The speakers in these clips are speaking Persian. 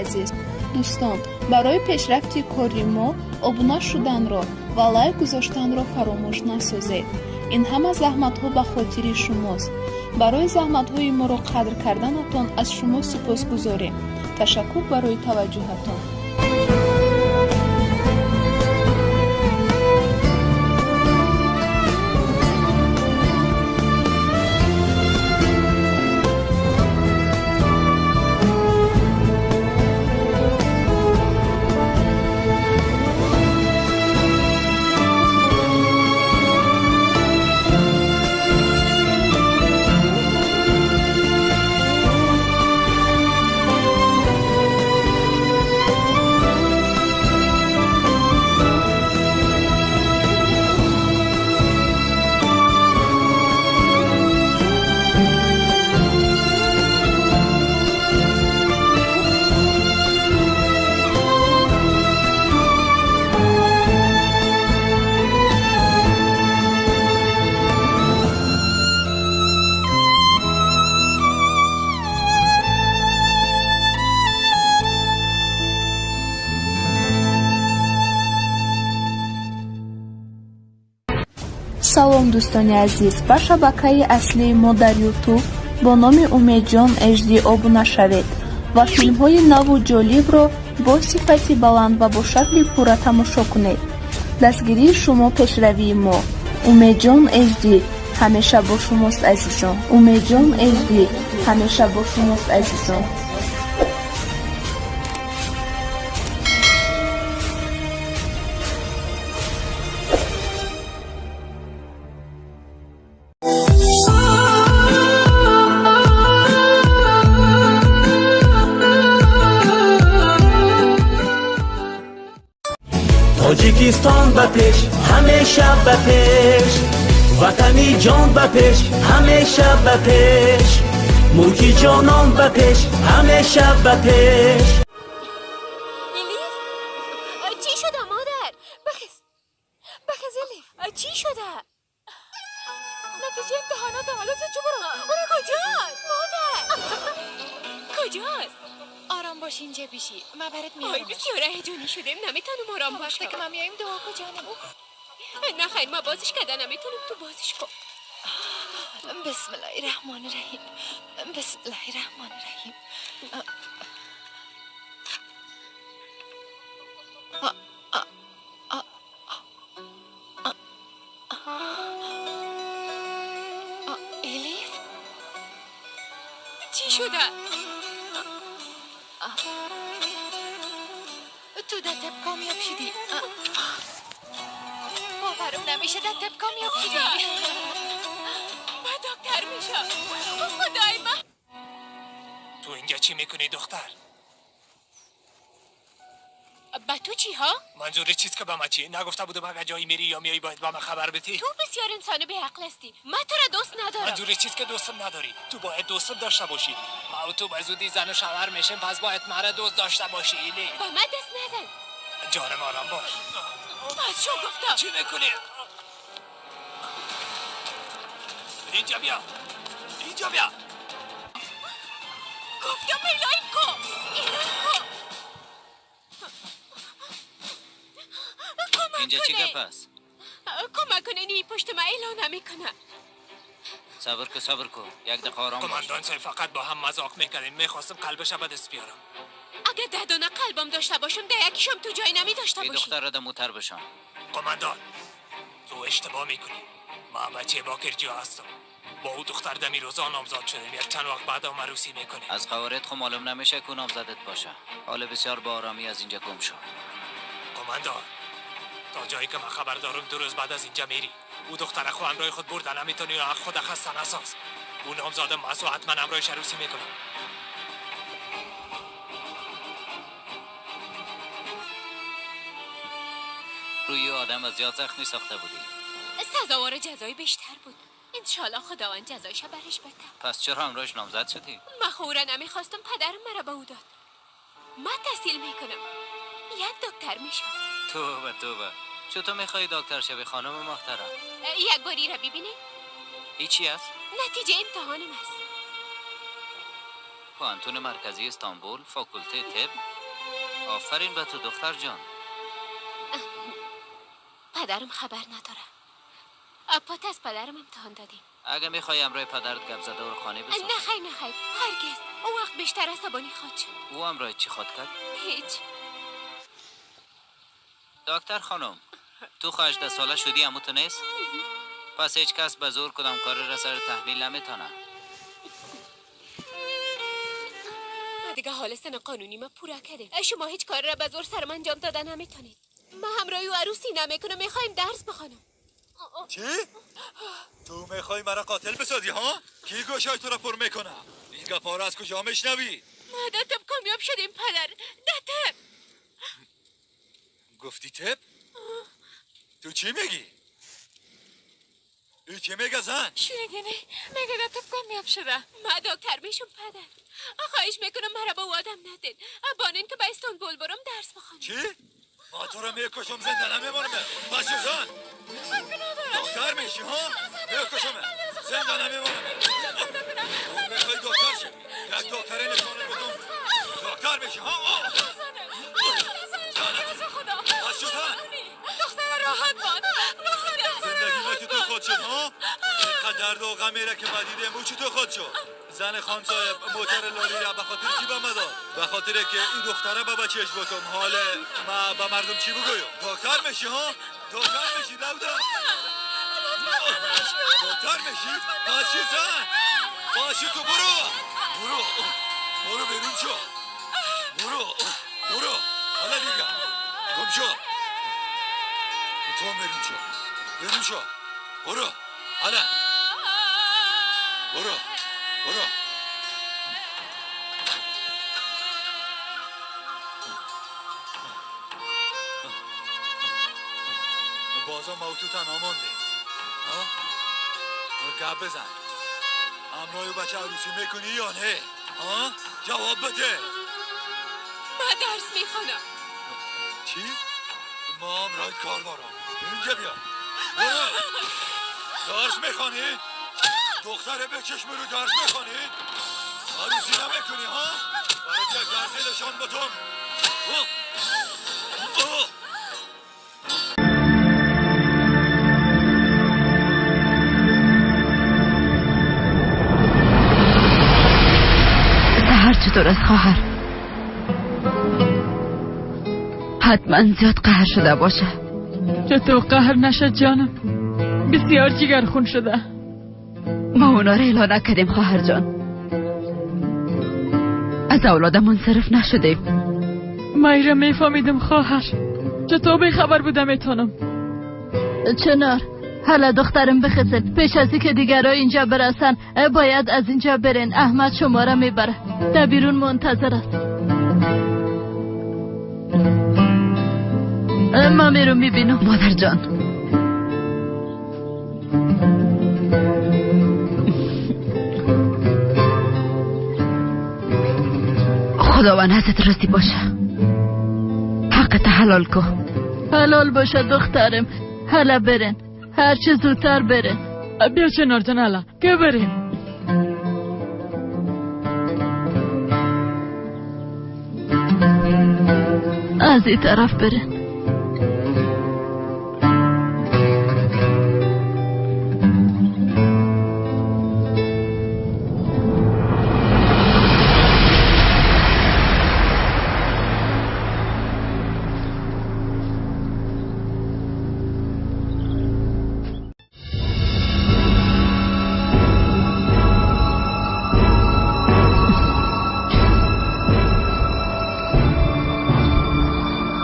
عزیز. دوستان، برای پیشرفت کاری ما ابونه شدنро ва лайк гузоштанро фаромӯш насозед. ин ҳама заҳматҳо ба хотири шумост. барои заҳматҳои моро қадр карданатон аз шумо сипосгузорем. ташаккур барои таваҷҷӯҳатон. салом дӯстони азиз, ба шабакаи аслии мо дар ютуб бо номи умедҷон HD обуна шавед ва филмҳои наву ҷолибро бо сифати баланд ва бо шакли пурра тамошо кунед. дастгирии шумо пешравии мо. умедҷон HD ҳамеша бо шумост азизон. умедҷон HD ҳамеша бо шумост азизон. تاجیکستان به پیش همیشه به پیش وطنی جان به پیش همیشه به پیش ملکی جانان به پیش همیشه به پیش. الیف چی شده مادر؟ بخز الیف چی شده؟ نتیجه امتحانات حالت چه برو کجاست مادر؟ کجاست؟ آرام باش اینجا بیشی من برات میارم. آی بسیار هیجانی شدیم نمیتونم آرام باشم. وقتی که ما میایم دعا کجانم؟ نه خیر ما بازش کردن نمیتونم تو بازش کن. بسم الله الرحمن الرحیم. بسم الله الرحمن الرحیم. الیف چی شده؟ تو در طب کامیاب شدی. باورم نمیشه در طب کامیاب شدی. من دکتر میشم. خدای من. تو اینجا چی میکنی دختر؟ با تو چی ها؟ منظور چیز که با ما چی؟ نگفته بودم اگه جایی میری یا میایی باید با من خبر بدی؟ تو بسیار انسان بی عقل هستی. من تو را دوست ندارم. منظور چیز که دوستم نداری؟ تو باید دوستم داشته باشی. ما و تو به زودی زن و شوهر میشیم پس باید مرا دوست داشته باشی ایلی. با من دست نزن. جانم آرام باش. باز شو گفتم. چی میکنی؟ اینجا بیا. اینجا بیا. گفتم ایلایم کو. ایلایم کو. اینجا چی گپ است؟ کمک کنین پشت ما اعلان نمیکنه. صبر کن یک دقیقه آرام باش. کماندان صاحب فقط با هم مذاق میکردیم میخواستم قلبش به دست بیارم. اگه ده دونه قلبم داشته باشم ده یکیشم تو جای نمی داشته باشی. دختر را دموتر بشان. کماندان تو اشتباه میکنی. ما بچه باکرجی هستم. با او دختر دمی روزا نامزاد شدیم. یک چند وقت بعد هم عروسی میکنیم. از قوارت خو معلوم نمیشه که نامزدت باشه. حالا بسیار با آرامی از اینجا گم شو. کماندان تا جایی که من خبر دارم 2 روز بعد از اینجا میری. او دختر خو همراه خود بردن نمیتونی یا خود خسته نساز. او نامزاد مسو حتما همراهش عروسی میکنم. روی آدم از زیاد زخمی ساخته بودی. سزاوار جزای بیشتر بود. انشالله خداوند جزایش برش بده. پس چرا همراهش نامزد شدی؟ من خوره نمیخواستم پدرم مرا به او داد. من تحصیل میکنم. یک دکتر میشم. توبه چطور میخوای دکتر شوی خانم محترم؟ یک باری را ببینی؟ ای چی است؟ نتیجه امتحانم است. پانتون مرکزی استانبول، فاکولته طب. آفرین به تو دختر جان. پدرم خبر نداره. پات از پدرم امتحان دادیم. اگه میخوای امروی پدرت گپ زده و خانه بساز. نه خیر هرگز. اون وقت بیشتر عصبانی خواهد شد. او امروی چی خواد کرد؟ هیچ. دکتر خانم، تو 18 ساله شدی امو تو نیست؟ پس هیچ کس به زور کدام کار را سر تحمیل نمیتونه. ما دیگه حال سن قانونی ما پورا کردیم. شما هیچ کار را به زور سرم انجام دادن نمیتونید. ما همراهی و عروسی نمیکنم، میخوایم درس بخونم. چی؟ تو میخوای مرا قاتل بسازی ها؟ کی گوشای تو را پر میکنه؟ این گپا را از کجا میشنوی؟ ما در تب کامیاب شدیم پدر. در تب. گفتی تب؟ تو چی میگی؟ ای چی میگه زن؟ شنیدینی؟ میگه در تب کامیاب شده. ما دکتر میشم پدر. خواهش میکنم مرا با آدم ندین. بانین که به استانبول برم درس بخونم. چی؟ ما تو را میکشم زنده نمیمونم. پس زن دکتر میشی ها؟ میکشم زنده نمیمونم. میخوای دکتر شی؟ یک دکتره نشانه بدم. دکتر میشی ها؟ پس زن دختر راحت باد. زندگی ما تو خود شد ها؟ اینقدر درد و غمیره که بدیده امو چی تو خود شد؟ زن خان صاحب موتر لاری را به خاطر چی به ما داد؟ به خاطر که این دختره با بچهش بکم. حال ما به مردم چی بگویم؟ دکتر میشی ها؟ دکتر میشی دودم؟ دکتر میشی؟ پس چی زن؟ باشی تو برو بیرون شو. برو حالا دیگه گم شو. تو بیرون شو. برو حالا برو بازا ما تو تنها موندیم. گپ بزن. امرای بچه عروسی میکنی یا نه؟ جواب بده. من درس میخونم. چی؟ ما امرای کار دارم. اینجا بیا. برو. درس میخوانی؟ دختره به چشم رو درس میخوانی؟ عروسی نمیکنی ها؟ برای یک درسی نشان باتم. چطور است خواهر؟ حتما زیاد قهر شده باشه. چطور قهر نشد جانم؟ بسیار جگرخون شده. ما اونا رو اعلان نکردیم خواهر جان. از اولادمون صرف نشدیم. ما ایره میفهمیدم خواهر. چطور بی خبر بودم ایتانم؟ چنار حالا دخترم بخزن. پیش از که دیگرها اینجا برسن باید از اینجا برین. احمد شما را میبره. در بیرون منتظر است. ما میرو میبینم. مادر جان خداوند ازت راضی باشه. حقت حلال کو. حلال باشه دخترم. حالا برین. هر چه زودتر برین. بیا چنار جان حالا که بریم. از این طرف برین.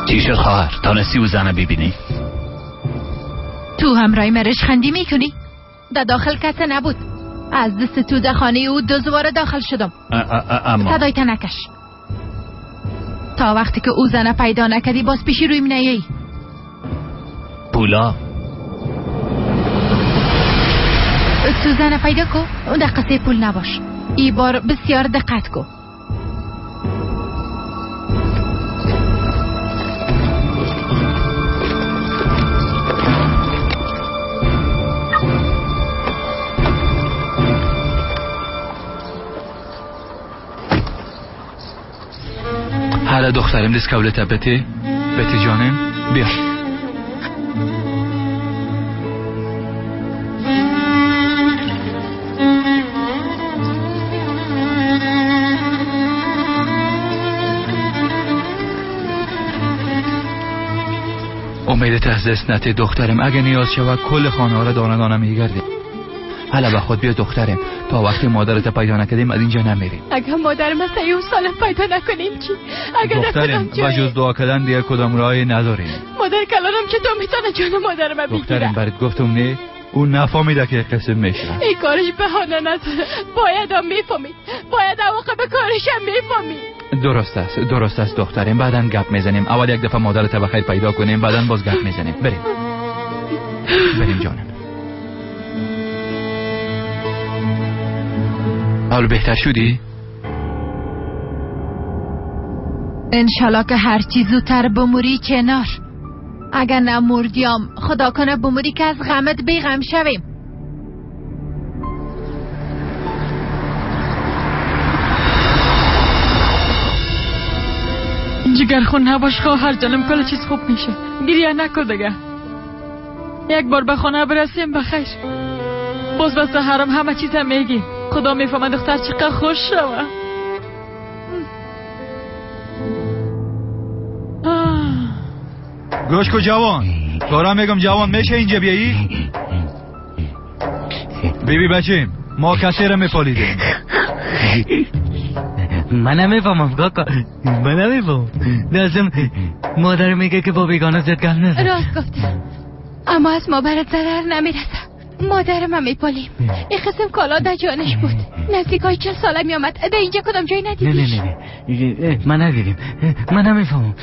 چی شد خواهر؟ تانستی او زنه ببینی؟ تو همراهی مرش خندی میکنی؟ در داخل کسی نبود. از دست تو در خانه او 2 دوباره داخل شدم. اما صدایت نکش. تا وقتی که او زنه پیدا نکردی باز پیشی روی منیهی. پولا تو زنه پیدا کو. اون در قصه پول نباش. ای بار بسیار دقت کو. حالا دخترم دست کولتا بتی جانم بیا. امید از دست نته دخترم. اگه نیاز شود کل خانه ها را دانه میگردیم. حالا به خود بیا دخترم، تا وقتی مادرت پیدا نکردیم از اینجا نمیریم. اگه مادرم از 3 سال پیدا نکنیم چی؟ اگه دخترم و جز دعا کردن دیگه کدام راهی نداریم. مادر کلانم چطور میتونه جان مادرم بگیره؟ دخترم برات گفتم نه، اون نفهمیده که قسم میشه. این کارش بهانه نداره، باید هم میفهمید، باید عواقب کارش هم میفهمید. درست است دخترم. بعدن گپ میزنیم. اول یک دفعه مادرت بخیر پیدا کنیم، بعدن باز گپ میزنیم. بریم جانم. حالا بهتر شدی؟ انشالله که هر چیز زودتر بموری کنار. اگر نموردیم خدا کنه بموری که از غمت بیغم شویم. جگر خون نباش خواهر جانم، کل چیز خوب میشه. گریه نکن دیگه. یک بار به خانه برسیم بخیر. باز به سحرم همه چیز هم میگی. خدا میفهمه دختر چقدر خوش شوه. گوش کو جوان، دارم میگم جوان میشه اینجا بیایی؟ بیبی بچیم، ما کسی را میپالیدیم. من نمیفهمم کاکا، من نمیفهمم. لازم مادر میگه که با بیگانه زد گل نزد. راست گفته، اما از ما برات ضرر نمیرسه. مادرم هم میپالیم. این قسم کالا در جانش بود. نزدیکای 40 ساله میامد. ده اینجا کدام جایی ندیدیش؟ نه من ندیدیم. من نمیفهمم.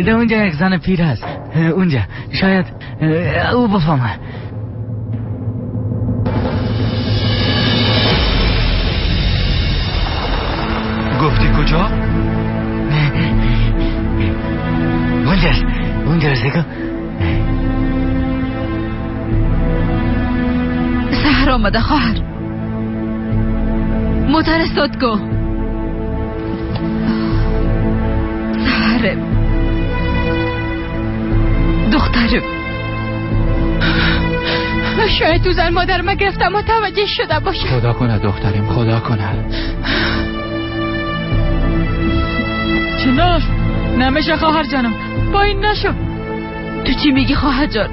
ده اونجا یک زن پیر هست. اونجا شاید او بفهمه. گفتی کجا؟ اونجاست دیگه. سحر آمده خواهر. موتر استاد کو. سحرم دخترم. شاید تو زن مادرم گرفتم متوجه شده باشه. خدا کنه دخترم، خدا کنه. چنار نمیشه خواهر جانم، پایین نشو. تو چی میگی خواهر جان؟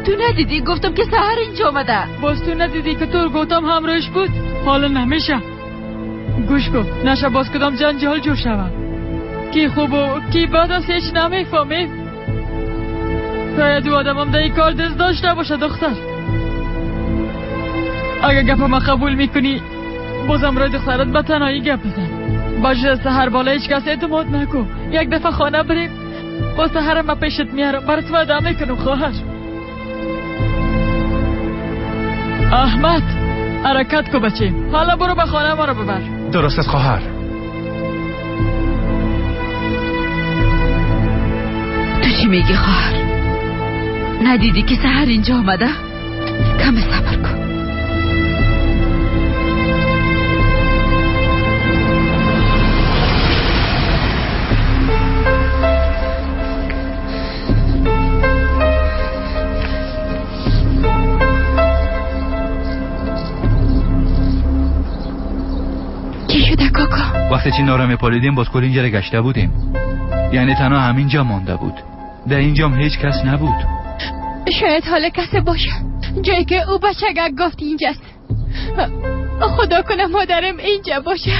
تو ندیدی گفتم که سحر اینجا آمده. باز تو ندیدی که تو گفتم همراهش بود؟ حالا نمیشه. گوش کن، نشه باز کدام جنجال جور شوم. کی خوب و کی بد است هیچ نمیفهمیم. شاید دو آدمم در این کار دست داشته باشه دختر. اگه گپم قبول میکنی بازم رای دخترت به تنهایی گپ بزن. باشه سحر بالا هیچ کس اعتماد نکن. یک دفعه خانه بریم، با سحرم من پیشت میارم، برات وعده میکنم خواهر. احمد حرکت کو بچیم. حالا برو به خانه ما رو ببر. درست است خواهر. تو چی میگی خواهر؟ ندیدی که سحر اینجا آمده؟ کم صبر کن. وقتی چینا رو میپالیدیم باز کل اینجا رو گشته بودیم. یعنی تنها همینجا مانده بود. در اینجا هم هیچ کس نبود. شاید حال کسی باشه جایی که او بچگک گفت اینجاست. خدا کنه مادرم اینجا باشه.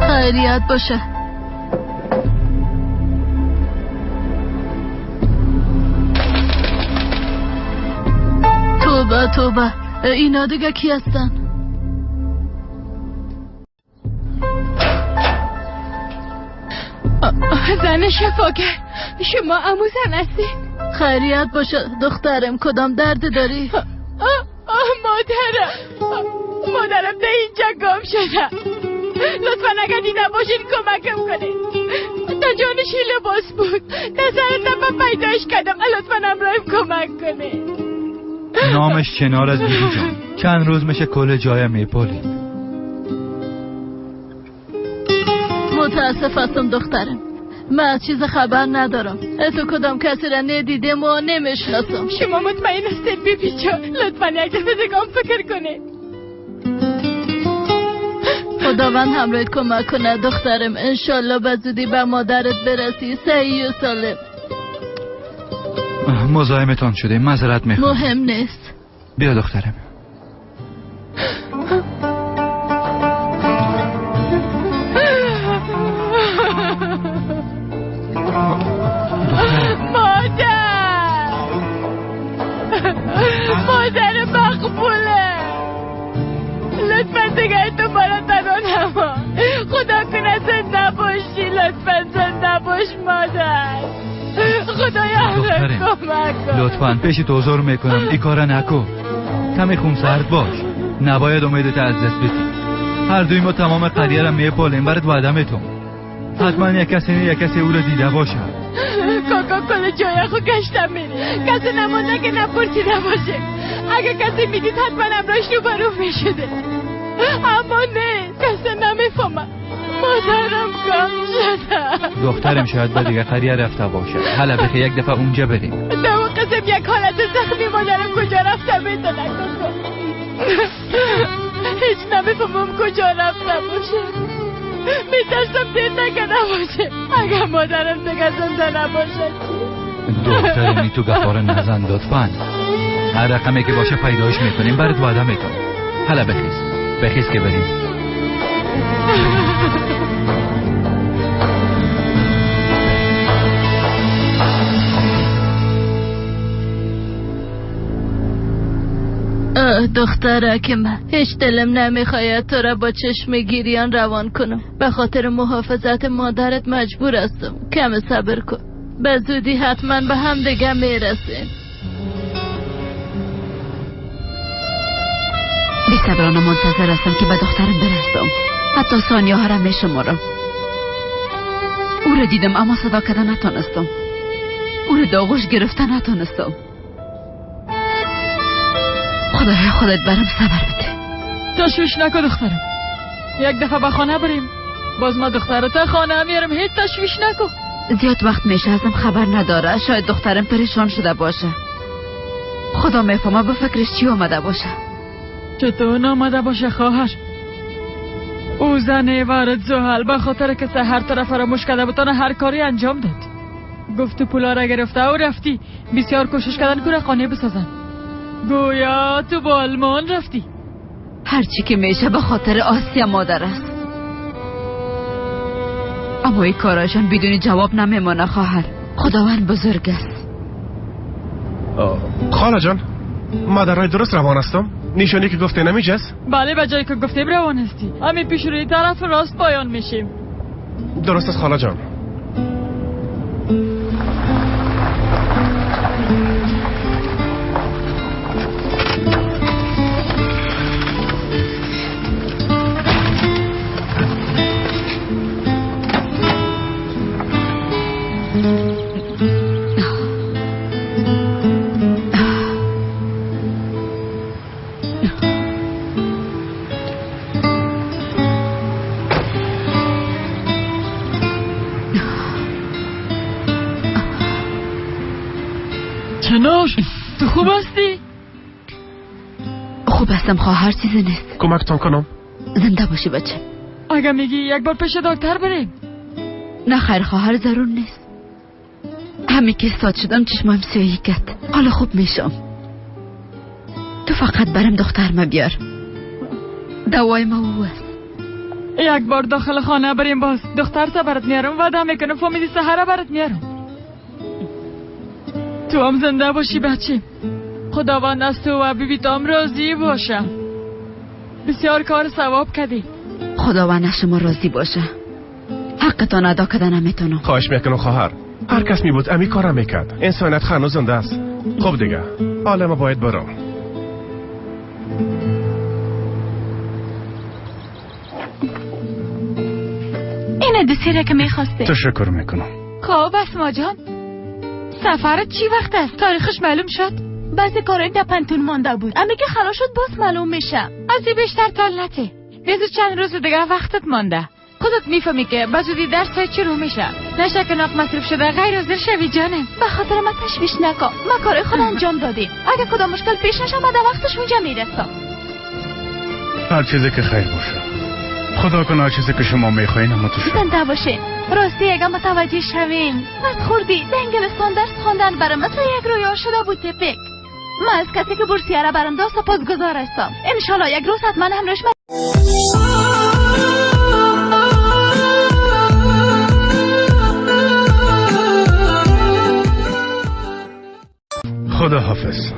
خیریت باشه. توبه اینا دیگه کی هستن؟ زن شفاگر، شما عمو زن هستی؟ خیریت باشه دخترم، کدام درد داری؟ مادرم ده اینجا گم شده. لطفا اگر دیده باشین کمکم کنید. تا جانش لباس بود نظرتم من پیداش کردم. لطفا همراهیم کمک کنه. نامش کنار از بیبی جان. چند روز میشه کل جای میپولیم. متاسف هستم دخترم، من از چیز خبر ندارم. تو کدام کسی را ندیدم و نمیشناسم. شما مطمئن هستید بیبی جان؟ لطفا یک دفعه دگام فکر کنه. خداوند همراهت کمک کنه دخترم. انشالله به زودی به مادرت برسی صحیح و سالم. مزاحمتان شده، معذرت میخوام. مهم نیست. بیا دخترم. مادر مقبوله، لطفا دیگه تو بالا تنها نما. خدا کنه زنده باشی، لطفا زنده باش مادر. خدایا همراهت کمک کن. لطفا پیشت حضور میکنم ای کارا نکن. کمی خونسرد باش، نباید امیدت از دست بدی. هر دوی ما تمام قریه را میپالیم برات وعده میتونم. حتما یک کسی او را دیده باشه. کاکا کل جای خود گشتم میری، کسی نمانده که نپرسیده باشه. اگه کسی میدید حتما امراش رو برو میشده، اما نه کسی نمیفهمه. مادرم گم شده. دخترم شاید به دیگه قریه رفته باشه. حالا بخی یک دفعه اونجا بریم. در اون قسم یک حالت زخمی مادرم کجا رفته میدونه کاکا. هیچ نمیفهمم کجا رفته باشه. میترسم دیر نکرده باشه. اگر مادرم دیگه زنده نباشه. دخترمی تو گفاره نزن لطفاً. هر رقمی که باشه پیداش میکنیم برات وعده میکنم. حالا بخیز که بریم. دخترک من، هیچ دلم نمیخواید تو را با چشم گیریان روان کنم. به خاطر محافظت مادرت مجبور هستم. کم صبر کن، به زودی حتما به هم دیگه میرسیم. بی صبرانه منتظر هستم که به دخترم برسم. حتی ثانیه ها را میشمارم. او را دیدم اما صدا کردن نتونستم. او را داغوش گرفتن نتونستم. خدایا خودت برم صبر بده. تشویش نکن دخترم. یک دفعه به خانه بریم، باز ما دخترت خانه میارم. هیچ تشویش نکن. زیاد وقت میشه ازم خبر نداره. شاید دخترم پریشان شده باشه. خدا میفهمه به فکرش چی آمده باشه. چطور نامده باشه خواهر؟ او زن وارد زحل به خاطر که هر طرف فراموش کرده بتانه هر کاری انجام داد. گفت تو پولا را گرفته و رفتی. بسیار کوشش کردن که خانه بسازن. گویا تو با آلمان رفتی. هرچی که میشه به خاطر آسیا مادر است. اما این کاراشان بدون جواب نمیمانه خواهر. خداوند بزرگ است. خاله جان، مادرای درست روان هستم؟ نشانی که گفته نمیجاست؟ بله به جایی که گفتیم روان هستی. همین پیش روی طرف راست پایان میشیم. درست است خاله جان. چناش تو خوب هستی؟ خوب هستم خواهر، چیزی نیست. کمکتان کنم؟ زنده باشی بچه. اگه میگی یک بار پیش دکتر بریم. نه خیر خواهر، ضرور نیست. همین که استاد شدم چشمم سیاهی کرد. حالا خوب میشم. تو فقط برم دخترم بیار. دوای ما او است. یک بار داخل خانه بریم باز دختر تا برات میارم. وعده میکنم فهمیدی سحر برات میارم. تو هم زنده باشی بچه. خداوند از تو و بیبی تام راضی باشه. بسیار کار ثواب کردی. خداوند از شما راضی باشه. حقتان ادا کردن نمیتونم. خواهش میکنم خواهر. هر کس میبود امی کارم میکرد. انسانیت هنوز زنده است. خب دیگه حالا ما باید برم. این دوسیره که میخواسته. تشکر میکنم. خب اسما جان، سفرت چی وقت است؟ تاریخش معلوم شد؟ بعضی کارایی در پنتون مانده بود، اما که خلاص شد باز معلوم میشه. از این بیشتر طول نده. بیزو چند روز دیگه وقتت مانده. خودت میفهمی که بزودی درس های چی رو میشه. نشه که ناق مصرف شده غیر حاضر شوی جانم. به خاطر من تشویش نکن، ما کارای خود انجام دادیم. اگه کدام مشکل پیش نشه ما در وقتش اونجا میرسم. هر چیزی که خیر باشه. خدا کنه هر چیزی که شما میخواین اما تو شد. زنده باشین. راستی اگه متوجه شوین وقت خوردی در انگلستان درس خواندن برای مثل یک رویا شده بود تپک. من از کسی که بورسیه را برام دو سپاسگزار هستم. انشالله یک روز حتما همراهش خدا حافظ.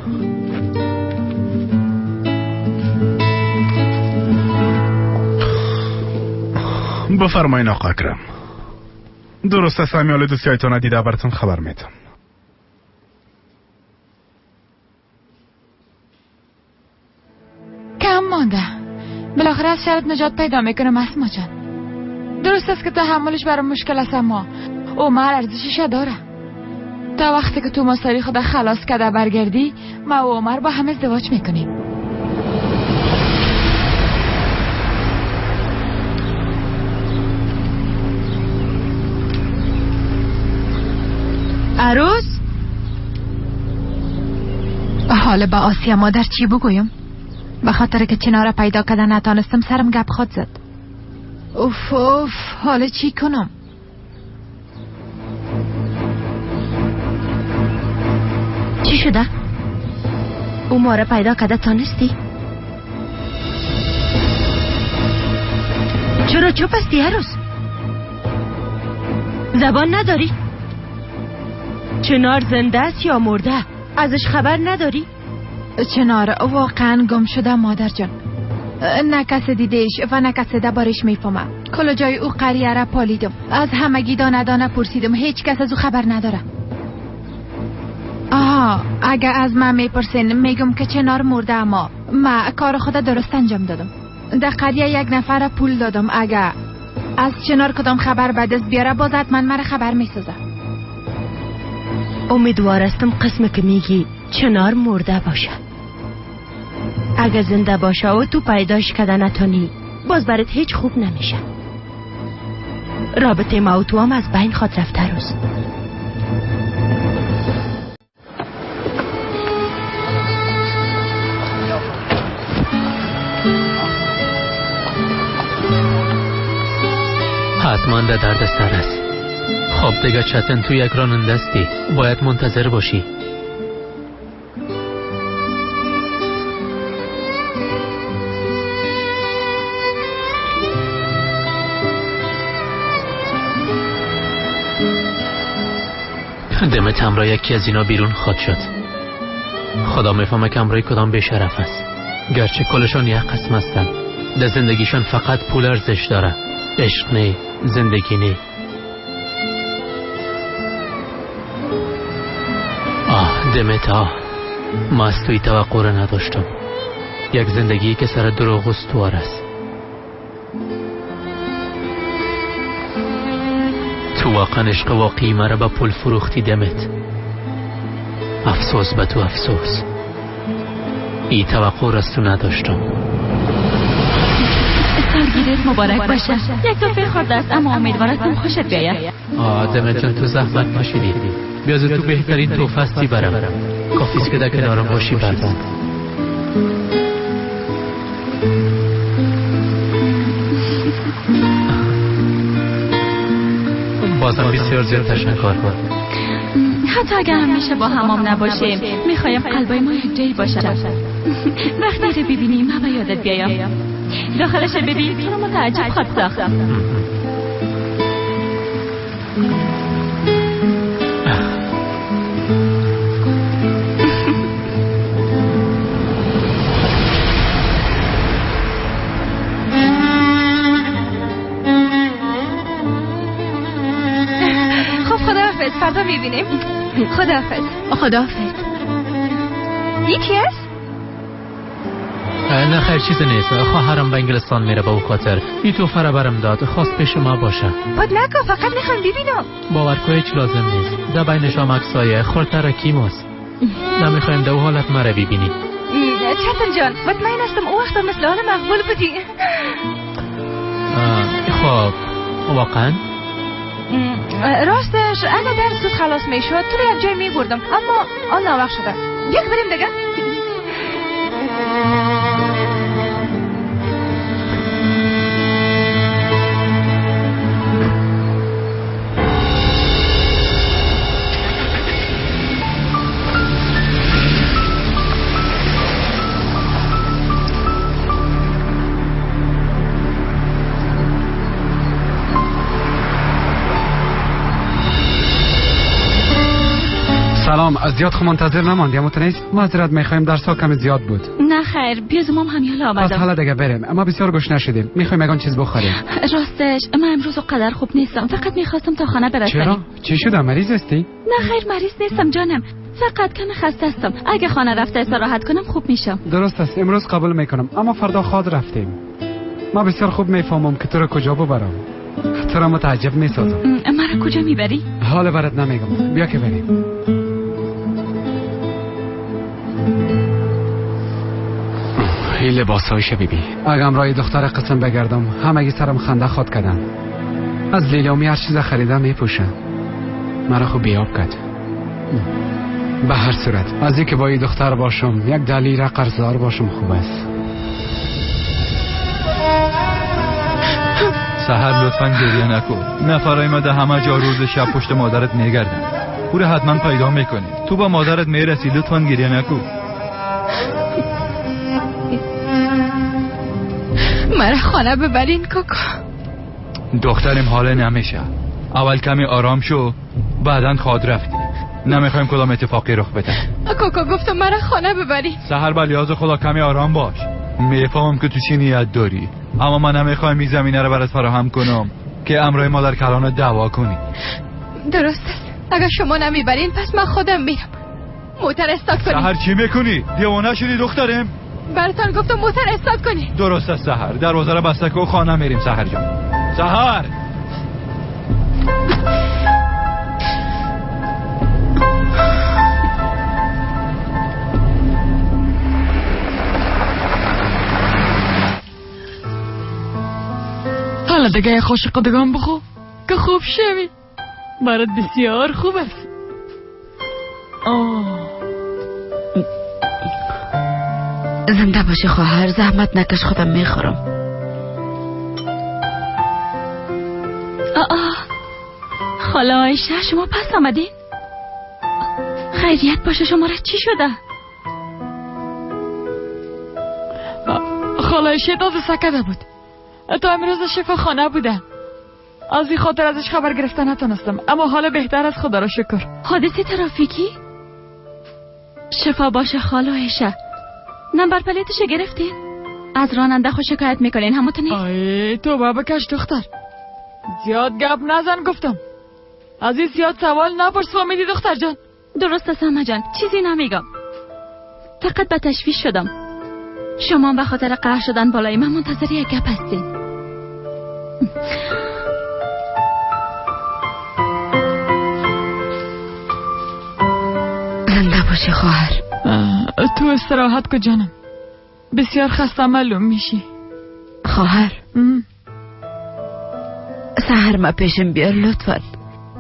بفرمایین آقا اکرم. درست است امیال دوستیایتان دیده براتون خبر میدم. کم مانده. بالاخره از شرط نجات پیدا میکنم اسما جان. درست است که تحملش برای مشکل است اما عمر ارزشش داره. تا وقتی که تو مصاری خود خلاص کرده برگردی ما و عمر با هم ازدواج میکنیم. عروس حالا با آسیا مادر چی بگویم؟ به خاطر که چناره پیدا کردن نتانستم سرم گپ خود زد. اوف حالا چی کنم؟ چی شده؟ او ما را پیدا کرده تانستی؟ چرا چوب هستی عروس؟ زبان نداری؟ چنار زنده است یا مرده؟ ازش خبر نداری؟ چنار واقعا گم شده مادر جان. نه کس دیدش و نه کس دربارش میفهمه. کل جای او قریه را پالیدم، از همگی دانه دانه پرسیدم، هیچ کس از او خبر نداره. اگه از من میپرسین میگم که چنار مرده، اما من کار خود درست انجام دادم. در قریه یک نفر پول دادم، اگه از چنار کدام خبر به دست بیاره باز حتما مرا خبر میسازه. امیدوارستم قسم که میگی چنار مرده باشه. اگه زنده باشه و تو پیداش کده نتانی باز برات هیچ خوب نمیشه. رابطه ما و تو هم از بین خود رفته روز. حتما در درد سر است. خب دیگه چتن تو یک راننده استی، باید منتظر باشی. دمت همراه یکی از اینا بیرون خواد شد. خدا میفهمه که همراه کدام بیشرف است. گرچه کلشان یک قسم هستن، در زندگیشان فقط پول ارزش داره، عشق نه، زندگی نه. دمت ما از توی توقع را نداشتم. یک زندگی که سر دروغ استوار است. تو واقعا عشق واقعی مرا با پول فروختی دمت. افسوس به تو افسوس. ای توقع را از تو نداشتم. سالگیرت مبارک باشه. یک توفیق خورده است اما امیدوارم خوشت بیاید. دمت جان تو زحمت کشیدی. بیاز تو بهترین توفه هستی برم. کافیست که در کنارم باشی بعداً. بازم بسیار زیاد تشکر. حتی اگر همیشه با همام نباشیم میخوایم قلبای ما یک جایی باشه. وقتی رو ببینیم همه یادت بیایم. داخلش ببین تو رو متعجب خود ساختم. فردا میبینیم. خداحافظ. خداحافظ. یکی است؟ نه خیر چیزی نیست. خواهرم به انگلستان میره به او خاطر این توفه را برم داد، خواست پیش ما باشه. بد نکن، فقط میخوام ببینم. باور کو هیچ لازم نیست. در بینش هم عکسای خورتر کیماست. نمیخوایم در او حالت مرا ببینی. چتن جان مطمئن هستم او وقتا مثل حال مقبول بودی. خب واقعا راستش اگه در سود خلاص میشد تو رو یک جای میبردم، اما آن ناوقت شده. یک بریم دیگه. سلام، از زیاد خب منتظر نماندیم متنیس. معذرت میخوایم درس ها کم زیاد بود. نه خیر، بیازم هم حالا آمدم. پس حالا دیگه بریم، اما بسیار گوش نشدیم. میخوایم یگان چیز بخوریم. راستش من امروز قدر خوب نیستم، فقط میخواستم تا خانه برسم. چرا؟ چی شده؟ مریض هستی؟ نه خیر مریض نیستم جانم، فقط کم خسته هستم. اگه خانه رفته استراحت کنم خوب میشم. درست است، امروز قبول میکنم، اما فردا خود رفتیم. ما بسیار خوب میفهمم که تو رو کجا ببرم. تو رو متعجب میسازم. مرا کجا میبری؟ حال برات نمیگم، بیا که بریم. این لباسای شبیبی اگم رای دختر قسم بگردم همگی سرم خنده خود کردن. از لیلامی هر چیز خریدم میپوشم. مرا خوب بیاب کرد. به هر صورت از اینکه با این دختر باشم یک دلیل قرضدار باشم خوب است. سحر لطفاً گریه نکن. نفرای ما ده همه جا روز شب پشت مادرت میگردن. او رو حتما پیدا میکنی. تو با مادرت میرسی، لطفاً گریه نکن. مرا خانه ببرین کوکو. دخترم حاله نمیشه. اول کمی آرام شو، بعداً خود رفتی. نمیخوایم کدام اتفاقی رخ بده. کوکو گفتم مرا خانه ببرین. سحر بلیاز خدا کمی آرام باش. میفهمم که تو چی نیت داری، اما من نمیخوایم این زمینه رو برات فراهم کنم که امرای ما در کلان دعوا کنی. درست است، اگر شما نمیبرین پس من خودم میرم. موتر استارت کنی. سحر چی میکنی؟ دیوانه شدی دخترم؟ براتون گفتم موتر استارت کنی. درست است سحر، دروازه رو بسته کن و خانه میریم. سحر جان، سحر حالا دیگه خوش قدگان بخو که خوب شوی. برات بسیار خوب است. زنده باشی خواهر، زحمت نکش، خودم میخورم. خاله عایشه شما پس آمدین؟ خیریت باشه، شما را چی شده؟ خاله عایشه تازه سکته بود، تا امروز شفاخانه بوده. از این خاطر ازش خبر گرفتن نتونستم، اما حالا بهتر از خدا را شکر. حادثه ترافیکی؟ شفا باشه خاله عایشه. نمبر پلیتش گرفتین؟ از راننده خود شکایت میکنین همونطور نیست؟ آی تو بابا کش دختر، زیاد گپ نزن گفتم. از این زیاد سوال نپرس فهمیدی دختر جان؟ درست است همه جان، چیزی نمیگم، فقط به تشویش شدم. شما به خاطر قهر شدن بالای من منتظر یک گپ هستین. زنده باشی خواهر. تو استراحت کن جانم، بسیار خسته معلوم میشی. خواهر سحر ما پیشم بیار لطفا،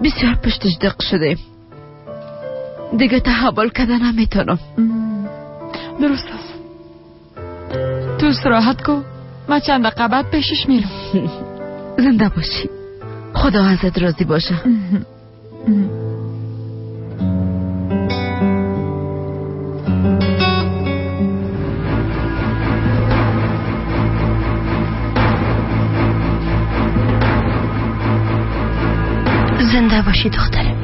بسیار پشتش دق شدیم، دیگه تحمل کردن نمیتونم. درست است، تو استراحت کن، من چند دقیقه بعد پیشش میرم. زنده باشی، خدا ازت راضی باشه. زنده باشی دخترم.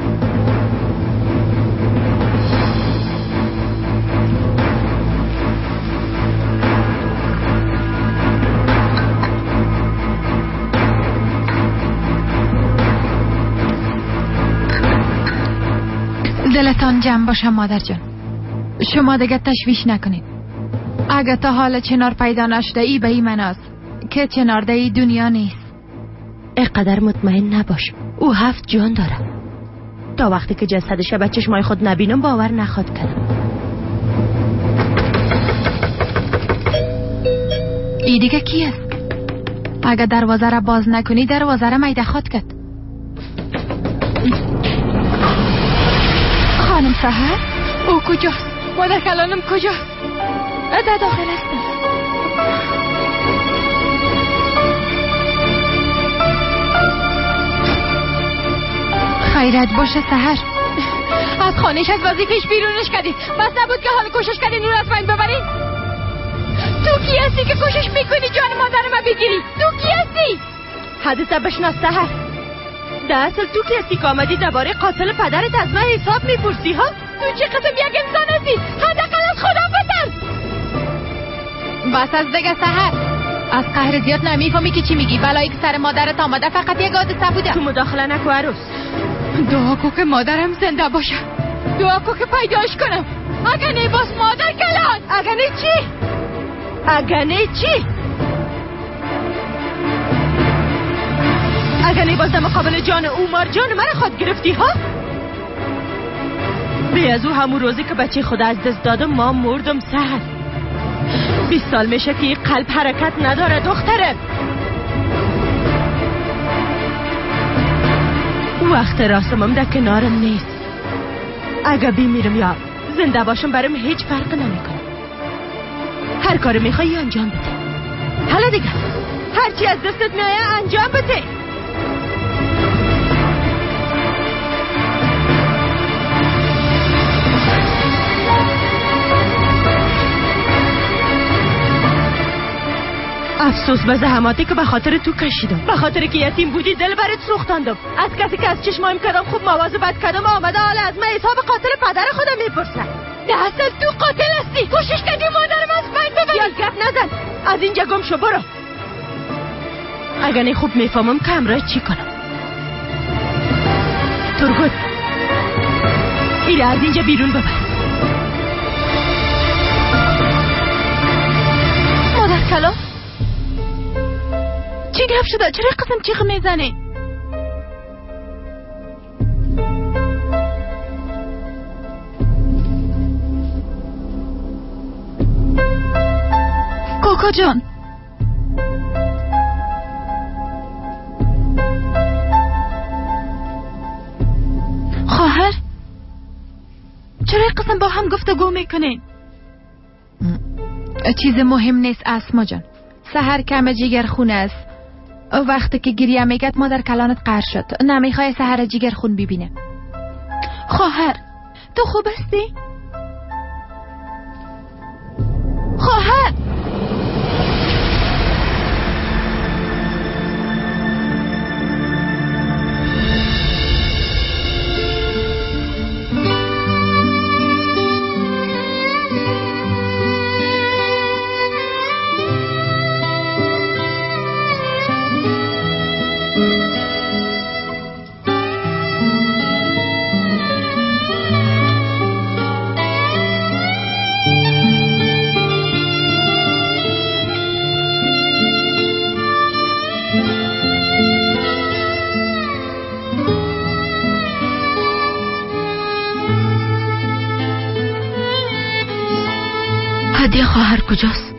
دلتان جمع باشه مادر جان، شما دیگه تشویش نکنید. اگه تا حال چنار پیدا نشده ای به این مناست که چنار ده ای دنیا نیست. اقدر مطمئن نباش، او 7 جان داره. تا وقتی که جسدش به چشمای خود نبینم باور نخواد کنم. ای دیگه کی است؟ اگه دروازه را باز نکنی دروازه را میده خود کد. خانم سحر؟ او کجاست؟ مادر کلانم کجاست؟ در داخل هستم. خیرت باشه سحر. از خانهش از وظیفه‌اش بیرونش کردی. بس نبود که حال کوشش کردی نور از پایین ببرین؟ تو کی هستی که کوشش میکنی جان مادرم بگیری؟ تو کی هستی؟ حدیثه بشناس سحر. در اصل تو کی هستی که آمدی درباره قاتل پدرت از من حساب میپرسی ها؟ تو چه قسم یک انسان هستی؟ حداقل از خدا بترس. بس از دیگه سحر. از قهر زیاد نمیفهمی که چی میگی. بلایی که سر مادرت آمده فقط یک حادثه بوده. تو مداخله نکو عروس. دعا کو که مادرم زنده باشه. دعا کو که پیداش کنم. اگه نه باز مادر کلان. اگه نه چی؟ اگه نه چی؟ اگه نه باز در مقابل جان اومار جان من خود گرفتی ها؟ بی از او همون روزی که بچه خود از دست دادم ما مردم سحر. 20 سال میشه که قلب حرکت نداره دختره. وقت راسمم در کنارم نیست. اگه بیمیرم یا زنده باشم برام هیچ فرق نمیکنه. هر کاری میخوایی انجام بده. حالا دیگه هرچی از دستت میایه انجام بده. افسوس به زحماتی که به خاطر تو کشیدم. به خاطر که یتیم بودی دل برات سوختاندم. از کسی که از چشمایم کردم خوب مواظبت کردم آمده حالا از من حساب قاتل پدر خودم میپرسن. اصلا تو قاتل هستی. کوشش کردی مادرم از بین ببری. یا گپ نزن. از اینجا گم شو برو. اگر نه خوب میفهمم که امروز چی کنم. ترگوت ایره از اینجا بیرون ببر. مادر کلا چی گپ شده؟ چرا قسم چیخ میزنی؟ کوکو جان خواهر چرا قسم با هم گفتگو میکنین؟ چیز مهم نیست اسما جان. سحر کم جگر خون است. وقتی که گریه میگد مادر کلانت قهر شد. نمیخوای سحر جگر خون ببینه. خواهر تو خوب هستی؟ خواهر هدیه خواهر کجاست؟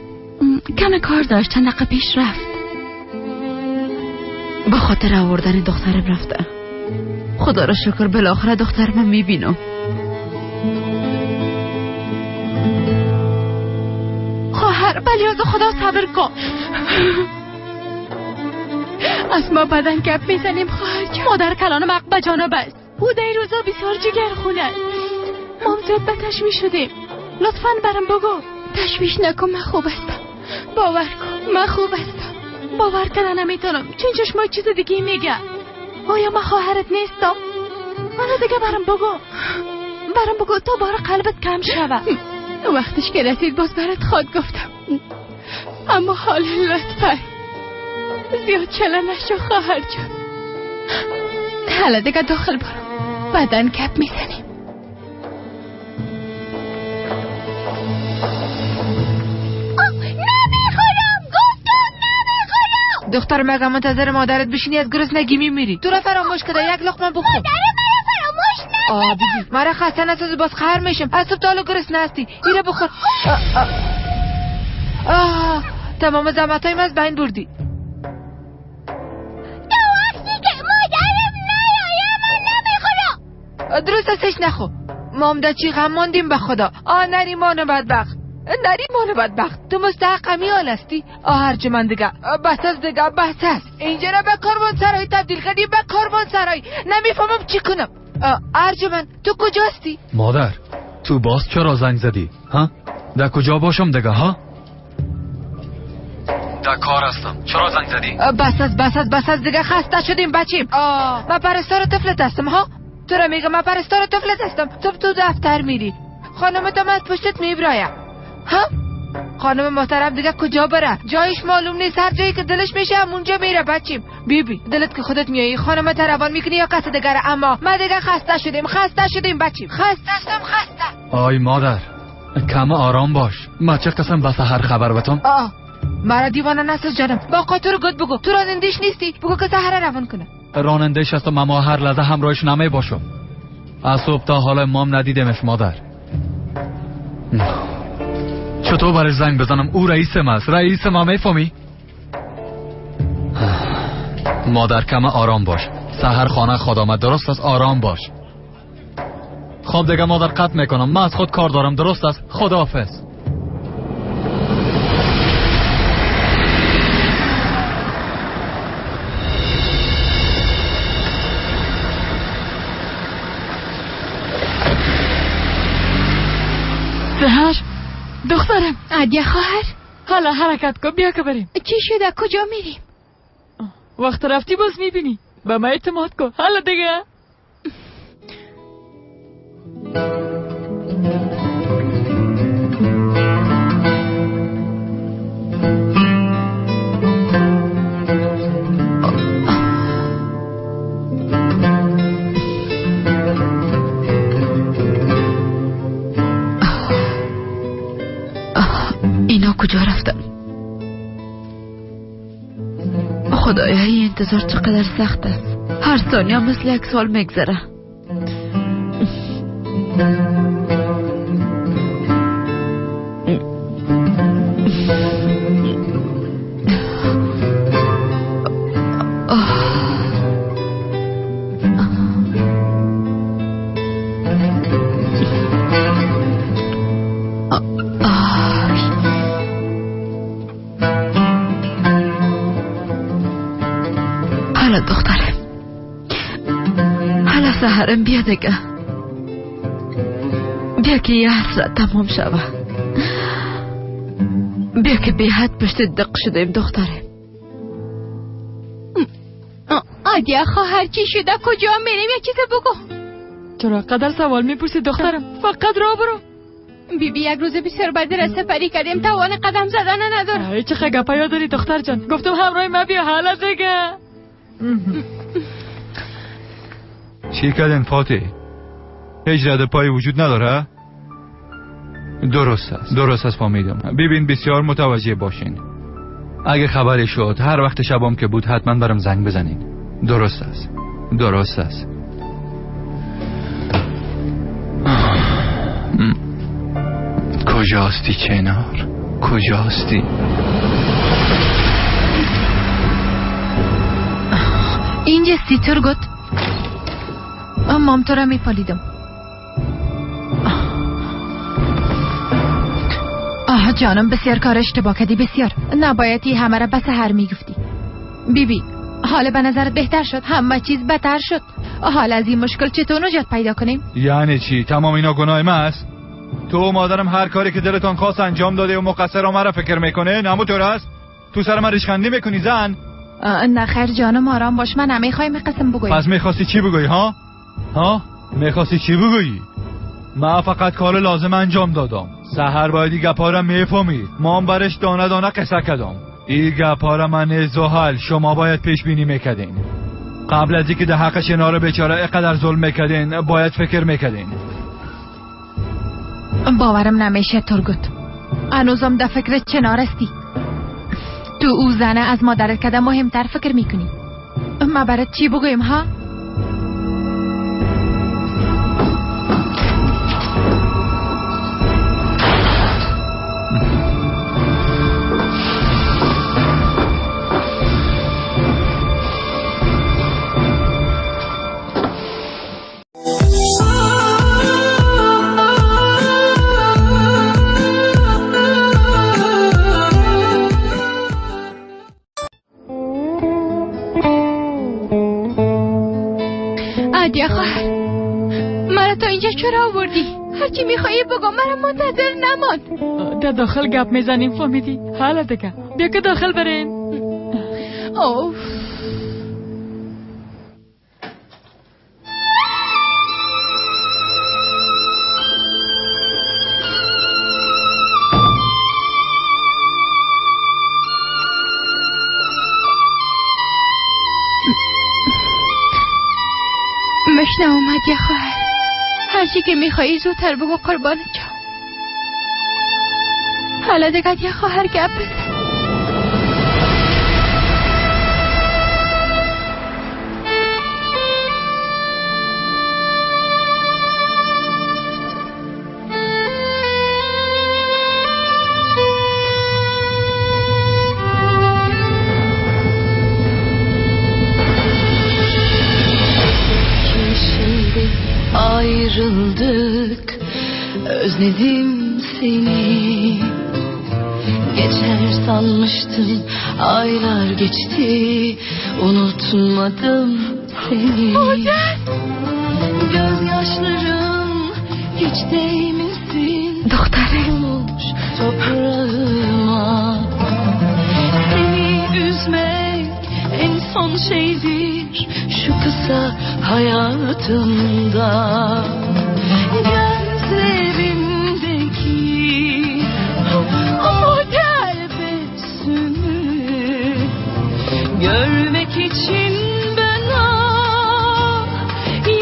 کم کار داشت چند دقیقه پیش رفت. به خاطر آوردن دخترم رفته. خدا را شکر بالاخره دخترم میبینم. خواهر بلی از خدا صبر کن. از ما بدن گپ میزنیم خواهر جان. مادر کلانم حق به جانب است. او در روزا بسیار جگرخون است. ما زود به تشویش شدیم. لطفاً برام بگو. تشویش نکن من خوب هستم. باور کن من خوب هستم. باور کردن نمیتونم چون چشمای چیز دیگه میگه. آیا من خواهرت نیستم؟ حالا دیگه برام بگو تا بار قلبت کم شوه. وقتش که رسید باز برات خود گفتم. اما حال لطفا زیاد چله نشو خواهر جان. حالا دیگه داخل برو بعدن گپ میزنیم. دختر مگه منتظر مادرت بشینی از گرسنگی میمیری؟ تو را فراموش کده یک لقمه بخور. مادر بیبی مرا خسته نسازی باز خیر میشم. از صبح تا حالا گرسنه هستی. ایره بخور. تمام زحمتای من از بین بردی. تو وقتی که مادرم نیایه من نمیخورم. درست هستش نخو. ما هم در چی غم ماندیم به خدا. نریمان بدبخت. نریمان بدبخت. تو مستحق حال هستی. ارجمند دیگه بس از دیگه بس است. اینجا را به کاروان سرای تبدیل کردی به کاروان سرای. نمیفهمم چی کنم. ارجمند تو کجاستی؟ مادر تو باز چرا زنگ زدی؟ ها؟ در کجا باشم دیگه ها؟ در کار هستم. چرا زنگ زدی؟ بس از دیگه خسته شدیم بچیم. من پرستار طفلت هستم ها. تو را میگم من پرستار طفلت هستم. تو دفتر میری. خانمت هم از پشتت میبرایم. ها؟ خانم محترم دیگه کجا بره؟ جایش معلوم نیست. هر جایی که دلش میشه همونجا میره بچیم. بیبی دلت که خودت میایی خانمت روان میکنی یا کس دیگه؟ اما ما دیگه خسته شدیم بچیم. خسته. آی مادر کم آرام باش. ما چه قسم به سحر خبر بتم؟ مرا دیوانه نساز جانم. با قاطر گد بگو. تو رانندهش نیستی؟ بگو که سحر روان کنه. رانندهش هستم اما هر لحظه همراهش نمی باشم. از صبح تا حالا مام ندیدمش مادر. چطور برای زنگ بزنم؟ او رئیسم است. رئیس ما میفهمی؟ مادر کم آرام باش. سحر خانه خود آمد. درست است آرام باش. خب دیگه مادر قطع میکنم. من از خود کار دارم. درست است. خداحافظ. سحر دخترم. عادیه خواهر حالا حرکت کن بیا که بریم. چی شده کجا میریم؟ وقت رفتی باز میبینی. به من اعتماد کن. حالا دیگه اینا کجا رفتن؟ خدایا این انتظار چقدر سخت است. هر ثانیه مثل یک سال میگذره. دخترم حالا سحرم بیا دیگه. بیا که یه حسرت تمام شوه. بیا که بی حد پشت دق شدیم دخترم. عادیه خواهر چی شده کجا میریم یه چیز بگو. چرا قدر سوال میپرسی دخترم؟ فقط را برو. بیبی یک روز بسیار بدی را سپری کردیم توان قدم زدن نداره. چه گپا یاد داری دختر جان؟ گفتم همراه ما بیا حالا دیگه. چی کردن فاتح؟ هیچ رد پای وجود نداره؟ درست است فهمیدم. ببین بسیار متوجه باشین. اگه خبری شد هر وقت شبام که بود حتما برام زنگ بزنین. درست است. کجاستی چنار؟ کجاستی؟ اینجا ترگت. مام تو را میپالیدم. جانم بسیار کار اشتباه کردی. بسیار نبایدی همه را به سحر میگفتی. بیبی حال به نظرت بهتر شد؟ همه چیز بهتر شد. حال از این مشکل چطور نجات پیدا کنیم؟ یعنی چی؟ تمام اینا گناه من است؟ تو و مادرم هر کاری که دلتان خواست انجام داده و مقصر مرا فکر میکنه. نموطور است؟ تو سر من ریشخندی میکنی زن؟ نه خیر جانم آرام باش. من نمیخوایم قسم بگویم. پس میخواستی چی بگویی ها؟ میخواستی چی بگویی؟ من فقط کار لازم انجام دادم. سحر باید این گپا را میفهمید. من برش دانه دانه قصه کردم. این گپا را من زحل شما باید پیش بینی میکردین. قبل از اینکه در حق شنار بیچاره اینقدر ظلم میکردین باید فکر میکردین. باورم نمیشه ترگت. هنوزم در فکر چنار استی. تو او زنه از مادرت کده مهمتر فکر میکنی. ما برات چی بگویم ها؟ عادیا خواهر، مرا تا اینجا چرا آوردی؟ هرچی میخوایی بگو، مرا منتظر نمان. در داخل گپ میزنیم فهمیدی؟ حالا دیگه بیا که داخل برین. اوه مشنه اومد یا خواهر، هرچی که میخوایی زودتر بگو قربانت جام. حالا دیگه یا خواهر گپ بزن. Ayrıldık, özledim seni. Geçer sanmıştım, aylar geçti, unutmadım seni. Gözyaşlarım hiç değmesin, olmuş toprağıma. Seni üzmek en son şeydir şu kısa hayatımda. Gözlerimdeki o tebessümü görmek için ben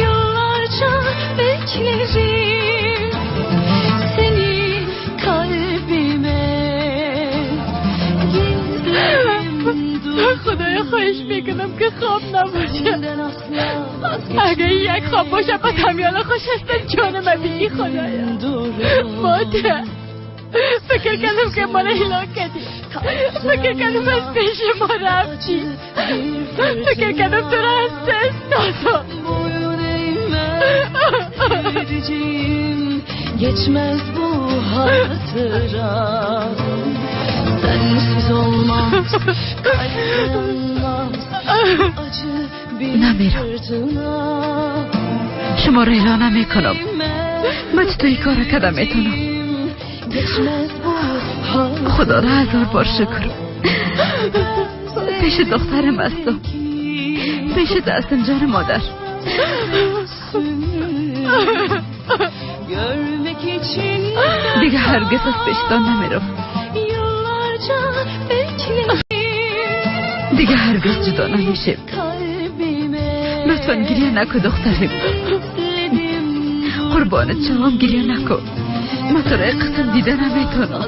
yıllarca beklerim. Seni kalbime gizledim. خدایا خواهش میکنم که خواب نباشه. اگه یک خواب باشه پس همیالا خوش هستن جانم بگی خدایا. مادر فکر کردم که ما را هلاک کردی، فکر کردم از پیش ما رفتی، فکر کردم تو را از دست دادم. Geçmez bu hatıra, sensiz olmaz, kalbimaz, acı bir fırtına. شما را اعلان نمی کنم. من چطوری کار کردم میتونم. خدا را 1000 بار شکر. پیش دخترم هستم، پیش دستم جان مادر. دیگه هرگز از پیشتان نمیرم، دیگه هرگز جدا نمیشیم. لطفا گریه نکن دخترم، قربانت شوم گریه نکن. من تو را قسم دیده نمیتونم.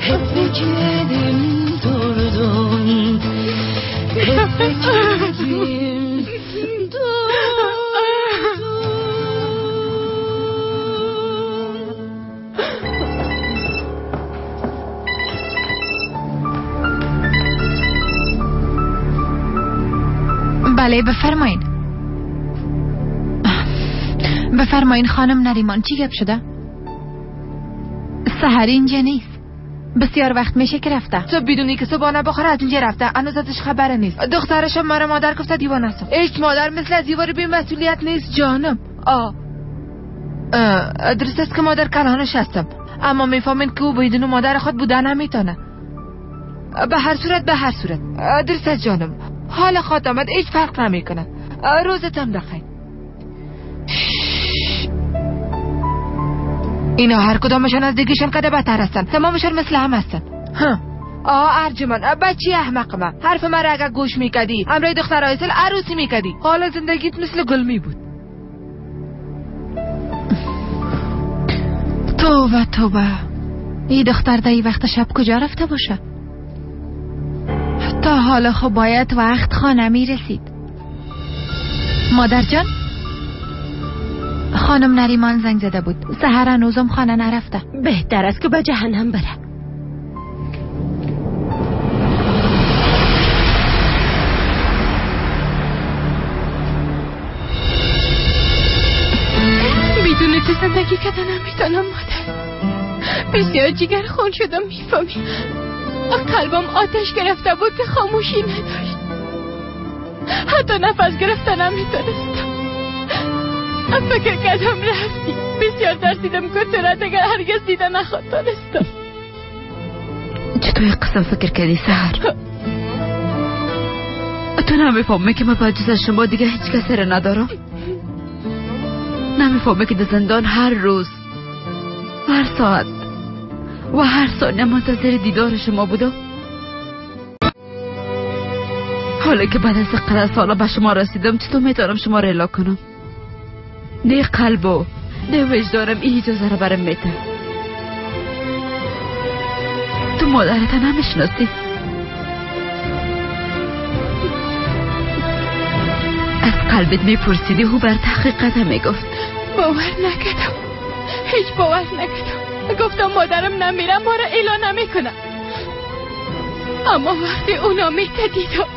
Hep bekledim durdum, hep bekledim بله بفرمایین. بفرمایین خانم نریمان، چی گپ شده؟ سحر اینجا نیست، بسیار وقت میشه که رفته. تو بدونی که صبحانه بخوره از اینجا رفته، هنوز ازش خبر نیست. دخترشم مرا مادر گفته دیوانه است. هیچ مادر مثل از دیوار بی مسئولیت نیست جانم. درست است که مادر کنانش هستم، اما میفهمین که او بدون مادر خود بودن نمیتونه. به هر صورت درست است جانم. حال خود آمد، هیچ فرق نمیکنه. روزتان بخیر. اینا هر کدامشان از دیگیشان کده بهتر هستن، تمامشان مثل هم هستن. ارجمان بچی احمق من، حرف من را اگر گوش میکدی امرای دختر آیسل عروسی میکدی، حالا زندگیت مثل گل می بود. توبه این دختر در این وقت شب کجا رفته باشه؟ تا حالا خب باید وقت خانه می رسید. مادر جان، خانم نریمان زنگ زده بود، سحر هنوزم خانه نرفته. بهتر است که به جهنم بره. بدون تو زندگی کردن نمیتونم مادر. بسیار جگر خون شدم، میفهمی؟ قلبم آتش گرفته بود که خاموشی نداشت. حتی نفس گرفتن نمیتونستم. فکر کردم رفتی. بسیار ترسیدم که تو را دیگر هرگز دیده نخواستم. چطور یک قسم فکر کردی سحر؟ تو نمیفهمی که من با جز شما دیگه هیچ کسی را ندارم؟ نمیفهمی که در زندان هر روز، هر ساعت و هر ثانیه منتظر دیدار شما بودم؟ حالا که بعد از قدر سالا به شما رسیدم چطور میتونم شما را الا کنم؟ نه قلب و نه وجدانم این اجازه را برم میتن. تو مادرت نمیشناسی؟ از قلبت میپرسیدی او بر تحقیقت میگفت. باور نکردم، هیچ باور نکردم. گفتم مادرم نمیره، ما را اعلان نمیکنه. اما وقتی اونا میتدیدم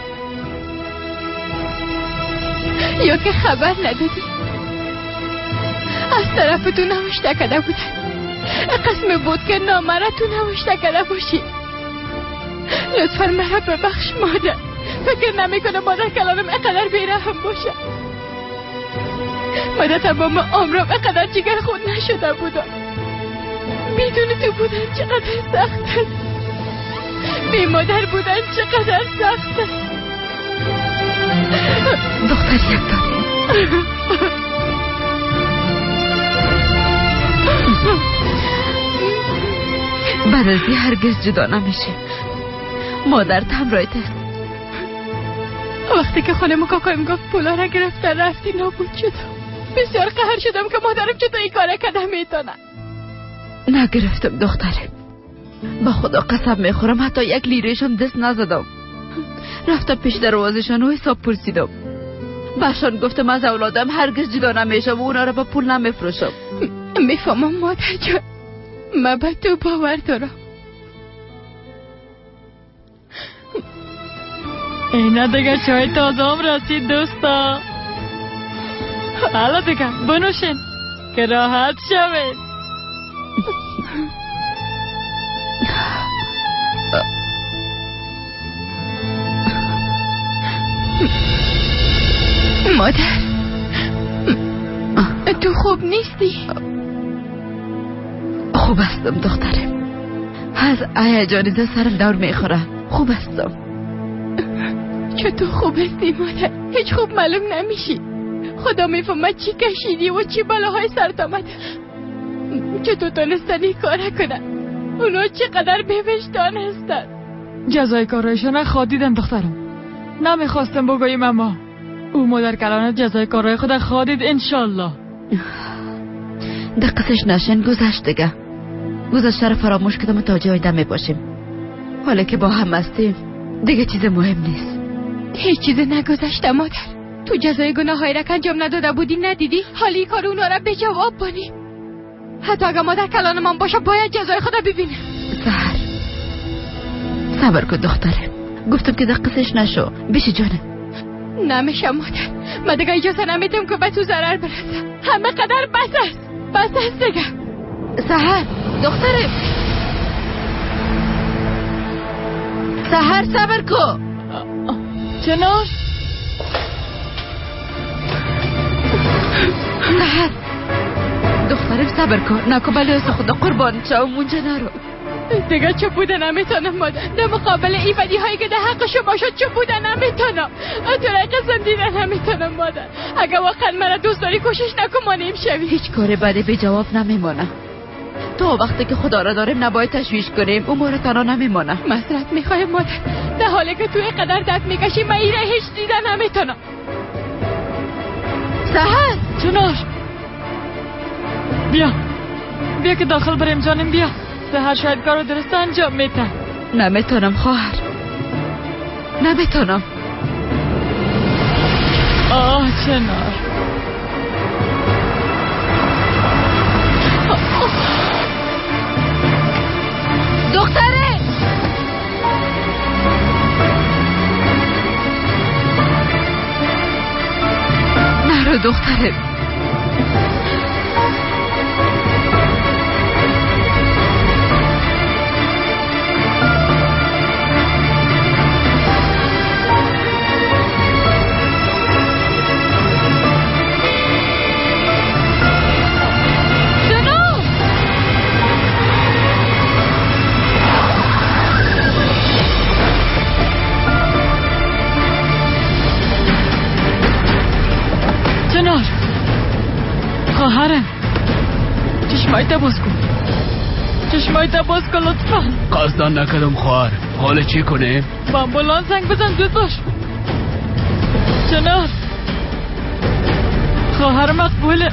یا که خبر ندادی از طرف تو نوشته کرده بودن. قسم بود که نامه را تو نوشته کرده باشی. لطفا مرا ببخش مادر. فکر نمیکنه مادر کلانم اقدر بیرحم باشه. مادر تمام عمرم اقدر جگر خود نشده بودم. بدون تو بودن چقدر سخت است. بی مادر بودن چقدر سخت است. دختر یکتا، بعد از این هرگز جدا نمیشه. مادر همراهت است. وقتی که خانم کاکایم گفت پولا را گرفته رفتی نابود شدم. بسیار قهر شدم که مادرم چطور این کار کرده میتونه. نگرفتم دخترم، به خدا قسم میخورم حتی یک لیرهشون دست نزدم. رفتم پیش دروازشان و حساب پرسیدم. بهشان گفتم از اولادم هرگز جدا نمیشم و اونا را به پول نمیفروشم. میفهمم مادر جان، من به تو باور دارم. اینا دیگه چای تازه هم رسید دوستا. حالا دیگه بنوشین که راحت شوید. مادر، تو خوب نیستی؟ خوب هستم دخترم. از هیجان سرم دور میخوره. خوب هستم. چطور خوب هستی مادر؟ هیچ خوب معلوم نمیشی. خدا میفهمه چی کشیدی و چی بلاهای سرت آمده. چطور تونستنی کار کنن؟ اونا چقدر بهوشتان هستن. جزای کارایشان خادیدم دخترم. نمیخواستم بگویم اما او مادر کلانه جزای کارای خود خادید انشالله. دقیقش نشن گذشت دیگه. گذشته رو فراموش کردم تا جای دم باشیم. حالا که با هم هستیم دیگه چیز مهم نیست. هیچ چیز نگذشته مادر. تو جزای گناهایی را که انجام نداده بودی ندیدی؟ حالی کار اونا را به جواب بانی. حتی اگه مادر کلان من باشه باید جزای خدا ببینه. سحر صبر کن دخترم. گفتم که دقیقش نشو. بشی جانم. نمیشه مادر. من دیگه اجازه نمیدم که به تو ضرر برسه. همه قدر بس است. بس است دیگه. سحر دخترم، سحر صبر کن. چناش سحر دخترم صبر کن. نکو بله از خدا قربان شو اونجا نرو. دیگه چه بوده نمیتونم مادر. در مقابل این بدی هایی که در حق شما شد چه بوده نمیتونم. طریق زندگی نمیتونم مادر. اگه واقعا مرا دوست داری کوشش نکن ما نمیشوی. هیچ کار بدی به جواب نمیمانه. تو وقتی که خدا را داریم نباید تشویش کنیم. امور تنها نمیمانه. مسرت میخوایم مادر. در حالی که توی قدر درد میکشی من ایره هیچ دیدن نمیتونم. سحر چناش بیا بیا که داخل بریم جانم بیا. سحر شاید کارو درست انجام میده. نمیتونم خواهر، نمیتونم. چنار دختره نرو دختره. خواهرم چشمایت باز کن، چشمایت باز کن لطفا. قصدان نکردم خواهر. حال چی کنه؟ با امبولانس زنگ بزن زود باش. چنار خواهر مقبوله.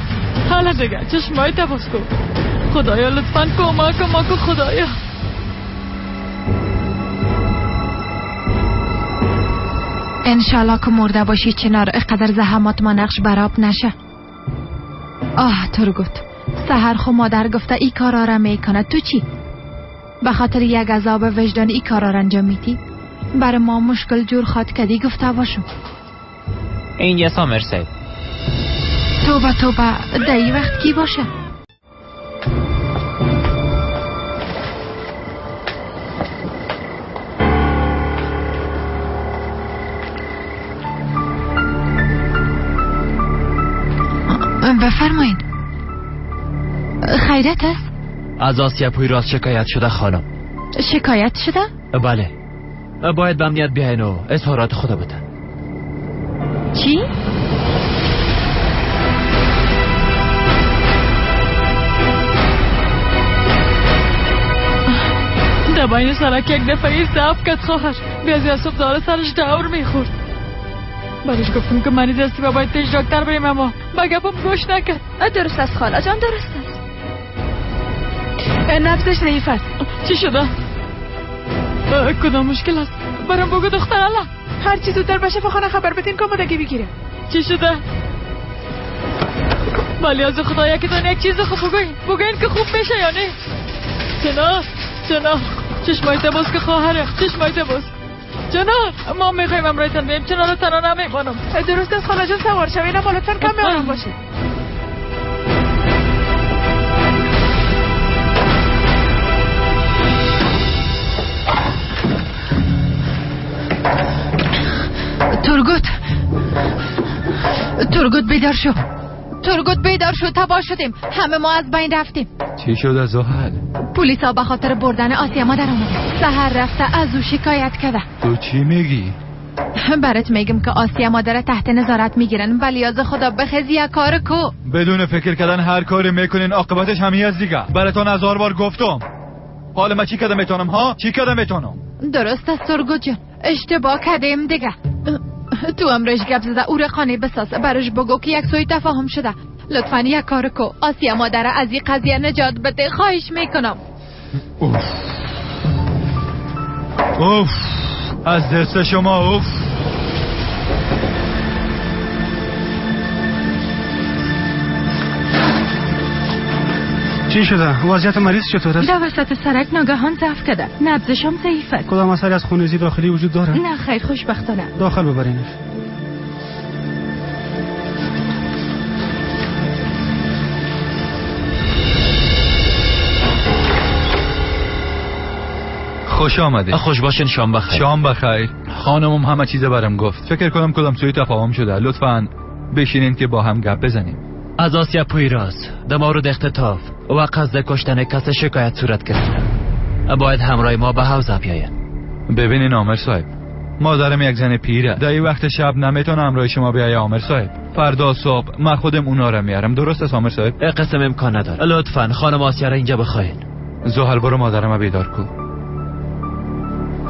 حالا دیگه چشمایت باز کن. خدایا لطفا کمک کن خدایا. انشالله که مرده باشی چنار، اقدر زحمات ما نقش براب نشه. ترگوت سحر خو مادر گفته ای کارا را میکنه، تو چی؟ به خاطر یک عذاب وجدان ای کارا را انجام میدی؟ برای ما مشکل جور خواد کدی گفته باشم. این یه سامر سید. توبه دایی وقت کی باشه؟ بفرمایید. خیرت است؟ از آسیا پویراز شکایت شده خانم. شکایت شده؟ بله. باید به امنیت بیاین و اظهارات خدا بدن. چی؟ دباین سرک یک دفعه صاف کت خواهر. بیازی از صبح داره سرش دور میخورد. برش گفتم که مریض هستی و باید پیش دکتر بریم، اما با گپم گوش نکرد. درست است خاله جان، درست است. نبضش ضعیف است. چی شده؟ کدام مشکل است؟ برام بگو دختر الله. هر چی زودتر بشه فخانه خبر بدین که آمادگی بگیره. چی شده؟ ولی از خدا یکیتون یک چیز خوب بگوین که خوب میشه یا نه؟ چنا چشمایت باز که خواهره، چشمایت باز. جناب ما میخوایم امرایتان بیم، چنا رو تنها نمیمانم. درست است خاله جان، سوار شوین، اما لطفاً کم آرام باشید. ترگوت بیدار شو. تباه شدیم، همه ما از بین رفتیم. چی شده زحل؟ پلیسا به خاطر بردن آسیا مادر اومده. سحر رفته از او شکایت کرده. تو چی میگی؟ برات میگم که آسیا مادر تحت نظارت میگیرن، ولی از خدا بخزی یک کار کو. بدون فکر کردن هر کاری میکنین عاقبتش همین است دیگه. براتون 1000 بار گفتم. حالا ما چی کردم میتونم ها؟ چی کردم میتونم؟ درست است ترگوت جان، اشتباه کردیم دیگه. تو امرش گپ زده او را خانه بساز، برش بگو که یک سوی تفاهم شده. لطفاً یک کار کو، آسیا مادر از این قضیه نجات بده، خواهش میکنم. اوف از دست شما. اوف چی شده؟ وضعیت مریض چطور است؟ در وسط سرک ناگهان ضعف کرده، نبضشم ضعیف است. کدام اثری از خونریزی داخلی وجود داره؟ نه خیر، خوشبختانه. داخل ببرینش. خوش آمده. خوش باشین. شام بخیر. شام بخیر. خانمم همه چیز برام گفت. فکر کنم کدام سوی تفاهم شده. لطفاً بشینین که با هم گپ بزنیم. از آسیا پویراز در مورد اختطاف و قصد کشتن کس شکایت صورت گرفته. باید همراه ما به حوزه بیاین. ببینین عامر صاحب، مادرم یک زن پیره. در این وقت شب نمیتونم همراه شما بیای عامر صاحب. فردا صبح من خودم اونا رو میارم. درست است عامر صاحب؟ قسم امکان نداره. لطفاً خانم آسیا را اینجا بخواین. زحل برو مادرم بیدار کو.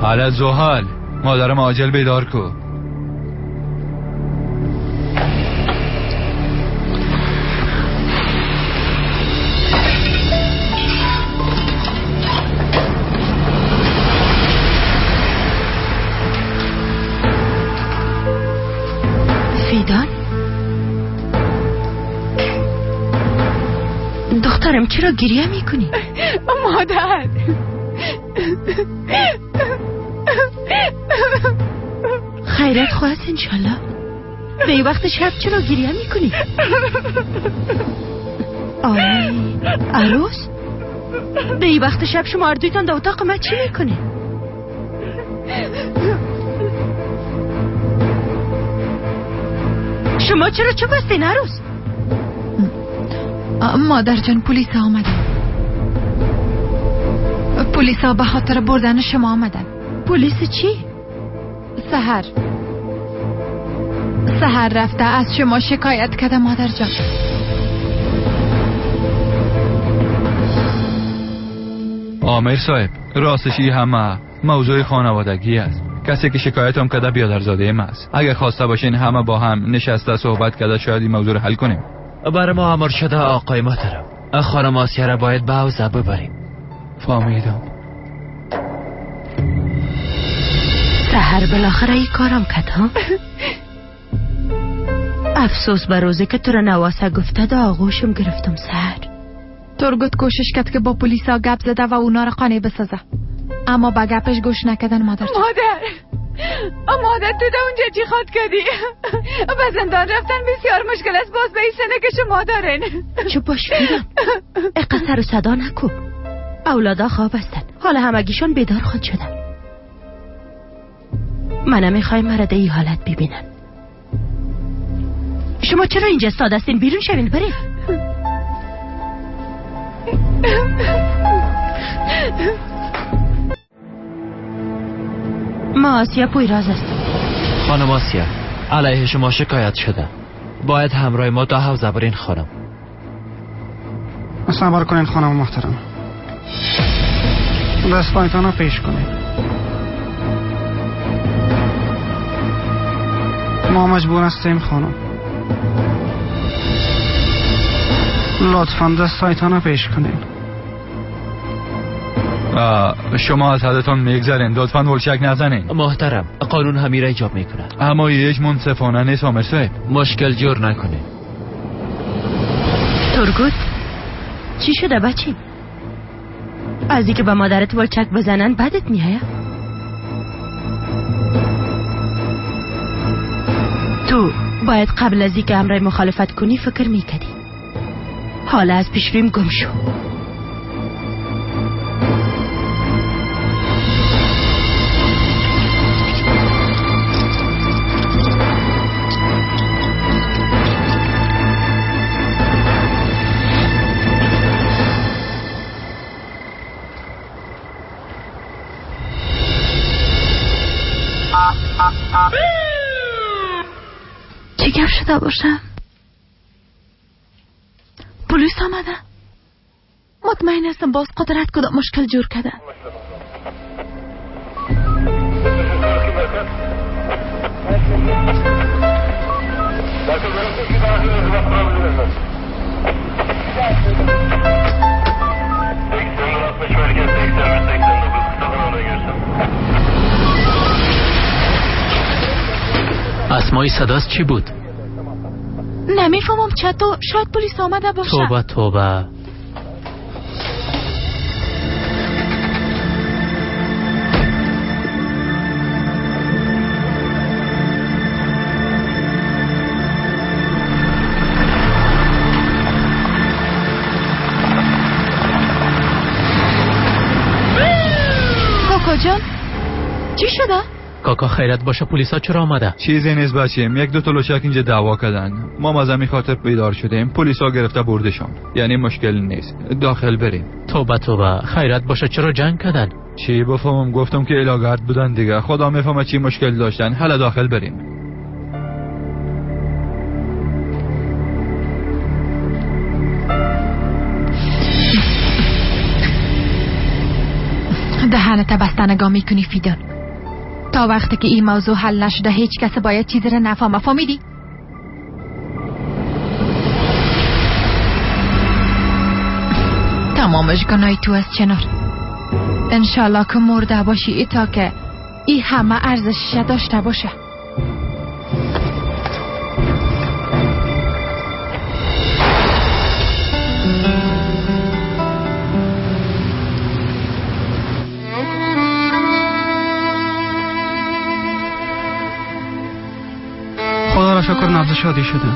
حالا زحل مادرم عاجل بیدار کو. چرا گریه میکنی؟ مادر خیرت خواهد انشالله. به این وقت شب چرا گریه میکنی؟ آی عروس، به این وقت شب شما اردویتان در اتاق من چی میکنه؟ شما چرا چه بستین عروس؟ مادر جان پلیس آمدن. پلیس ها به خاطر بردن شما آمدن. پلیس چی؟ سحر رفته از شما شکایت کرده مادر جان. آمیر صاحب، راستشی همه موضوع خانوادگی است. کسی که شکایت هم کده بیادرزاده ام است. اگه خواسته باشین همه با هم نشسته صحبت کده شاید این موضوع رو حل کنیم. برای ما امر شده آقای محترم. خانم آسیه را باید به حوزه ببریم. فهمیدم. سحر بالاخره ای کارم کرد ها؟ افسوس به روزی که تو را نواسه گفته دا آغوشم گرفتم سحر. ترگوت کوشش کرد که با پلیسا گپ زده و اونا را قانع بسازه، اما با گپش گوش نکردن مادر جان. مادر تو در اونجا چی خواد کردی؟ به زندان رفتن بسیار مشکل است، باز به این سنه که شما دارین. چوب باش بیرم، اقا سر و صدا نکن. اولادا خواب هستن، حالا همگیشون بیدار خود شدن. منم میخوایم مرده ای حالت ببینن. شما چرا اینجا استاد هستین؟ بیرون شوین برید. ما آسیا پویراز است. خانم آسیا، علیه شما شکایت شده. باید همراه ما تا حوزه برین خانم. صبر کنین خانم محترم. دستایتان رو پیش کنین. ما مجبور هستیم خانم. لطفاً دستایتان رو پیش کنین. شما از حدتون میگذارین، لطفاً ولشک نزنین. محترم، قانون همین را ایجاب میکنه. اما یک منصفانه نیست آمیر صاحب. مشکل جور نکنین. ترگوت چی شده بچی؟ از اینکه به مادرت ولچک بزنن بدت میایه؟ تو باید قبل از اینکه امرای مخالفت کنی فکر میکردی. حالا از پیش رویم گم شو. چی گفت شده باشم؟ پلیس آمده؟ مطمئن هستم باز قدرت کدام مشکل جور کرده. اسمای صداست چی بود؟ نمیفهمم چطور، شاید پلیس آمده باشه. توبه توبه. کاکا جان چی شده؟ کاکا خیرت باشه، پلیسا چرا آمده؟ چیزی نیست بچیم، یک دو تا لوچک اینجا دعوا کردن. ما از همین خاطر بیدار شدیم، پلیسا گرفته بردشون. یعنی مشکل نیست، داخل بریم. توبه توبه، خیرت باشه چرا جنگ کردن؟ چی بفهمم، گفتم که الاگرد بودن دیگه، خدا میفهمه چی مشکل داشتن. حالا داخل بریم. دهنت بسته نگاه میکنی فیدون. تا وقتی که این موضوع حل نشده هیچ کس باید چیزی را نفهمه، فهمیدی؟ تمامش گناهی تو از چنار. انشالله که مرده باشی تا که این همه ارزشش داشته باشه. شکر نبض شادی شده.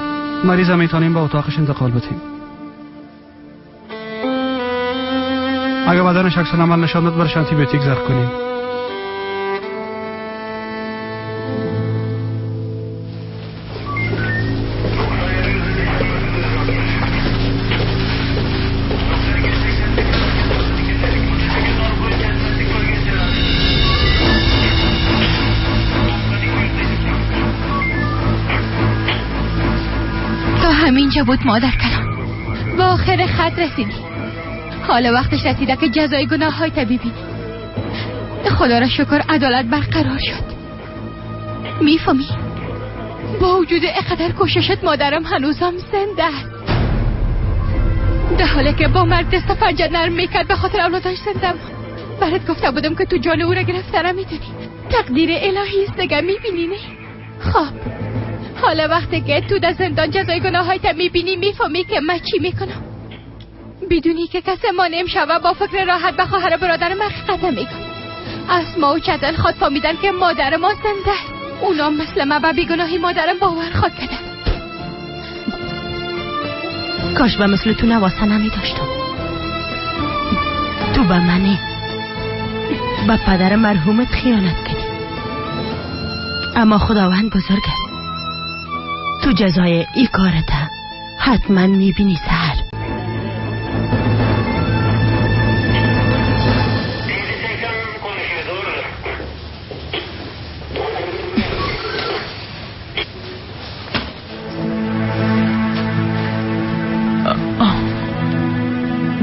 مریض میتونیم با اتاقش انتقال بدیم. اگه بدنش عکس العمل نشان داد برش آنتی بیوتیک زرق کنیم. همینجا بود مادر کلام. به آخر خط رسیدی. حالا وقتش رسیده که جزای گناه های ببینی. خدا را شکر عدالت برقرار شد. میفهمی؟ با وجود اقدر کوششت مادرم هنوزم زنده است. در حالی که با مرگ دست پنجه نرم میکرد به خاطر اولادش زنده. برات گفته بودم که تو جان او را گرفتره میدونی. تقدیر الهی است دیگه، میبینی نه؟ خب حالا وقتی که تو در زندان جزای گناه های میبینی میفهمی که من چی میکنم. بدونی که کسی ما نمیشوه با فکر راحت به خواهر برادر من حقیقت میگم. اسما و چتل خود فهمیدن که مادر ما زنده است. اونا مثل من به بیگناهی مادرم باور خود کردن. کاش به مثل تو نواسه نمیداشتم. تو به منی به پدر مرحومت خیانت کردی، اما خداوند بزرگ است. تو جزای ای کارت حتما میبینی سهر.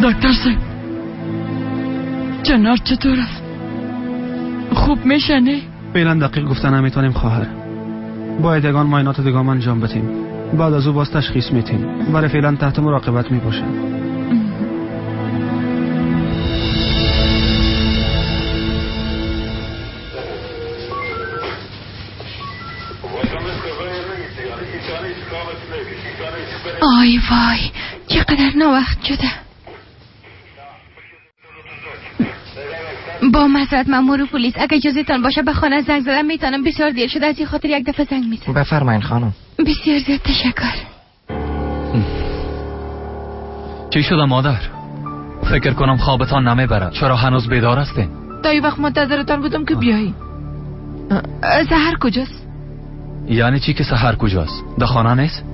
دکتر صاحب جنار چطور است؟ خوب میشه نه؟ فعلا دقیق گفتن نمیتونیم خواهر. باید یگان معاینات دیگه انجام بدیم. بعد از او باز تشخیص میتیم. برای فعلا تحت مراقبت میباشه. آی وای چقدر نوقت شده. با معذرت مأمور پلیس، اگه اجازهتان باشه به خانه زنگ زدم میتونم. بسیار دیر شده، از این خاطر یک دفعه زنگ میزنم. بفرمایید خانم. بسیار زیاد تشکر. چی شده مادر؟ فکر کنم خوابتان نمیبرد. چرا هنوز بیدار هستین؟ تا این وقت منتظرتان بودم که بیایی. سحر کجاست؟ یعنی چی که سحر کجاست؟ در خانه نیست؟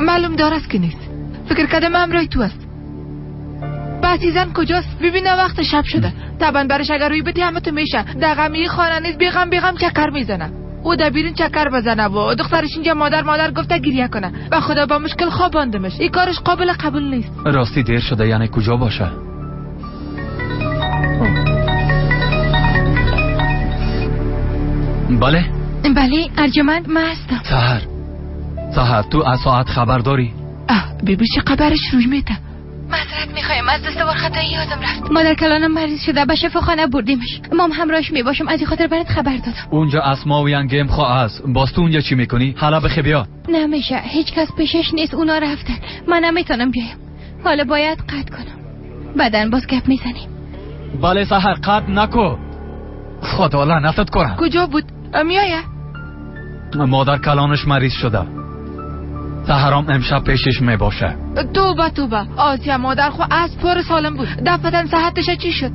معلوم دارست که نیست. فکر کردم همراه تو است. بسیزن کجاست؟ ببینه وقت شب شده. طبعا برش اگر روی بدی همه تو میشه. در غمی خانه نیست. بیغم چکر میزنه. او در بیرون چکر بزنه و دخترش اینجا مادر گفته گریه کنه. به خدا با مشکل خواباندمش. این کارش قابل قبول نیست. راستی دیر شده، یعنی کجا باشه؟ بله ارجمند من هستم. سحر تو از ساعت خبر داری؟ بیبی چه خبرش روی میته؟ معذرت میخوایم، از دستور خطایی یادم رفت. مادر کلانم مریض شده، به شفاخانه بردیمش. مام همراهش میباشم، از این خاطر برات خبر دادم. اونجا اسما و ینگم خواه است. باز تو اونجا چی میکنی؟ حالا بخی بیا. نمیشه، هیچ کس پیشش نیست. اونا رفتن، من نمیتونم بیایم. حالا باید قطع کنم، بعدن باز گپ میزنیم. بله سحر قطع نکو. خدا لعنتت کنه. کجا بود؟ میایه؟ مادر کلانش مریض شده. سحرام امشب پیشش میباشه. توبه آسیا مادر خو از پر سالم بود. دفتن صحتش چی شد؟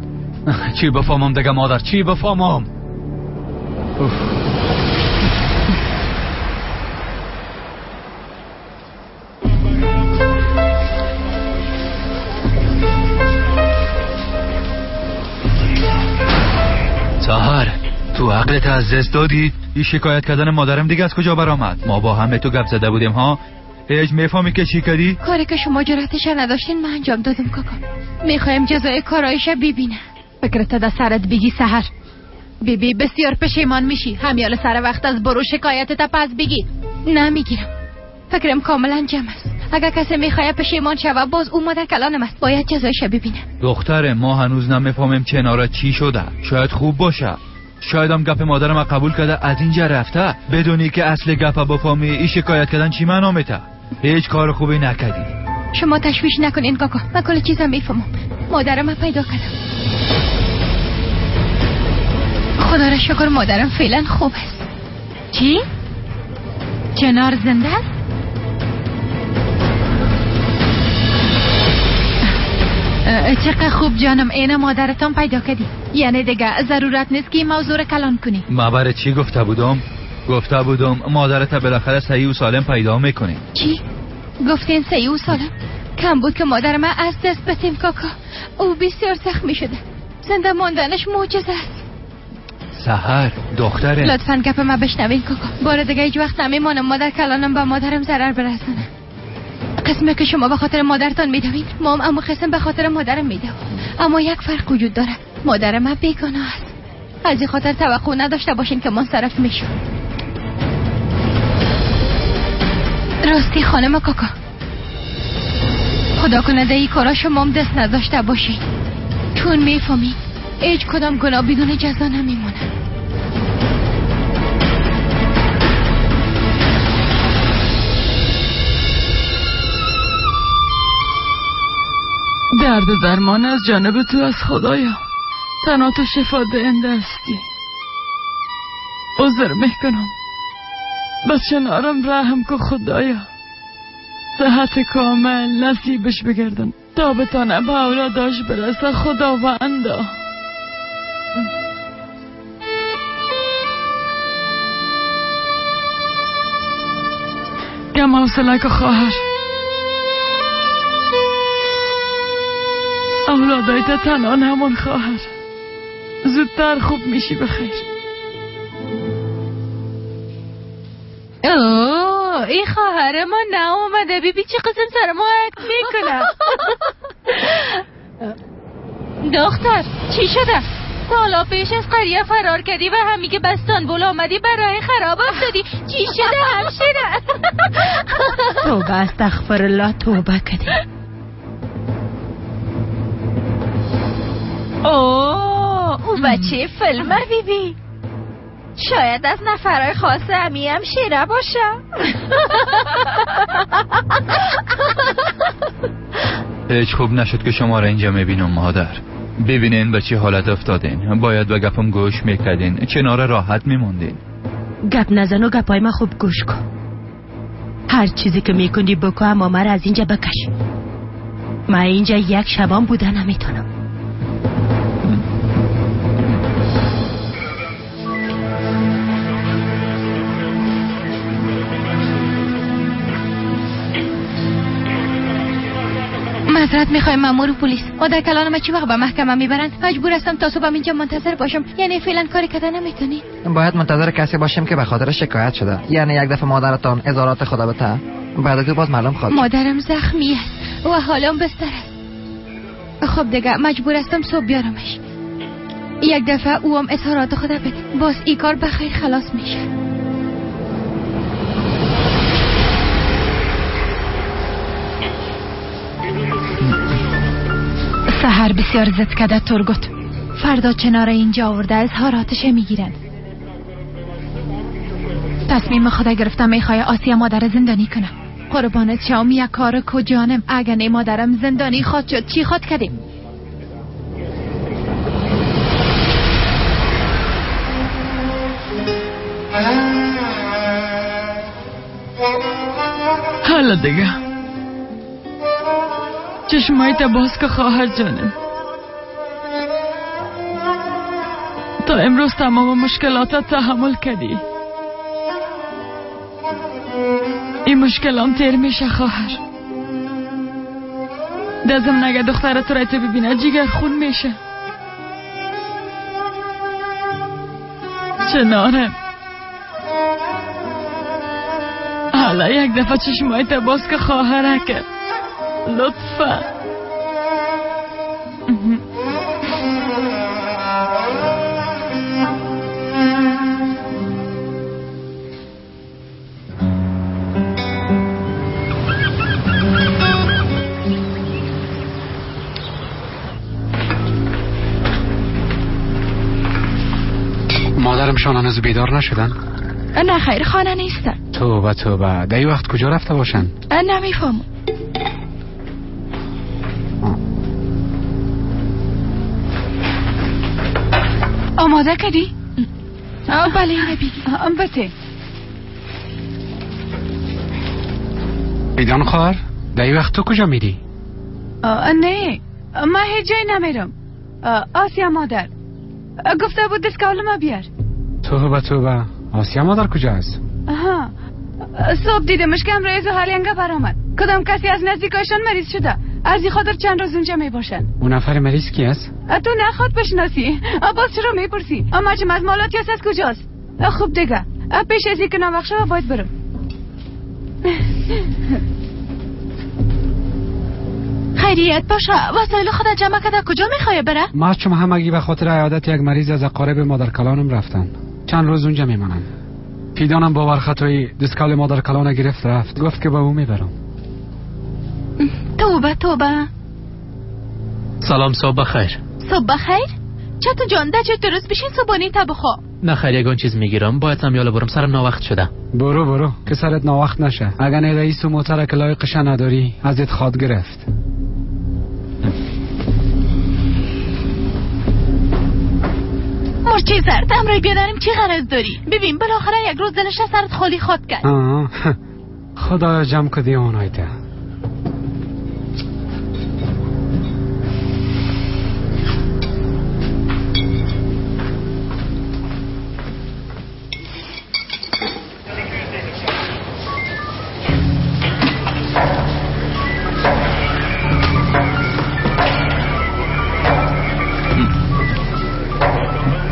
چی بفهمم دیگه مادر، چی بفهمم؟ سحر تو عقلت از دست دادی؟ این شکایت کردن مادرم دیگه از کجا برآمد؟ ما با هم تو گپ زده بودیم ها. هیچ میفهمی که چی کردی؟ کاری که شما جرأتش نداشتین من انجام دادم کاکا. میخوایم جزای کارایش ببینه. فکرت در سرت بگی سحر. بیبی بسیار پشیمان میشی. همیال سر وقت از برو شکایتت پس بگی. نمیگیرم، فکرم کاملا جمع است. اگر کسی میخواد پشیمان شوه باز او مادر کلانم است. باید جزایش ببینه. دختر ما هنوز نمیفهمیم کنارا چی شده. شاید خوب باشه، شاید هم گپ مادرم قبول کرده از اینجا رفته بدونی که اصل گپ بفهمی. این شکایت کردن چی معنا میته؟ هیچ کار خوبی نکردی. شما تشویش نکنین کاکا، من کل چیزا میفهمم. مادرم پیدا کردم. خدا را شکر مادرم فعلا خوب است. چی؟ چنار زنده است؟ چقدر خوب جانم، این مادرتان پیدا کردی. یعنی دیگه ضرورت نیست که این موضوع رو کلان کنی. ما برای چی گفته بودم مادرت بالاخره صحیح و سالم پیدا میکنی. چی؟ گفتین صحیح و سالم؟ کم بود که مادر من از دست بتیم کاکا. او بسیار زخمی شده. زنده ماندنش معجزه است. سحر دختره، لطفاً گپ ما بشنوین کاکا. بار دیگه هیچ وقت نمیمانم مادر کلانم به مادرم ضرر برسونه. قسمه که شما به خاطر مادرتان میدوین، ما هم اما قسم به خاطر مادرم میدو. اما یک فرق وجود داره، مادر من بیگناه است. از این خاطر توقع نداشته باشین که منصرف میشم. راستی خانم کاکا، خدا کنه این کارا شما هم دست نداشته باشین، چون میفهمی هیچ کدام گناه بدون جزا نمیمونه. درد درمان از جانب تو از خدایا. تنها تو شفا دهنده هستی. عذر میکنم، بچه نارم رحم که خدایا. صحت کامل نصیبش بگردن تا بتانه به اولاداش برسه خداوندا. کم حوصله که خواهر، اولادایت تنها همون خواهر. زودتر خوب میشی بخیر. اوه این خواهر ما ناومده. بی چه قسم سر ما عکس میکنه. دختر چی شده؟ سالا پیش از قریه فرار کردی و همی که بستانبول آمدی برای خراب افتادی. چی شده همشیره؟ توبه استغفرالله، توبه کردی. اوه او بچه فیلمه بیبی. شاید از نفرهای خاص امی هم شیره باشه. هیچ خوب نشد که شما را اینجا میبینم مادر. ببینین به چه حالت افتادین. باید به گپم گوش میکردین، کنار راحت میموندین. گپ نزن و گپای من خوب گوش کن. هر چیزی که میکنی بکن، اما من از اینجا بکش. من اینجا یک شبان بودن نمیتونم. معذرت میخوایم مامور پلیس. مادر کلانم چی وقت به محکمه میبرن؟ مجبور هستم تا صبح اینجا منتظر باشم. یعنی فعلا کاری کردن نمیتونی؟ باید منتظر کسی باشیم که به خاطر شکایت شده. یعنی یک دفعه مادرتان ازارات خدا بته، بعد از باز معلوم خواهد. مادرم زخمی است و حالم بستر است. خب دیگه مجبور هستم صبح بیارمش. یک دفعه او هم اظهارات خدا بده، باز ای کار بخیر خلاص میشه. سحر بسیار زد کده ترگوت. فردا چنار اینجا آورده اظهاراتش میگیرن. تصمیم خدا گرفتم میخوای آسیا مادر زندانی کنم. قربانت شام یک کار کجانم. اگر نه مادرم زندانی خواد شد چی خواد کردیم؟ حالا دیگه چشمایت باز که خواهر جانم. تا امروز تمام مشکلاتت تحمل کردی. این مشکلام تیر میشه خواهر. دازم نگه دخترت رایت ببینه جگر خون میشه. چنانه حالا یک دفعه چشمایت باز که خواهره که لطفا. مادرمشان هنوز بیدار نشدن؟ نه خیر، خانه نیستن. توبه توبه، در این وقت کجا رفته باشن؟ نمیفهم. آماده کردی؟ بله نبی. البته ایدان خواهر در وقت تو کجا میری؟ نه ما هیچ جای نمیرم. آسیا مادر گفته بود دستکول ما بیار. توبه آسیا مادر کجا است؟ صبح دیدمش که امروز حالی انگا برآمد. کدام کسی از نزدیکایشان مریض شده، از این خاطر چند روز اونجا میباشن. اون نفر مریض کی است؟ تو نخواد بشناسی. باز چرا میپرسی؟ اما چه از مالاتی است کجاست؟ خوب دیگه پیش از اینکه نوخشه باید برم. خیریت باشه. وسایل خود جمع کرده کجا میخوای بره؟ ما چون همگی به خاطر عیادت یک مریض از اقارب مادر کلانم رفتن. چند روز اونجا میمانم. پیدانم باور خطایی دستکال مادر کلانه گرفت رفت. گفت که با او میبرم. توبه. سلام، صبح بخیر. صبح بخیر؟ چطور جان ده چه درست بشین صبحانی تا بخوا. نه خیر، یگان چیز میگیرم. باید هم یالا برم، سرم ناوقت شده. برو که سرت ناوقت نشه. اگر نه رئیس و موتر که لایقش نداری ازت خواد گرفت. مرچه زرد امروی بیادریم چی غرض داری؟ ببین بالاخره یک روز دلش سرت خالی خواد کرد. خدایا جمع کدی اونایده.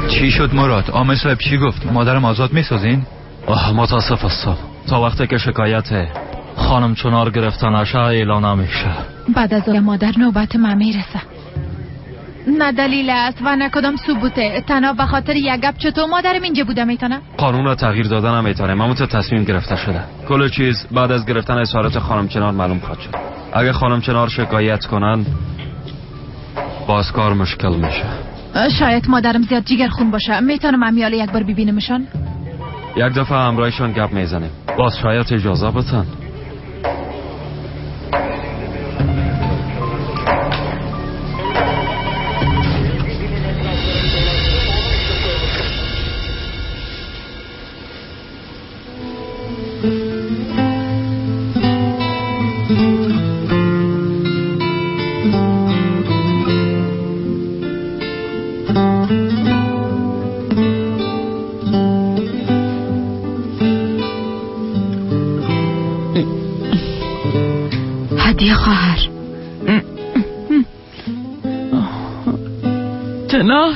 چی شد مراد؟ عامل صاحب چی گفت؟ مادرم آزاد میسازین؟ متاسف هستم. تا وقتی که شکایت خانم چنار گرفته نشه اعلان نمیشه. بعد از مادر نوبت ما میرسه. نه دلیل است و نه کدام ثبوته. تنها به خاطر یک گپ چطور مادرم اینجا بوده میتونه؟ قانون را تغییر دادن نمیتونه. ماموت تصمیم گرفته شده. کل چیز بعد از گرفتن اسارت خانم چنار معلوم خواهد شد. اگه خانم چنار شکایت کنن باز کار مشکل میشه. شاید مادرم زیاد جگر خون باشه. میتونم امیاله یک بار ببینمشان؟ یک دفعه همراهشان گپ میزنیم. باز شاید اجازه بتن. چنار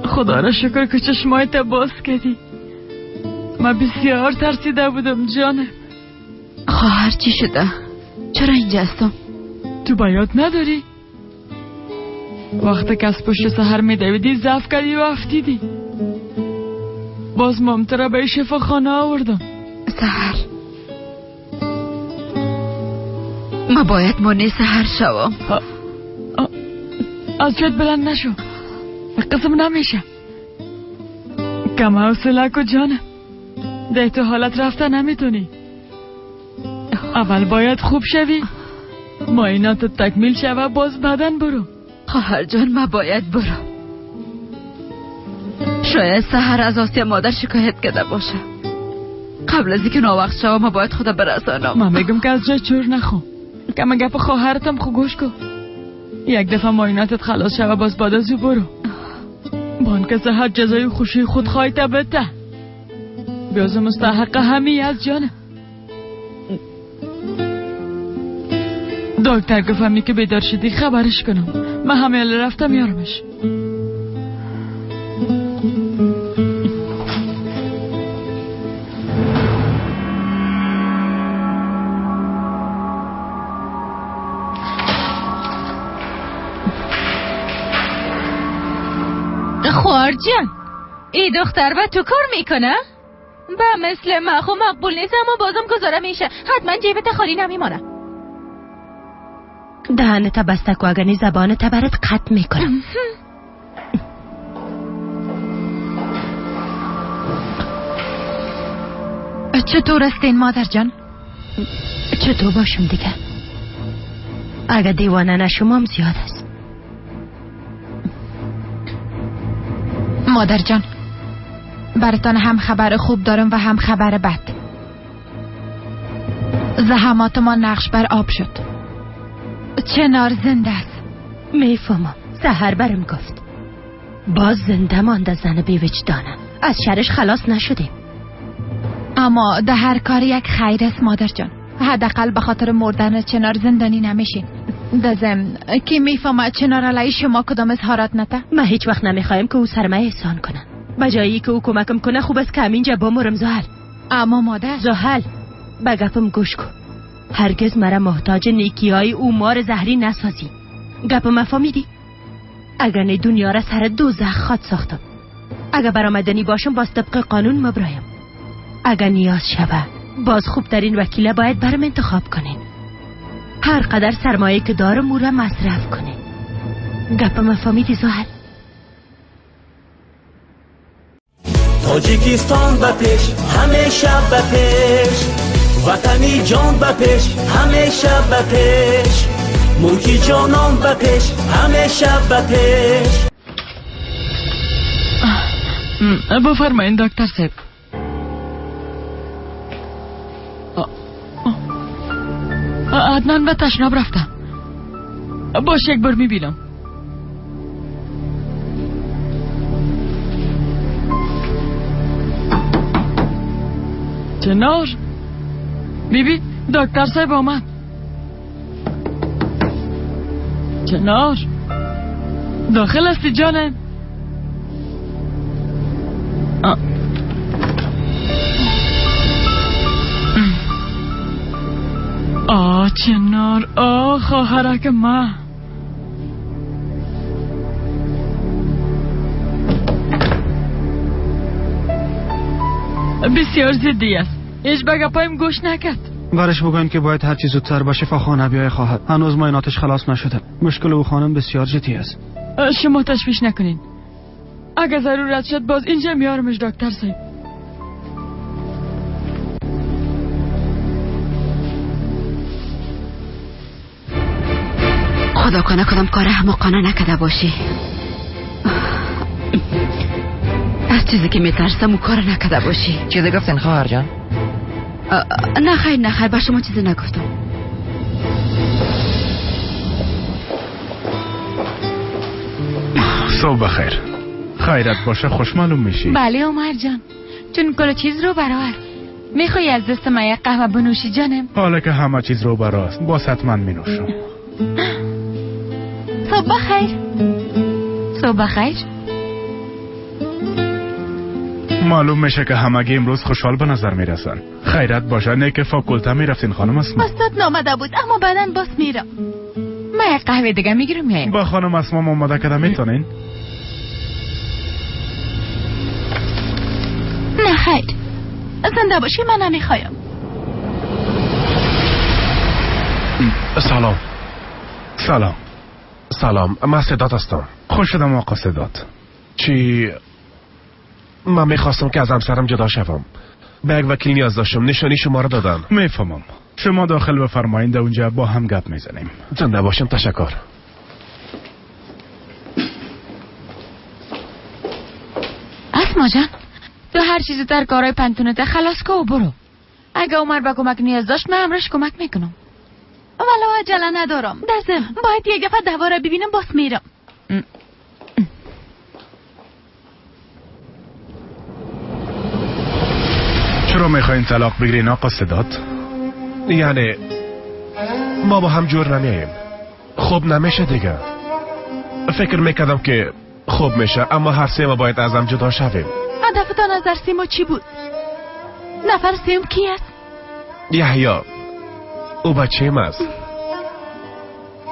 خدا را شکر که چشمایت باز کردی. من بسیار ترسیده بودم جانم. خواهر چی شده؟ چرا اینجا هستم؟ تو باید نداری؟ وقتی که از پشت سحر میدویدی ضعف کردی و افتیدی. باز مامت را به شفاخانه آوردم. سحر ما باید مانع سحر شوم. از جد بلند نشو. قسم نمیشه. کم حوصله کو جانم. ده تو حالت رفته نمیتونی. اول باید خوب شوی، معاینات تکمیل شوه، باز بدن برو. خواهر جان ما باید برو. شاید سحر از آسیا مادر شکایت کرده باشه. قبل از اینکه ناوقت شوه ما باید خدا برسانم. من میگم که از جا چور نخو. کم گپ خواهرتم خو گوش کن. یک دفعه معایناتت خلاص شوه باز بعد از او برو. بان که سحر جزای خوشی خود خواهی تبته. بیازو مستحق همی از جانه. دکتر گفت همی که بیدار شدی خبرش کنم. من همه رفتم یارمش. خواهر جان ای دختر با تو کار میکنه؟ با مثل ما خو مقبول نیست اما بازم گذاره میشه. حتما جیبت خالی نمیمانه. دهنت بسته کو اگه زبانت برات قطع میکنم. چطور استین مادر جان؟ چطور باشم دیگه؟ اگه دیوانه نشمام زیاد است. مادر جان براتان هم خبر خوب دارم و هم خبر بد. زحمات ما نقش بر آب شد. چنار زنده است. میفهمم. سحر برم گفت باز زنده مانده زن بی وجدانه. از شرش خلاص نشدیم. اما ده هر کار یک خیر است مادر جان. حداقل به خاطر مردن چنار زندانی نمیشین. ده ضمن کی میفهمه چنار علی شما کدام اظهارات نته؟ من هیچ وقت نمیخوایم که او سرمه احسان کنه. بجایی که او کمکم کنه خوب است که همینجا بمرم زحل. اما مادر زحل به گپم گوش کن. هرگز مرا محتاج نیکی های او مار زهری نسازی. گپم فهمیدی؟ اگر نه دنیا را سر دوزخ خود ساختم. اگر برآمدنی باشم باز طبق قانون مبرایم. اگر نیاز شوه باز خوبترین وکیله باید برم انتخاب کنین. هر قدر سرمایه که دارم او را مصرف کنین. گپم فهمیدی زحل؟ تاجیکستان به پیش همیشه به پیش، وطنی جان به پیش همیشه به پیش، ملکی جانان به پیش همیشه به پیش. بفرمایین دکتر صاحب. عدنان به تشناب رفتم. باش یک بار میبینم. چنار بیبی دکتر صاحب آمد. چنار داخل هستی جانم؟ چنار خواهرک ما. بسیار زدی است. هیچ بگه پایم گوش نکرد. برش بگوین که باید هر چیز زودتر به شفاخانه بیای خواهد. هنوز معایناتش خلاص نشده. مشکل او خانم بسیار جدی است. شما تشویش نکنین. اگه ضرورت شد باز اینجا میارمش دکتر صاحب. خدا کنه کدام کار احمقانه نکده باشی. از چیزی که میترسم او کار نکده باشی. چیزی گفتین خواهر جان؟ نه خیر به شما چیزی نگفتم. صبح بخیر. خیرت باشه، خوش معلوم میشی. بله عمر جان، چون کل چیز رو برابر. میخوای از دست من یک قهوه بنوشی جانم؟ حالا که همه چیز رو براست باز حتما مینوشم. صبح بخیر. صبح بخیر. معلوم میشه که همگی امروز خوشحال به نظر میرسن. خیرت باشه. نه که فاکولته میرفتین خانم اسما؟ استاد نامده بود اما بعدن باز میرم. من یک قهوه دیگه میگیرم میایم. با خانم اسما آماده کده میتونین؟ نه خیر، زنده باشی من نمیخوایم. سلام من صدات هستم. خوش شدم آقا صدات. چی؟ من میخواستم که از همسرم جدا شوم. به یک وکیل نیاز داشتم. نشانی شما رو دادم. میفهمم. شما داخل بفرمایید، در اونجا با هم گپ میزنیم. زنده باشم. تشکر. اسما جان، تو هر چیزی در کارهای پنتونته خلاص که و برو. اگه عمر به کمک نیاز داشت من امرش کمک میکنم. ولو عجله ندارم. دستم باید یک دفعه دواره ببینم باز میرم. چرا میخواین طلاق بگیرین آقا صدات؟ یعنی ما با هم جور نمیاییم. خوب نمیشه دیگه. فکر میکردم که خوب میشه، اما هر سه ما باید ازم جدا شویم. هدفتان از در سیما چی بود؟ نفر سیم کی است؟ یحیی. او بچه‌م است.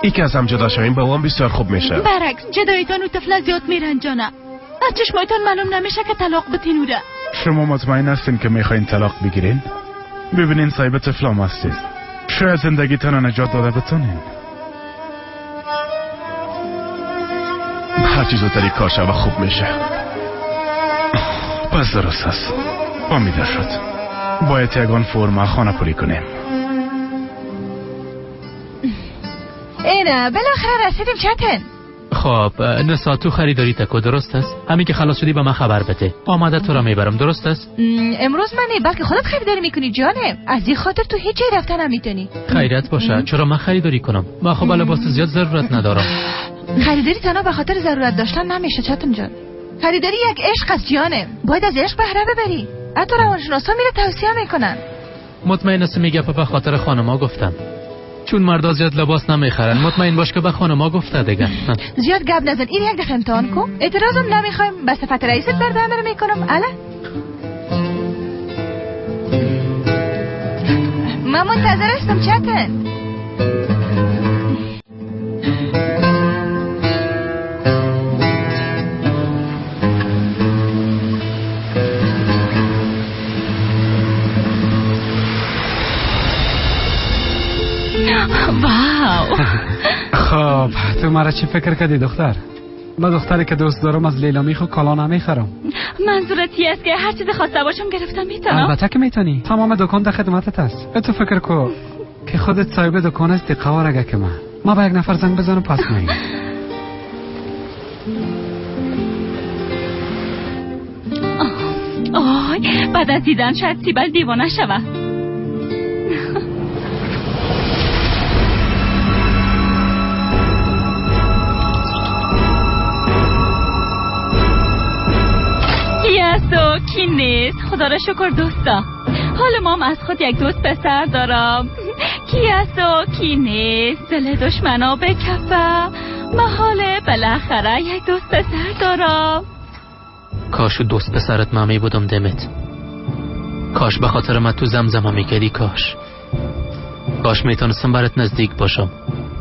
ای که ازم جدا شویم با اون بسیار خوب میشه. برعکس جدایتان و طفل زیاد میرنجانه. از چشمایتان معلوم نمیشه که طلاق بتین او را. شما مطمئن هستین که میخواین طلاق بگیرین؟ ببینین صاحب طفلام هستید. شاید زندگیتان رو نجات داده بتونین. هر چیز رو تری کار شب خوب میشه. پس درست هست. فهمیده شد. باید یگان فرما خانه پولی کنیم. اینه بالاخره رسیدیم چتن. خب نسا تو خریداری تکو درست است؟ همین که خلاص شدی به من خبر بده. آماده تو را میبرم درست است؟ امروز من بلکه خودت خریداری میکنی جانم. از این خاطر تو هیچ جای رفتن نمیتونی. خیرت باشه. چرا من خریداری کنم؟ من خب لباس زیاد ضرورت ندارم. خریداری تنها به خاطر ضرورت داشتن نمیشه چاتم جان. خریداری یک عشق است جانم. باید از عشق بهره ببری. حتی روانشناسا میره توصیه میکنن. مطمئن است میگه به خاطر خانما گفتم. چون مردا زیاد لباس نمیخرن. مطمئن باش که به خانما گفته دیگه. زیاد گپ نزن. این یک دقیقه امتحان کن. اعتراضم نمیخوایم. به صفت رئیست برنامه رو میکنم. اله من منتظر هستم چتن. واو. خب تو مرا چی فکر کردی دختر؟ با دختری که دوست دارم از لیلا میخو کالا نمیخرم. منظورتی است که هر چیز خواسته باشم گرفتم میتونم؟ البته که میتونی. تمام دکان در خدمتت است. تو فکر کو که خودت صاحب دکان هستی قوار اگه که ما با یک نفر زنگ بزنم پس میگم. آی بعد از دیدن شاید سیبل دیوانه شود. کی است و کی نیست؟ خدا را شکر دوستا. حال مام از خود یک دوست پسر دارم. کی است و کی نیست؟ دل دشمنا به کفه. محاله بالاخره یک دوست پسر دارم. کاش دوست پسرت من بودم دمت. کاش به خاطر من تو زمزمه میکردی. کاش میتونستم برات نزدیک باشم،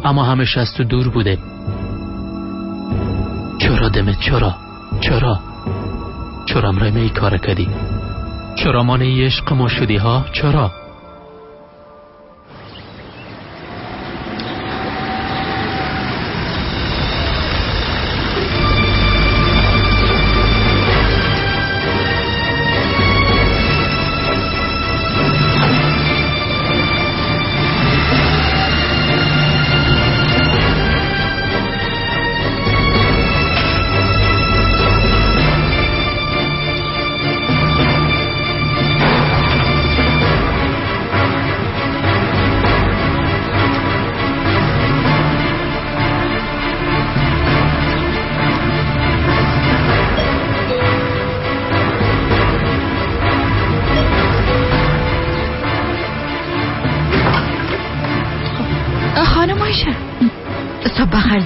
اما همیشه از تو دور بوده. چرا دمت؟ چرا امرای می کار کردی؟ چرا مانع عشق ما شدی ها؟ چرا؟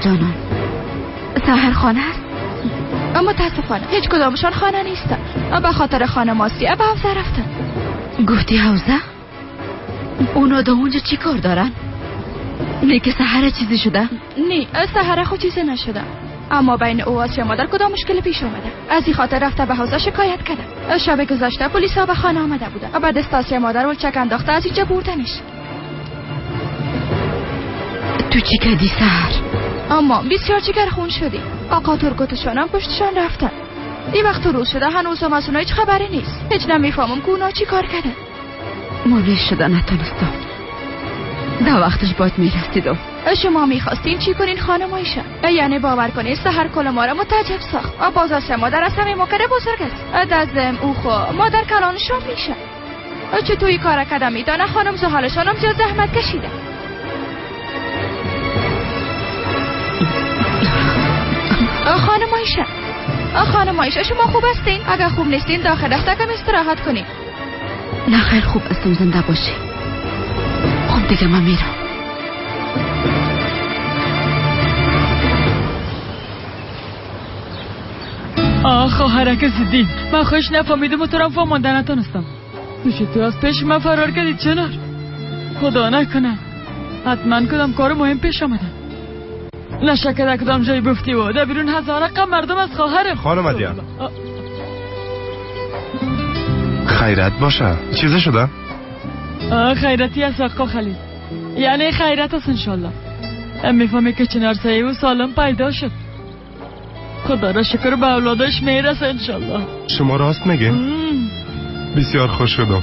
جانم سحر خانه است؟ اما متاسفانه هیچ کدامشان خانه نیستن. به خاطر خانه ماستی به حوزه رفتن. گفتی حوزه؟ اونا دا اونجا چی کار دارن؟ نه که سحر چیزی شده؟ نه سحر خود چیزی نشده، اما بین او و آسیا مادر کدام مشکل پیش آمده. از این خاطر رفته به حوزه شکایت کرده. شب گذشته پلیس ها به خانه آمده بوده و بعد آسیا مادر ولچک انداخته از اینجا بردنش. تو چی کردی سحر؟ اما بسیار جگر خون شدی. آقا ترگوتشان هم پشتشان رفتن. این وقت روز شده هنوز هم از اونا هیچ خبری نیست. هیچ نمیفهمم که اونا چی کار کردن. مولیش شده نتونستم. در وقتش باید میرسیدم. شما میخواستین چی کنین خانم آیشه؟ یعنی باور کنین سحر کل ما را متعجب ساخت. باز از مادر از همه موقع بزرگ است. دزم او خو مادر کلانشان میشه. چطوری کار کردم میدانه خانم زحالشان هم زیاد زحمت کشیده. خانم آیشه شما خوب هستین؟ اگر خوب نیستین داخل دفترم استراحت کنین. نه خیلی خوب هستم، زنده باشی. خب دیگه من میرم. خواهرک زدین من خوش نفهمیدم و تو را فهمانده نتونستم. تو از پیش من فرار کردید چنار؟ خدا نکنه حتما کدام کار مهم پیش آمده. نشکر کدام جایی بفتی و در بیرون هزار رقم مردم از خواهرم. خانم ادیان خیرت باشه. چیزه شده؟ خیرتی از آقا خلیل، یعنی خیرت است انشالله. میفهمی که چنار سعی و سالم پیدا شد. خدا را شکر به اولادش میرسه انشالله. شما راست میگین؟ بسیار خوش شدم.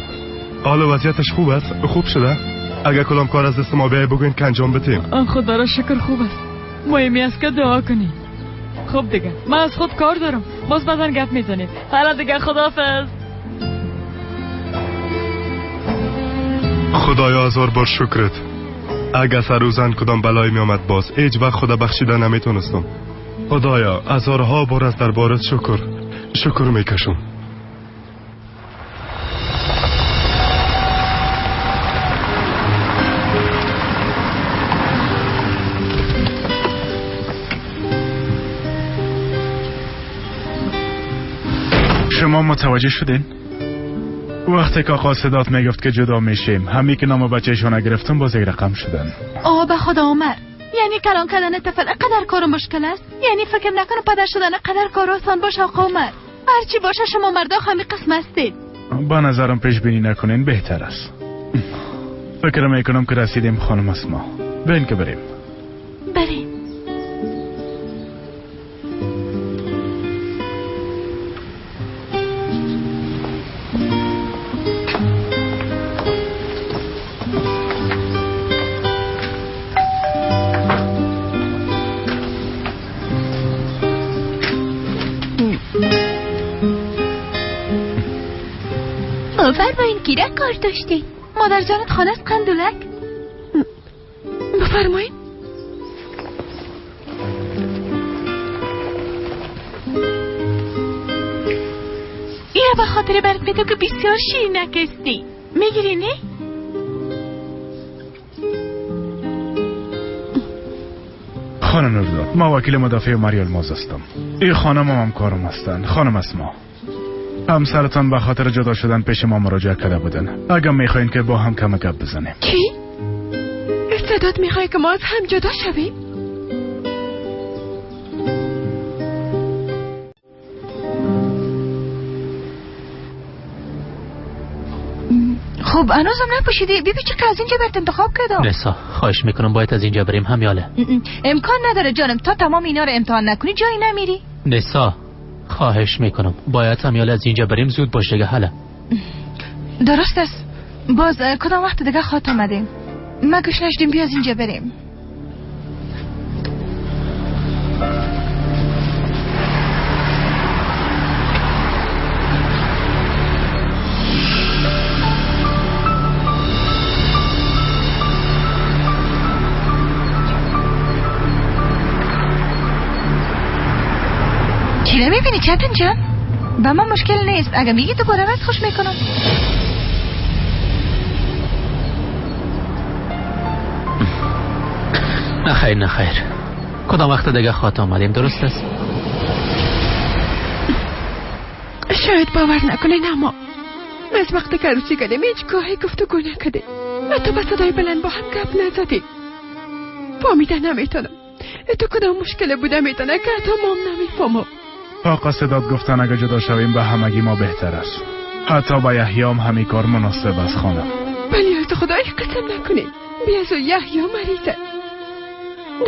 حال وضعیتش خوب است؟ خوب شده؟ اگر کدام کار از دست ما بیایی بگوین که انجام بتیم. خدا را شکر خوب است. مهمی است که دعا کنی. خب دیگه من از خود کار دارم، باز بعدن گپ میزنیم. حالا دیگه خداحافظ. خدایا هزار بار شکرت. اگه سر و زن کدام بلایی می آمد باز هیچ وقت خدا بخشیده نمیتونستم. خدایا هزارها بار از دربارت شکر میکشم. شما متوجه شدین؟ وقتی که آقا صدات میگفت که جدا میشیم، همی که نام بچهشون گرفتم باز یک رقم شدن. به خدا عمر، یعنی کلان کردن طفل قدر کار مشکل است؟ یعنی فکر نکنه پدر شدن قدر کار آسان باشه آقا عمر؟ هرچی باشه شما مردا همین قسم هستید. با نظرم پیش بینی نکنین بهتر است. فکر میکنم که رسیدیم خانم اسما. بین که بریم. بریم. بفرمایین گیره کار داشتی. مادر جانت خانه است قندولک. بفرمایین. اینو به خاطر برات میدم که بسیار شیرینک هستی. میگیری نه؟ خانم نورداد، ما وکیل مدافع مریال ماز هستم. این خانم هم کارم هستن. خانم اسما، همسرتان به خاطر جدا شدن پیش ما مراجعه کرده بودن. اگه میخواین که با هم کم گپ بزنیم. چی؟ استعداد میخوای که ما از هم جدا شویم؟ خب هنوزم نپوشیدی؟ بی چه که از اینجا برت انتخاب کردم. نسا خواهش میکنم باید از اینجا بریم همیاله. امکان نداره جانم، تا تمام اینا رو امتحان نکنی جایی نمیری. نسا خواهش میکنم باید همیاله از اینجا بریم، زود باش دیگه. حالا درست است. باز کدام وقت دیگه خاط آمدیم. ما گوش نشدیم بیا از اینجا بریم. چی نمیبینی چتن جان؟ با من مشکل نیست، اگه میگی تو برای خوش میکنم. نخیر کدام وقت دیگه خاط آمدیم، درست است؟ شاید باور نکنین اما از وقتی که عروسی کردیم هیچ گاهی گفتگو نکردیم، حتی با صدای بلند با هم گپ نزدیم. فهمیده نمیتونم تو کدام مشکل بوده میتونه که حتی مام نمیفهمم. آقا صدات گفتن اگه جدا شویم به همگی ما بهتر است. حتی با یحیام همی کار مناسب است خانم. ولی از خدای قسم نکنید بیازو یحیا مریضه.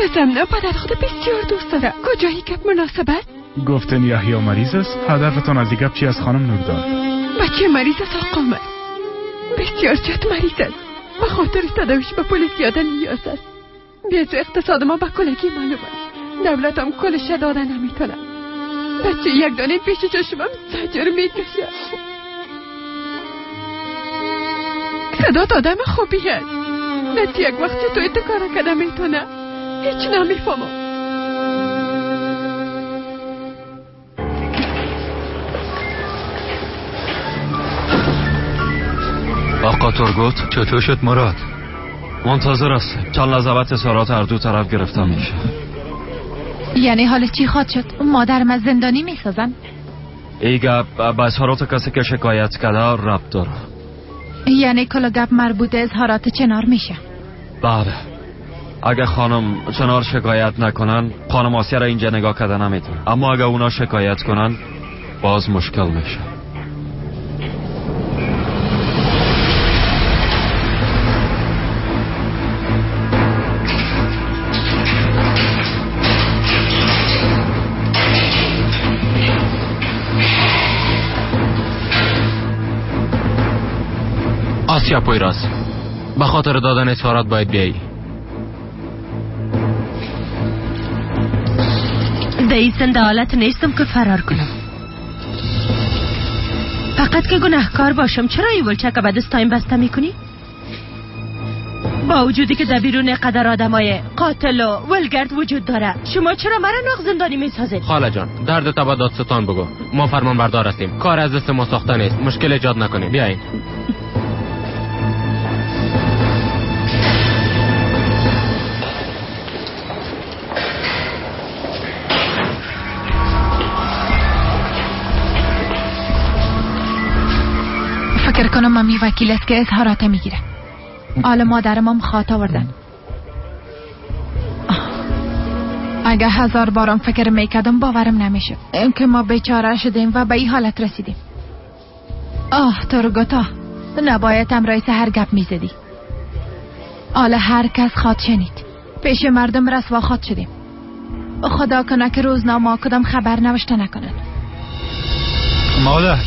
نزم نه پدر خدا بسیار دوست داره. کجایی گپ مناسب است؟ گفتن یحیا مریض است؟ هدفتان از این گپ چی از خانم نوردان؟ بچه مریض است آقا عمر، بسیار جد مریض است. به خاطر تداویش به پول زیاده نیاز است. بیازو اقتصاد ما به کلگی معلوم است. دولتم کلش داده نمیتونه. بچه یک دانه پیش چشمم زجر میکشه. صدات آدم خوبی هست، نتی یک وقتی تو ایتو کارا کده میتونه هیچ نمیفهمم. آقا ترگوت چطور شد مراد؟ منتظر است. چند لحظه اظهارات هر دو طرف گرفته میشه. یعنی حالا چی خواهد شد؟ مادرم از زندانی میسازن؟ ای گپ به اظهارات کسی که شکایت کرده ربط داره. یعنی کل گپ مربوط به اظهارات چنار میشه؟ بله. اگه خانم چنار شکایت نکنن خانم آسیا را اینجا نگاه کرده نمیتونه، اما اگه اونا شکایت کنن باز مشکل میشه. آسیا پویراز، به خاطر دادن اظهارات باید بیایی. در این سند حالت نیستم که فرار کنم. فقط که گناهکار باشم. چرا این ولچک به دستایم بسته میکنی؟ با وجودی که در بیرون قدر آدمای قاتل و ولگرد وجود داره، شما چرا مرا ناق زندانی میسازید؟ خاله جان، درد تا دادستان بگو. ما فرمان بردار هستیم. کار از دست ما ساخته نیست. مشکل ایجاد نکنیم. بیاین. فکر کنم مامی وکیل است که اظهارات میگیره. حالا مادرم هم خاط آوردن. اگه 1000 بارم فکر میکردم باورم نمیشه اینکه ما بیچاره شدیم و به این حالت رسیدیم. تورگوتا، نباید امرای سحر گپ میزدی. حالا هر کس خاط شنید. پیش مردم رسوا خاط شدیم. خدا کنه که روزنامه کدام خبر نوشته نکنن. مادر،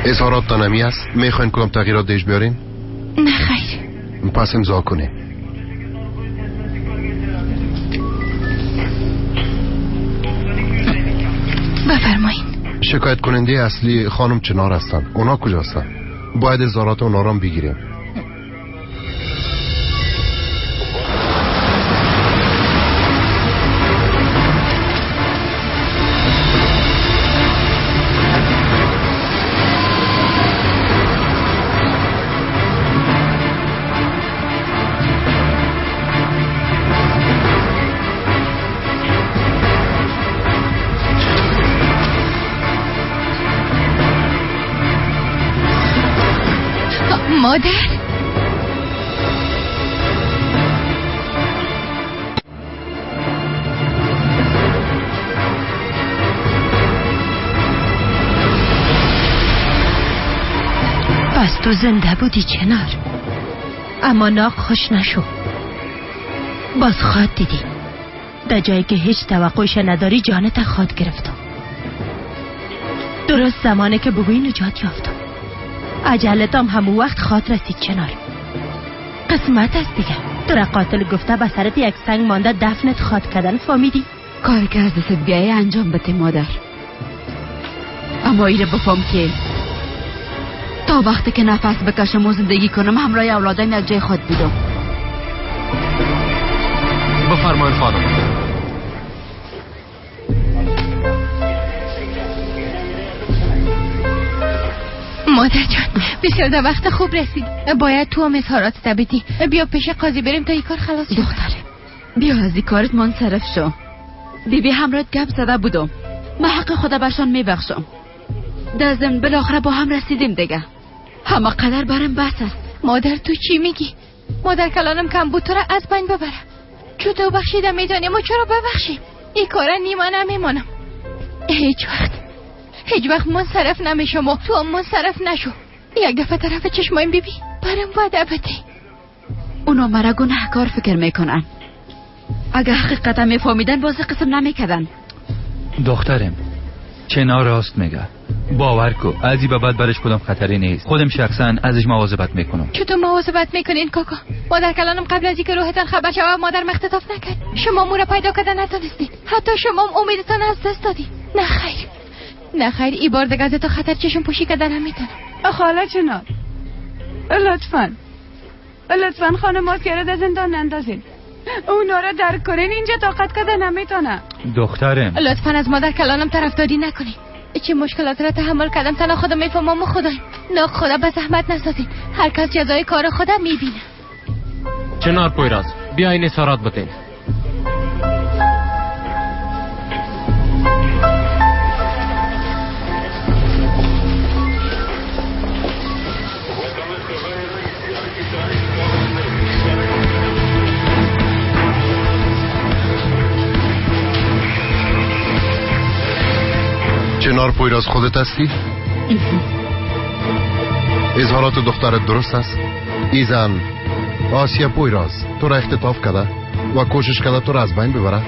اظهارات دانمی است؟ میخواین کدام تغییرات دیش بیارین؟ نه خیر. پس امضا کنه. بفرمایین. شکایت کننده اصلی خانم چنار هستن. اونا کجا هستن؟ باید اظهارات اونا را بگیریم. مادر، پس تو زنده بودی چنار، اما ناق خوش نشو. باز خواد دیدی. در جایی که هیچ توقعش نداری جانت خواد گرفتم. درست زمانه که بگوی نجات یافتم. عجلتم همون وقت خواد رسید چنار. قسمت است دیگه. تو را قاتل گفته به سرت یک سنگ مانده دفنت خواد کردن. فهمیدی؟ کاری که از دست بیایی انجام بده مادر. اما ایره بفهم که تا وقتی که نفس بکشم و زندگی کنم همراه اولادم یک جای خود بودم. بفرمایید خانم. مادر جان، بسیار در وقت خوب رسید. باید تو هم اظهارات بدی. بیا پیش قاضی بریم تا این کار خلاص شد. دختره، بیا از این کارت منصرف شو. بیبی همراه گپ زده بودم. من حق خدا برشان میبخشم. در ضمن بالاخره با هم رسیدیم دیگه. همه قدر برم بس است. مادر تو چی میگی؟ مادر کلانم کم بود تو را از بین ببرم. چون تو بخشیده میدانی ما چرا ببخشیم؟ این کارا نیما نمیمانم. هیچ وقت منصرف نمیشم و تو هم منصرف نشو. یک دفعه طرف چشمایم بیبی برم وعده بده. اونا مرا گناهکار فکر میکنن. اگه حقیقت میفهمیدن باز قسم نمیکردن. دخترم چنا راست میگه. باور کو از این به بعد برش کدام خطری نیست. خودم شخصا ازش مواظبت میکنم. چطور مواظبت میکنین کاکا؟ مادر کلانم قبل از اینکه روحتان خبر شود مادر مختطاف نکرد. شما مو را پیدا کردن نتونستین. حتی شما امیدتان از دست دادین. نه خیر ای بار دیگه تو خطر چشم پوشی کردن نمیتونم. خاله چنار، لطفاً خانمات که در زندان نندازین. اونا را درک کنین. اینجا طاقت کردن نمیتونم. دخترم لطفاً از مادر کلانم طرفداری نکنین. چه مشکلات را تحمل کردم تنها خودم میفهمم و خدایم. نه خدا به زحمت نسازین. هر کس جزای کار خودم میبینه. چنار پویراز، بیاین اظهارات بتین. چنار پویراز خودت هستی؟ اظهارات دخترت درست است؟ ای زن آسیا پویراز تو را اختطاف کرده و کوشش کرده تو را از بین ببره؟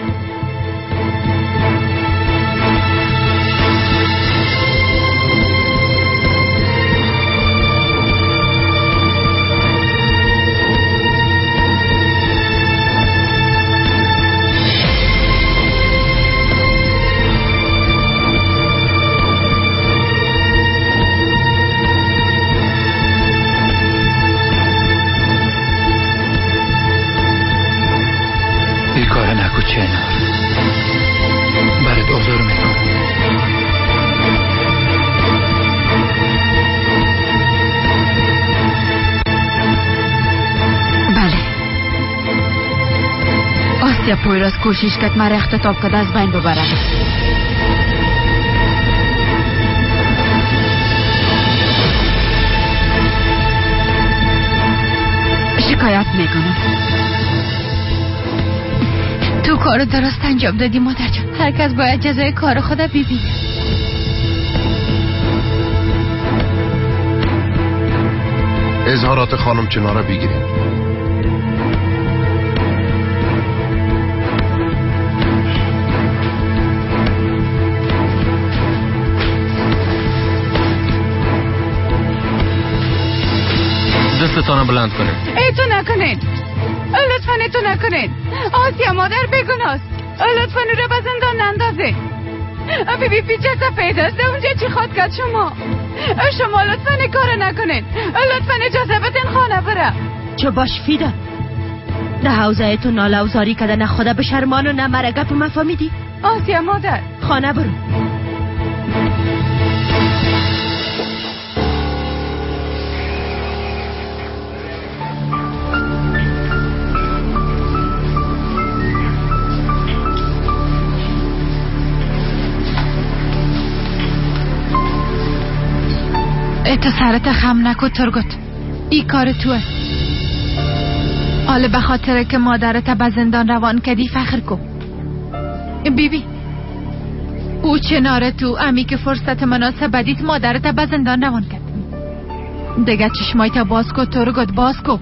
چنار برات عذر میکنم. بله آسیا پویراز کوشش کرد مرا اختطاف کرده از بین ببرم. شکایت میکنم. تو کار درست انجام دادی مادر جان. هر کس باید جزای کار خود ببینه. اظهارات خانم چنار را بگیریم. دستتان بلند کنید. ایتو نکنید. لطفاً ایتو نکنید. آسیا مادر بگناست. لطفاً او را به زندان نندازید. بی پیچه سفید است. اونجا چی خواد کرد شما لطفاً این کار نکنید. لطفاً اجازه بدین خانه برم. چه باش فیدا نه حوزه ایتو نالوزاری کده نه خدا به شرمان و نه مرا گپ مفهمیدی. آسیا مادر خانه برو. تو سرت خم نکو ترگت. ای کار توه. حالا به خاطر که مادرت به زندان روان کردی فخر کو. بیبی او چناره تو امی که فرصت مناسب دیت مادرت به زندان روان کرد. دیگه چشمایت باز کو ترگت باز کو.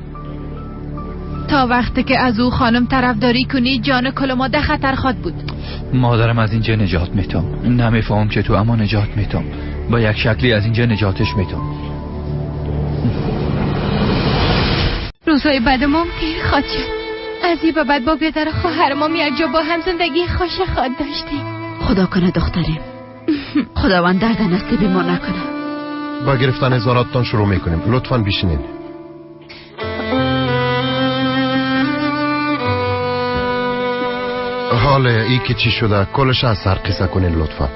تا وقتی که از او خانم طرفداری کنی جان کل ما ده خطر خواد بود. مادرم از اینجا نجات میتم. نمیفهم چطور اما نجات میتم. با یک شکلی از اینجا نجاتش میتم. روزای بعدمون تیر خواد شد. از این به بعد با بیادر خواهرمام یک جا با هم زندگی خوش خواد داشتیم. خدا کنه دختریم. خداوند درد نصیب ما نکنه. با گرفتن اظهاراتتان شروع میکنیم. لطفاً بشینین. حال ای که چی شده کلش از سر قصه کنین لطفاً.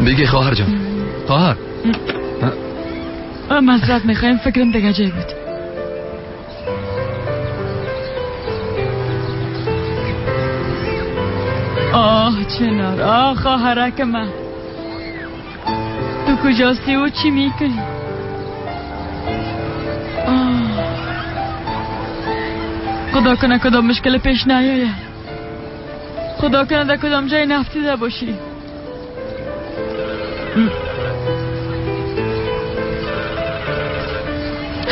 بگی خواهر جان. خواهر معذرت میخوایم فکرم دیگه جای بود. چنار خواهرک من تو کجاستی و چی میکنی؟ خدا کنه کدام مشکل پیش نیاید. خدا کنه در کدام جای نفتیده باشی.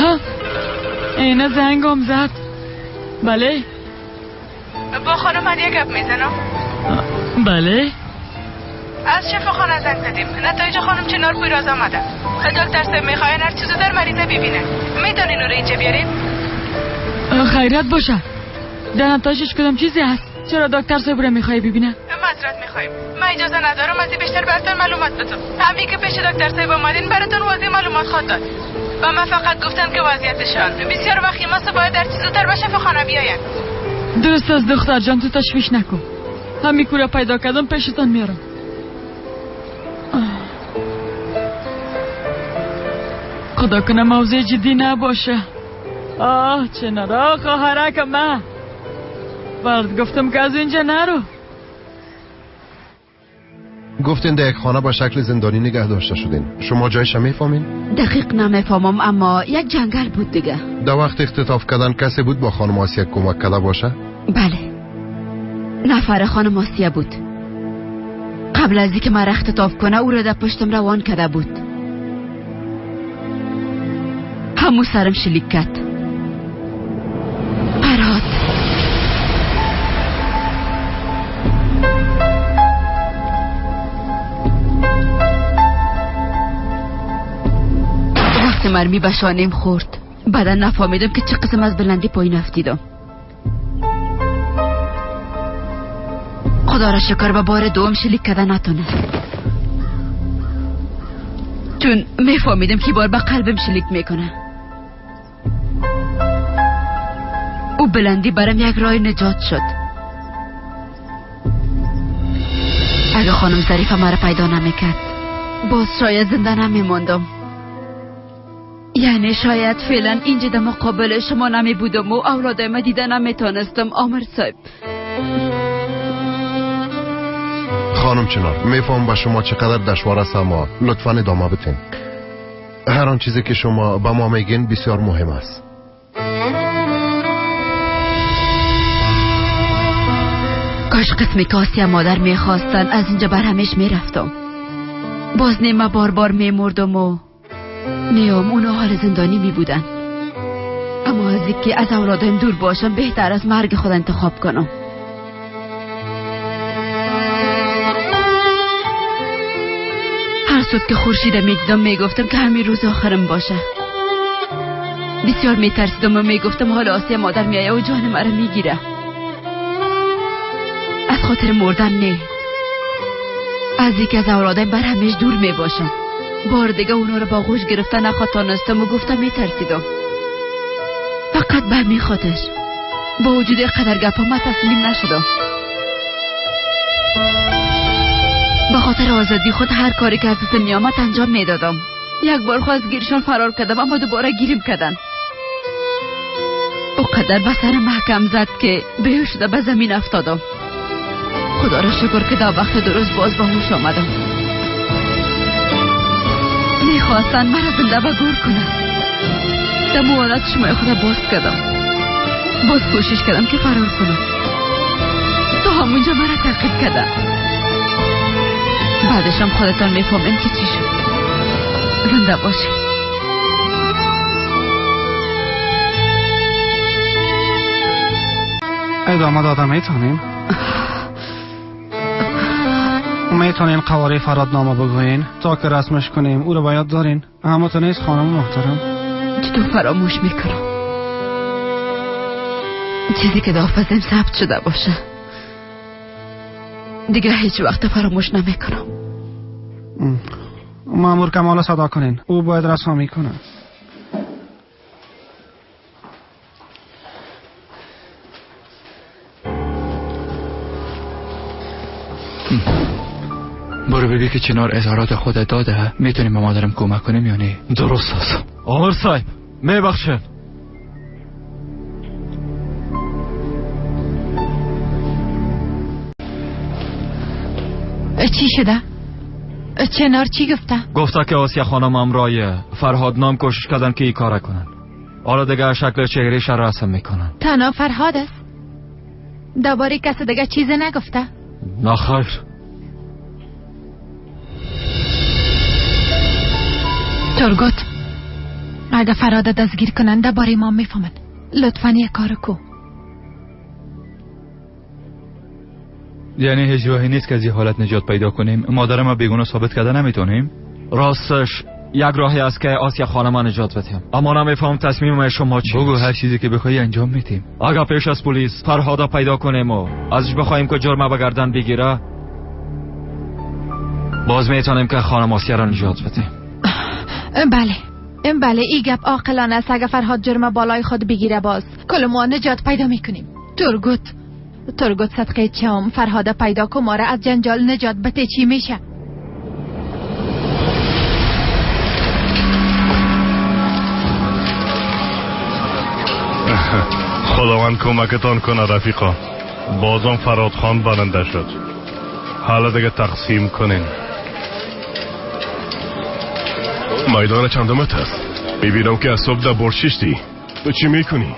ها اینه زنگم زد. بله با خانم من یک گپ میزنم. بله از شفاخانه زنگ زدیم. نتایج خانم چنار پویراز آمده. دکتر صاحب میخواین هر چیزو در مریضه ببینه. میتونین او رو اینجا بیارین؟ خیرت باشه. در نتایجش کدام چیزی هست؟ چرا دکتر صاحب رو میخوای ببینه؟ معذرت میخوایم. من اجازه ندارم از بیشتر براتون معلومات بدم. همین که پیش دکتر صاحب اومدین براتون واضح معلومات خواهد داد. و من فقط گفتن که وضعیتشان بسیار وخیم است و باید در چیز زودتر به شفاخانه بیاین. درست از دختر جان، تو تشویش نکن. همین کورا پیدا کردم پیشتان میارم. خدا کنه موضوع جدی نباشه. چنارا خواهرک من برد گفتم که از اینجا نرو. گفتین در یک خانه با شکل زندانی نگه داشته شدین. شما جایش میفهمین؟ دقیق نمیفهمم اما یک جنگل بود دیگه. در وقت اختطاف کردن کسی بود با خانم آسیا کمک کرده باشه؟ بله، نفر خانم آسیا بود. قبل از اینکه مرا اختطاف کنه او را در پشتم روان کرده بود. همو سرم شلیک کرد. پرات وقتی مرمی به شانم خورد بعدا نفهمیدم که چه قسم از بلندی پایین افتیدم. خدا را شکر به بار دوم شلیک کرده نتونه، چون میفهمیدم که بار به قلبم شلیک میکنه. او بلندی برام یک راه نجات شد. اگه خانم ظریفه مرا پیدا نمیکرد باز شاید زنده نمیماندم. یعنی شاید فعلا اینجا در مقابل شما نمی بودم و اولادم دیده نمیتونستم. آمر صاحب خانم چنار، میفهم با شما چقدر دشوار است، اما لطفاً ادامه بدین. هر آن چیزی که شما با ما میگین بسیار مهم است. کاش قسمی که آسیا مادر میخواستن از اینجا بر همیش میرفتم. باز نیمه بار بار میمردم و نیام اونو حال زندانی میبودن. اما از اینکه از اولادم دور باشم بهتر از مرگ خود انتخاب کنم. هر صبح که خورشید میدیدم میگفتم که همین روز آخرم باشه. بسیار میترسیدم و میگفتم حال آسیا مادر میایه و جان مرا میگیره. از خاطر مردن نه، از اینکه از اولادم بر همیش دور میباشم. بار دیگه اونا رو با غوش گرفته نخواتانستم و گفتم میترسیدم. فقط به همین خاطر با وجود قدر گپا من تسلیم نشدم. به خاطر آزادی خود هر کاری که از دستم میامد انجام میدادم. یک بار خواست گیرشان فرار کردم اما دوباره گیریم کردن. او قدر به سر محکم زد که بیهوش شده به زمین افتادم. خدا را شکر که در وقت درست باز به هوش آمدم. میخواستن مرا زنده و گور کنن. در موالت شما خدا باز کردم. باز کوشش کردم که فرار کنم. تو همونجا مرا تعقیب کردن. بعدشم خودتان میفهمین که چی شد. زنده باشید. ادامه داده میتونیم؟ میتونین قواره فرادنامه بگوین تا که رسمش کنیم. او رو باید دارین. اما تو نیست خانم محترم. چطور فراموش میکنم؟ چیزی که دافزم ثبت شده باشه دیگه هیچ وقت فراموش نمیکنم. مامور کمال صدا کنین. او باید رسمی کنه. برو بگی که چنار اظهارات خود داده. میتونیم به مادرم کمک کنیم یا نه؟ درست است. آمر صاحب میبخشن. چی شده؟ چنار چی گفته که آسیا خانم امرای فرهاد نام کوشش کردن که ای کار کنن. حالا دیگه شکل چهرهش را رسم میکنن. تنها فرهاد است؟ درباره کس دیگه چیزی نگفته؟ نه خیر. ترگوت اگه فرهاد دستگیر کنن درباره ما میفهمن. لطفاً یک کار کو. یعنی هیچ راهی نیست که از این حالت نجات پیدا کنیم؟ مادرم رو بیگناه ثابت کرده نمیتونیم؟ راستش یک راهی است که آسیا خانم نجات بدیم، اما نمیفهم تصمیم شما چی. بگو هر چیزی که بخوای انجام میدیم. اگر پیش از پلیس فرهادا پیدا کنیم و ازش بخوایم که جرمه به گردن بگیره، باز میتونیم که خانم آسیا را نجات بدیم. بله ای گپ عاقلانه است. اگه فرهاد جرم بالای خود بگیره باز کل ما نجات پیدا میکنیم. ترگوت صدقه چم فرهاد پیدا کن ما را از جنجال نجات بده. چی میشه؟ خداوند کمکتان کنه رفیقا. بازم فرهاد خان برنده شد. حالا دیگه تقسیم کنین. میدان چندمت هست؟ میبینم که از صبح در برشیشتی. تو چی میکنی؟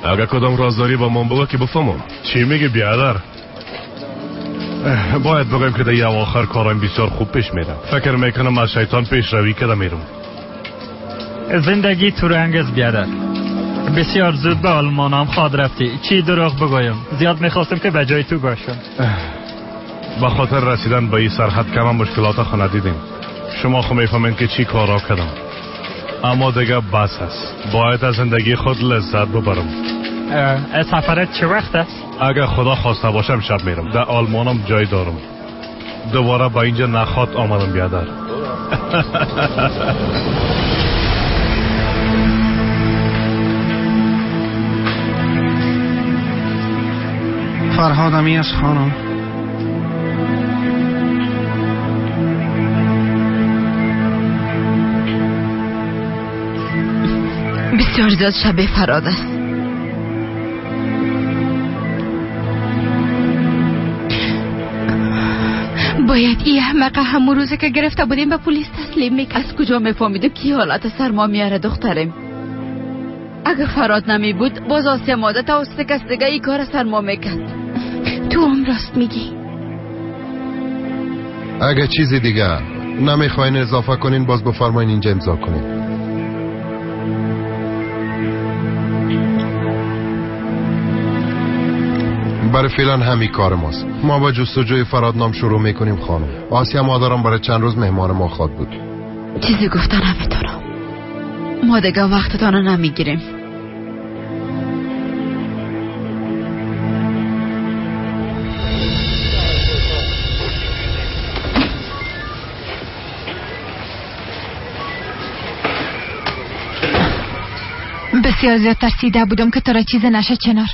اگه کدام رازداری با من بگو که بفهمم. چی میگی بیادر؟ باید بگم که در یه آخر کارم بسیار خوب پیش میرم. فکر میکنم از شیطان پیش روی کده میرم. زندگی تو رنگز بیادر. بسیار زود به آلمان هم خواد رفتی. چی دروغ بگویم؟ زیاد میخواستم که به جای تو باشم. به خاطر رسیدن به این سرحد که من مشکلات خونه دیدیم. شما خو میفهمین که چی کارا کردم. اما دیگه بس هست. باید از زندگی خود لذت ببرم. سفرت چه وقت است؟ اگه خدا خواسته باشم شب میرم. در آلمانم جای دارم. دوباره با اینجا نخواد آمدم بیادر. فرهادم است خانم. بسیار زیاد شبیه فراد است. باید این احمقه همون روزه که گرفته بودیم به پلیس تسلیم میکرد. از کجا میفهمیدم کی حالت سرما میاره دخترم؟ اگه فراد نمی بود باز آسیا ماده توسط کس دیگه ای کار سرما میکرد. تو هم راست میگی. اگه چیزی دیگه نمیخواین اضافه کنین باز بفرمایین اینجا امضا کنین. برای فعلا همین کار ماست. ما با جستجوی فراد نام شروع میکنیم خانم. آسیا مادرم برای چند روز مهمان ما خواد بود. چیزی گفتن نمیتونم. ما دیگه وقتتانو نمیگیریم. بسیار زیاد ترسیده بودم که تو را چیز نشه چنار.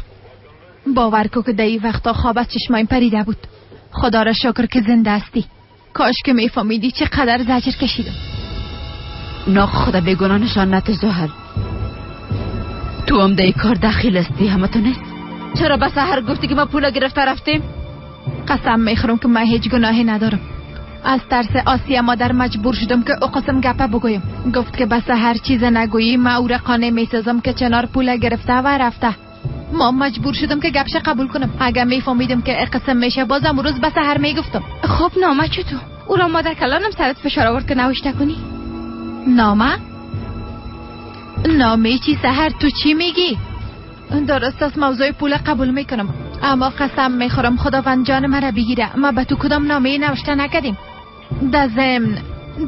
باور کو که در این وقتا خواب از چشمایم پریده بود. خدا را شکر که زنده هستی. کاش که میفهمیدی چقدر زجر کشیدم. ناق خدا بگناه نشان نت زهر. تو هم در این کار دخیل هستی همه تو نیست؟ چرا به سحر گفتی که ما پولا گرفته رفتیم؟ قسم میخورم که من هیچ گناهی ندارم. از ترس آسیا مادر مجبور شدم که او قسم گپه بگویم. گفت که به سحر چیز نگویی ما او را قانع میسازم که چنار پولا گرفته و رفته. ما مجبور شدم که گپش قبول کنم. اگه میفهمیدم که قسم میشه بازم روز به سحر میگفتم. خب نامه چطور؟ او را مادر کلانم سرت فشار آورد که نوشته کنی؟ نامه؟ نامه چی سحر؟ تو چی میگی؟ درست است موضوع پول قبول میکنم، اما قسم میخورم خداوند جان مرا بگیره ما به تو کدام نامه نوشته نکردیم. در ضمن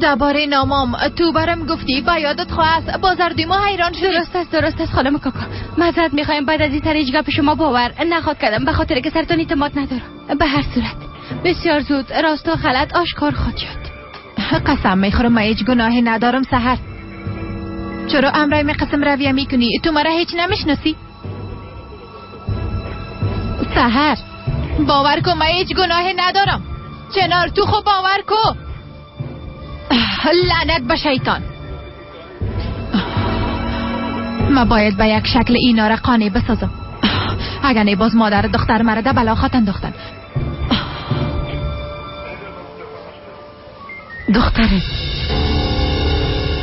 درباره نامم تو برم گفتی با یادت خواست بازاردیم و حیران شدیم. درست است خانم کاکا. معذرت میخوایم بعد از این طریق گپ شما باور نخواد کردم به خاطر که سرتون اعتماد ندارم. به هر صورت بسیار زود راست و غلط آشکار خواهد شد. قسم میخورم من هیچ گناهی ندارم سحر. چرا امرای می قسم رویه میکنی؟ تو مرا هیچ نمیشناسی؟ سحر باور کن من هیچ گناهی ندارم. چنار تو خب باور کن. لعنت به شیطان. من باید به یک شکل اینا را قانع بسازم. اگر نه باز مادر دختر مرا ده بلاخات انداختن. دختره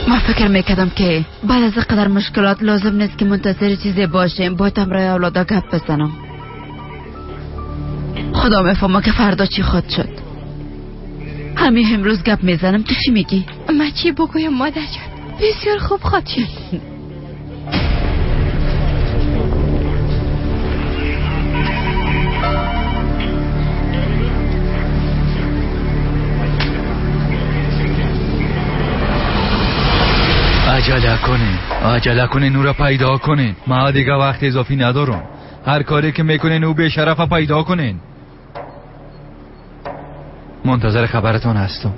من فکر میکردم که بعد از قدر مشکلات لازم نیست که منتظر چیزی باشیم. باید امرای اولادا گپ بزنم. خدا میفهمه که فردا چی خود شد. همین امروز گپ میزنم تو چی میگی؟ من چی بگویم مادر جان؟ بسیار خوب خود شد. عجله کنین او را پیدا کنین. ما دیگه وقت اضافی ندارم. هر کاری که میکنین او به شرف پیدا کنین. منتظر خبرتون هستم.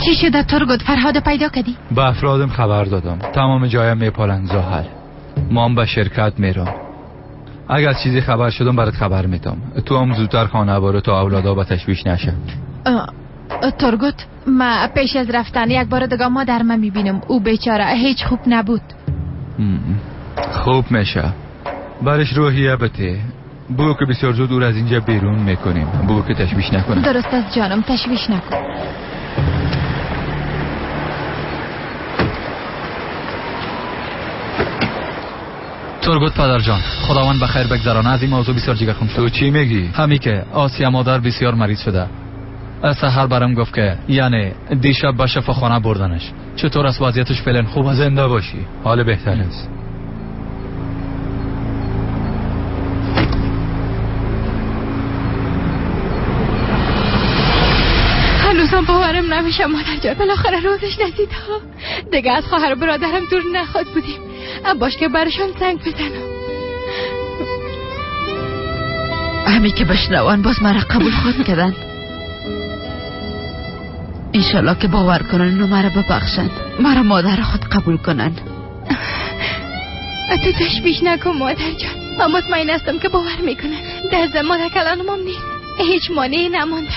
چی شده ترگود؟ فرهاد پیدا کردی؟ به افرادم خبر دادم. تمام جایم میپالن زاهل. مام به شرکت میرم. اگر چیزی خبر شدم برات خبر میدم. تو هم زودتر خانه برو تا اولادا به تشویش نشن. ترگود ما پیش از رفتن یک بار دیگه مادر من میبینم. او بیچاره هیچ خوب نبود. خوب میشه. برش روحیه بده. بگو که بسیار زود او از اینجا بیرون میکنیم. بگو که تشویش نکنه. درست است جانم تشویش نکن. ترگوت پدر جان خداوند بخیر بگذرانه. از این موضوع بسیار جگرخون شد. تو چی میگی؟ همی که آسیا مادر بسیار مریض شده. از سحر برام گفت که یعنی دیشب به شفاخانه بردنش. چطور است وضعیتش فعلا؟ خوب است؟ زنده باشی. حال بهتر است. هنوزم باورم نمیشه مادر جان. بالاخره روزش رسید ها. دیگه از خواهر برادرم دور نخواد بودیم. باش که برشان سنگ بزنم. همی که بشنوان باز مرا قبول خود کردن. انشالله که باور کنن و مرا ببخشن، مرا مادر خود قبول کنن. تو تشبیه نکن مادر جان. من مطمئن هستم که باور میکنن. در زمان کلانم نیست، هیچ مانعی نمانده.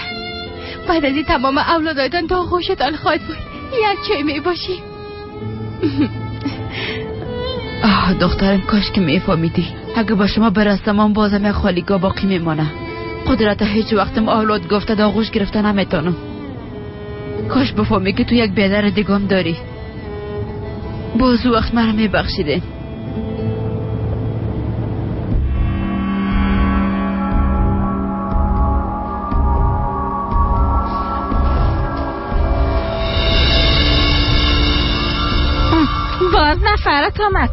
بعد از این تمام اولادایتان تا خوشتان خواهد بود. یک چای می باشی. دخترم کاش که میفهمیدی. اگه با شما برستم من بازم یک خالیگاه باقی میمانه. قدرت هیچ وقتم اولاد گفته دا آغوش گرفته نمیتونم. کاش بفهمی که تو یک بیادر دیگم داری. باز وقت مرا میبخشیده. باز نفرت آمد.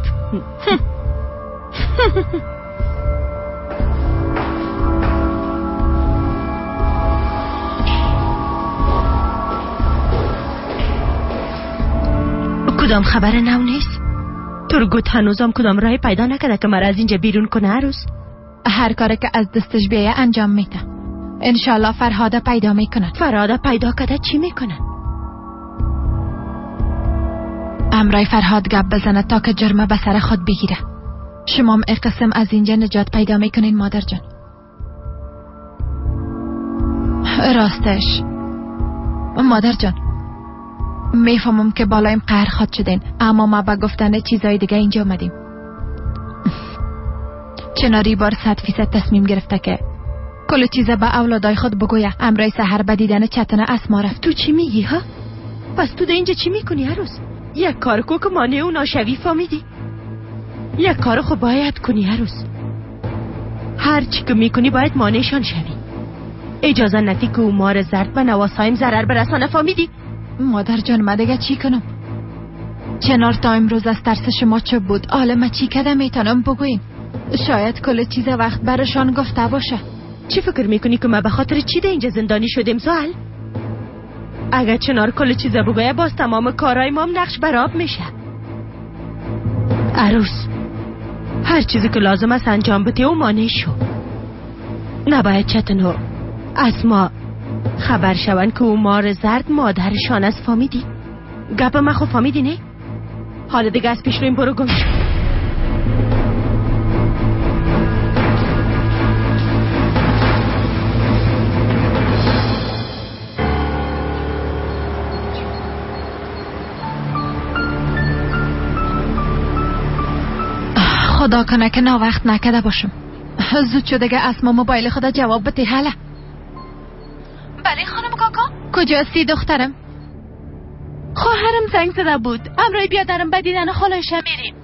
کدام خبر نو نیست؟ ترگوت هنوزم کدام راه پیدا نکرده که مرا از اینجا بیرون کنه عروس؟ هر کاری که از دستش بیایه انجام میده. انشالله فرهاده پیدا میکنن. فرهاده پیدا کرده چی میکنن؟ امرای فرهاد گپ بزنه تا که جرمه به سر خود بگیره. شما ای قسم از اینجا نجات پیدا میکنین مادر جان. راستش مادر جان میفهمم که بالایم قهر خود شدین، اما ما با گفتن چیزای دیگه اینجا اومدیم. چناری بار 100% تصمیم گرفته که کل چیزا به اولادای خود بگویه. امرای سحر به دیدن چتن اسما رفت. تو چی میگی ها؟ پس تو ده اینجا چی میکنی عروس؟ یک کار کو که مانع اون ناشوی فهمیدی؟ یک کار خو باید کنی عروس. هر چی که میکنی باید مانعشان شوی. اجازه ندی که اون مار زرد به نواسایم ضرر برسانه فهمیدی؟ مادر جان من دیگه چی کنم؟ چنار تا امروز از ترس شما چه بود؟ حالا من چی کده میتونم بگویم؟ شاید کل چیز وقت برشان گفته باشه. چی فکر میکنی که ما به خاطر چی ده اینجا زندانی شدیم زال؟ اگر چنار کل چیز بگویه باز تمام کارهای ما هم نقش براب میشه. عروس هر چیزی که لازم است انجام بده و مانع شو. نباید چتنو اسما خبر شون که او مار زرد مادرشان است فهمیدی؟ گپ من خو فهمیدی نه؟ حالا دیگه از پیش رو این برو گم شو. خدا کنه که نا وقت نکده باشم. زود شده که اسما موبایل خدا جواب بده. حالا بله خانم کاکا. کجاستی دخترم؟ خواهرم زنگ زده بود امرای بیادرم به دیدن خالایشم میریم.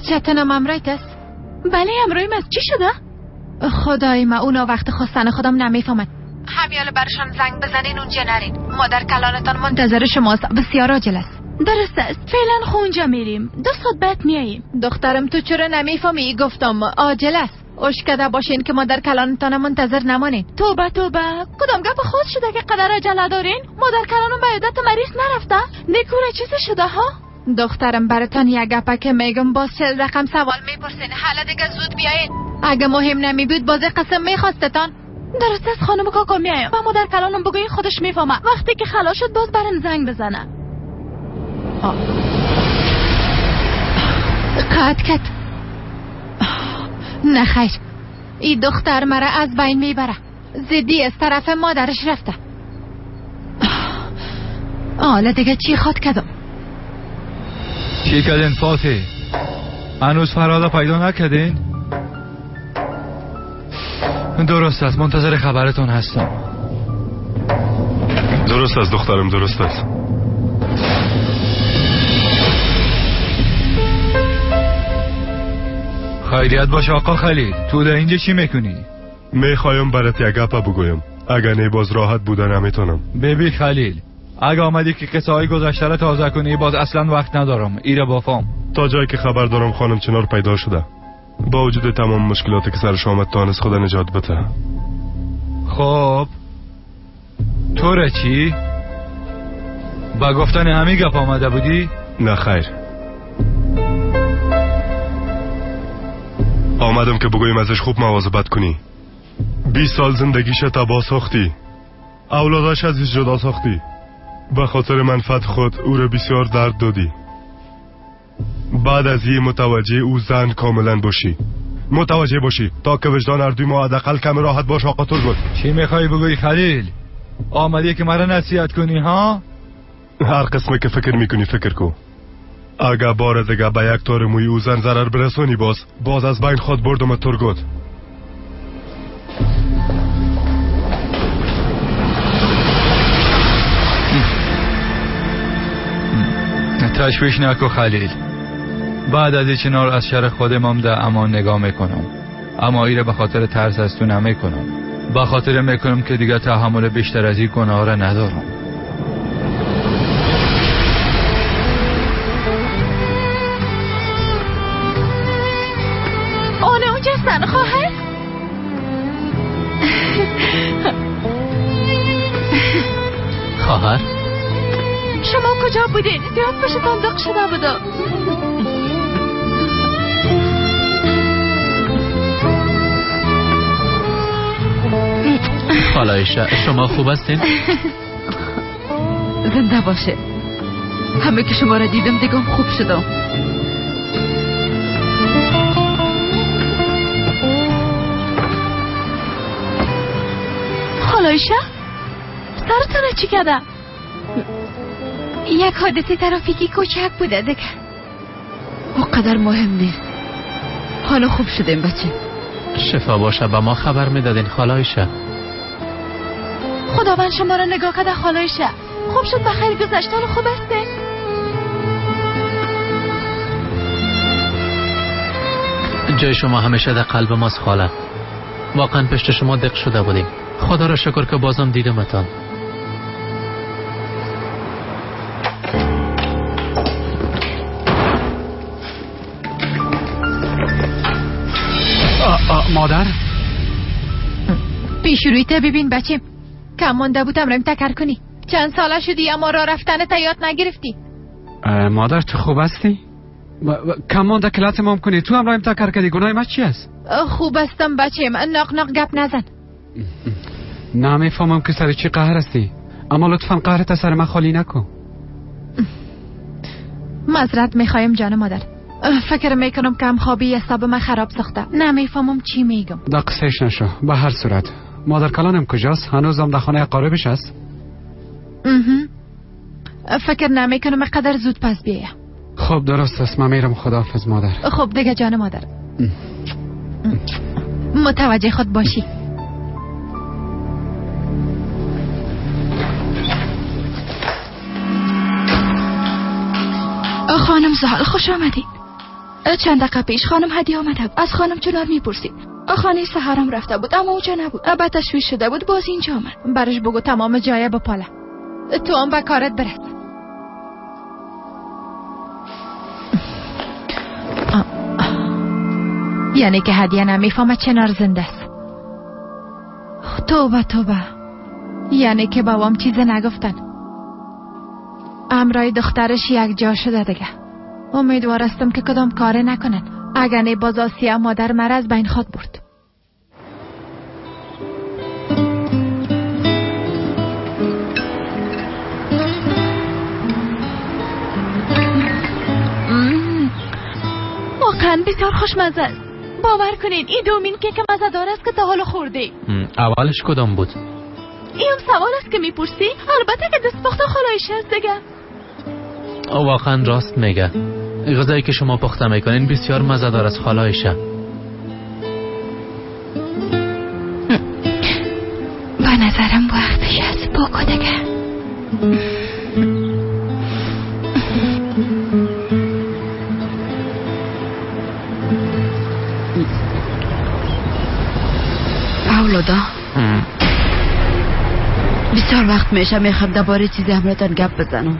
چتنم امرایت است؟ بله امرای از چی شده؟ خدای ما اونا وقت خواستن خودم نمیفهمن. همیال برشان زنگ بزنین اونجا نرین. مادر کلانتان منتظر شماست. بسیار عاجل است. درست است. فعلا خونجا میریم. 2 ساعت بعد میاییم. دخترم تو چرا نمیفهمی؟ گفتم عاجل است. اشکده باشین که مادر کلانتان منتظر نمانین. توبه کدام گپ خود شده که قدر عجله دارین؟ مادر کلانم به عیادت مریض نرفته؟ نکوره چیزی شده ها؟ دخترم براتان یک گپه که میگم باز 40 رقم سوال میپرسین. حالا دیگه زود بیاین. اگه مهم نمی بود باز قسم میخواستتان. درست است خانم کاکا میایم. با مادر کلانم بگوین خودش میفهمه. وقتی که خلاص شد باز برام زنگ بزنه. قد نه خیر، این دختر مرا از بین میبره. زدی از طرف مادرش رفته. حالا دیگه چی خود کدم؟ چی کردین فاتح؟ هنوز فرادا پیدا نکردین؟ درست است، منتظر خبرتون هستم. درست است دخترم، درست است. خیریت باش آقا خلیل، تو در اینجا چی میکنی؟ میخوایم برات یک گپ بگویم. اگر نه باز راحت بوده نمیتونم. ببین خلیل، اگه آمدی که قصه های گذشته را تازه کنی باز اصلا وقت ندارم. ایره بافام. تا جایی که خبر دارم خانم چنار پیدا شده. با وجود تمام مشکلاتی که سرش آمد تانست خدا نجات بده. خب تو را چی؟ با گفتن همین گپ آمده بودی؟ نه خیر. آمدم که بگویم ازش خوب مواظبت کنی. 20 سال زندگیش تباه ساختی، اولادش ازش جدا ساختی، به خاطر منفعت خود او را بسیار درد دادی. بعد از این متوجه او زن کاملا باشی، متوجه باشی تا که وجدان اردوی ما حداقل کمی راحت باش. آقا ترگت چی میخوای بگوی خلیل؟ آمدی که مرا نصیحت کنی ها؟ هر قسمه که فکر میکنی فکر کو. اگه بار دیگه به یک تار موی او زن ضرر برسونی باز از بین خود بردم ترگت. تشویش نکو خلیل. بعد از این چنار از شر خودم هم در امان نگاه میکنم، اما ایره به خاطر ترس از تو نمیکنم، به خاطر میکنم که دیگه تحمل بیشتر از این گناه را ندارم. آنه اونجاستن خواهر؟ خواهر شما کجا بودین؟ زیاد پشتان دق شده بودا. خالایشه شما خوب هستین؟ زنده باشه. همه که شما را دیدم دیگه خوب شدم. خالایشه سرتانه چی کده؟ یک حادثه ترافیکی کوچک بوده دیگه. اونقدر مهم نیست. حالا خوب شدیم بچه. شفا باشه. به ما خبر میدادین خالایشه؟ خداوند شما را نگاه کده خالایشه. خوب شد بخیر گذشت. حالا خوب هسته؟ جای شما همیشه در قلب ماست خاله. واقعا پشت شما دق شده بودیم. خدا را شکر که بازم دیدمتان. مادر پیش رویت ببین بچه کم مونده بودم رم تکر کنی. چند ساله شدی اما را رفتن تا یاد نگرفتی. مادر تو خوب هستی؟ کم مونده کلات مام کنی. تو هم رایم تکر کردی. گناه ما چی است؟ خوب هستم بچه من. ناق گپ نزن. نمیفهمم که سر چی قهر هستی، اما لطفا قهرت سر من خالی نکن. معذرت میخوایم جان مادر. فکر میکنم کم خوابی حساب من خراب ساخته. نمیفهمم چی میگم. دا قصهش نشو. به هر صورت مادر کلانم کجاست؟ هنوزم در خانه قاربش است؟ فکر نمیکنم قدر زود پس بیایم. خب درست است. من میرم. خداحافظ مادر. خب دیگه جان مادر. متوجه خود باشی. خانم زحل خوش آمدین. چند دقیقه پیش خانم هدیه آمده بود. از خانم چنار میپرسید. خانه سحرم رفته بود اما اوجا نبود. بعد تشویش شده بود باز اینجا آمد. برش بگو تمام جایه بپاله. تو هم به کارت برس. یعنی که هدیه نمیفهمه چنار زنده است. توبه. یعنی که بابام چیز نگفتن. امرای دخترش یک جا شده دیگه. امیدوارستم که کدام کار نکنن. اگر نه باز آسیا مادر مرز بین خود برد. واقعا بسیار خوشمزه است. باور کنین این دومین کیک مزه‌دار است که تا حالا خورده. اولش کدام بود؟ این سوال است که میپرسی؟ البته که دستپخت خالایشه است دیگه. واقعا راست میگه. غذایی که شما پخته میکنین بسیار مزه‌دار است خالایشه. به نظرم وقتش است بگو دیگه. اولادا بسیار وقت میشه میخوام درباره چیزی همراهتان گپ بزنم.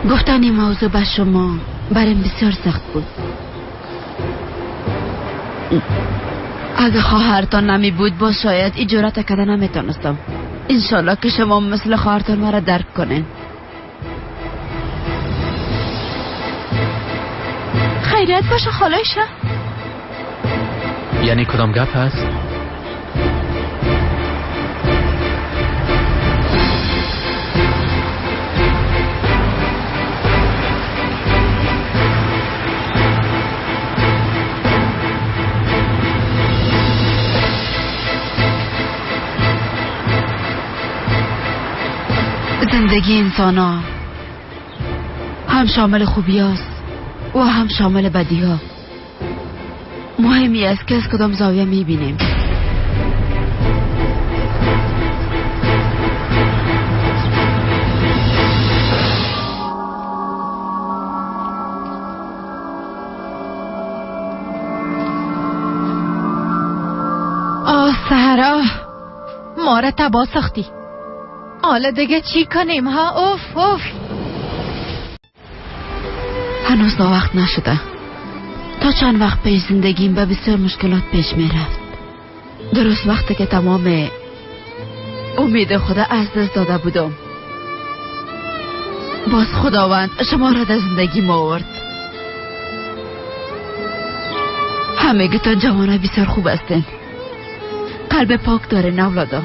گفتن این موضوع به شما برایم بسیار سخت بود. اگه خواهرتان نمی بود با شاید اجارت کده نمیتونستم. انشالله که شما مثل خواهرتان مرا درک کنین. خیریت باشه خالایشم. یعنی کدام گپ هست؟ زندگی انسان ها هم شامل خوبی هست و هم شامل بدی ها. مهمی است که از کدام زاویه میبینیم. سهرا ما را تبا ساختی. حالا دیگه چی کنیم ها؟ اوف هنوز وقت نشده. تا چند وقت پیش زندگیم به بسیار مشکلات پیش می رفت. درست وقتی که تمام امید خدا از دست داده بودم، باز خداوند شما را در زندگی ما آورد. همگیتان جوانای بسیار خوب هستین، قلب پاک دارین اولادا.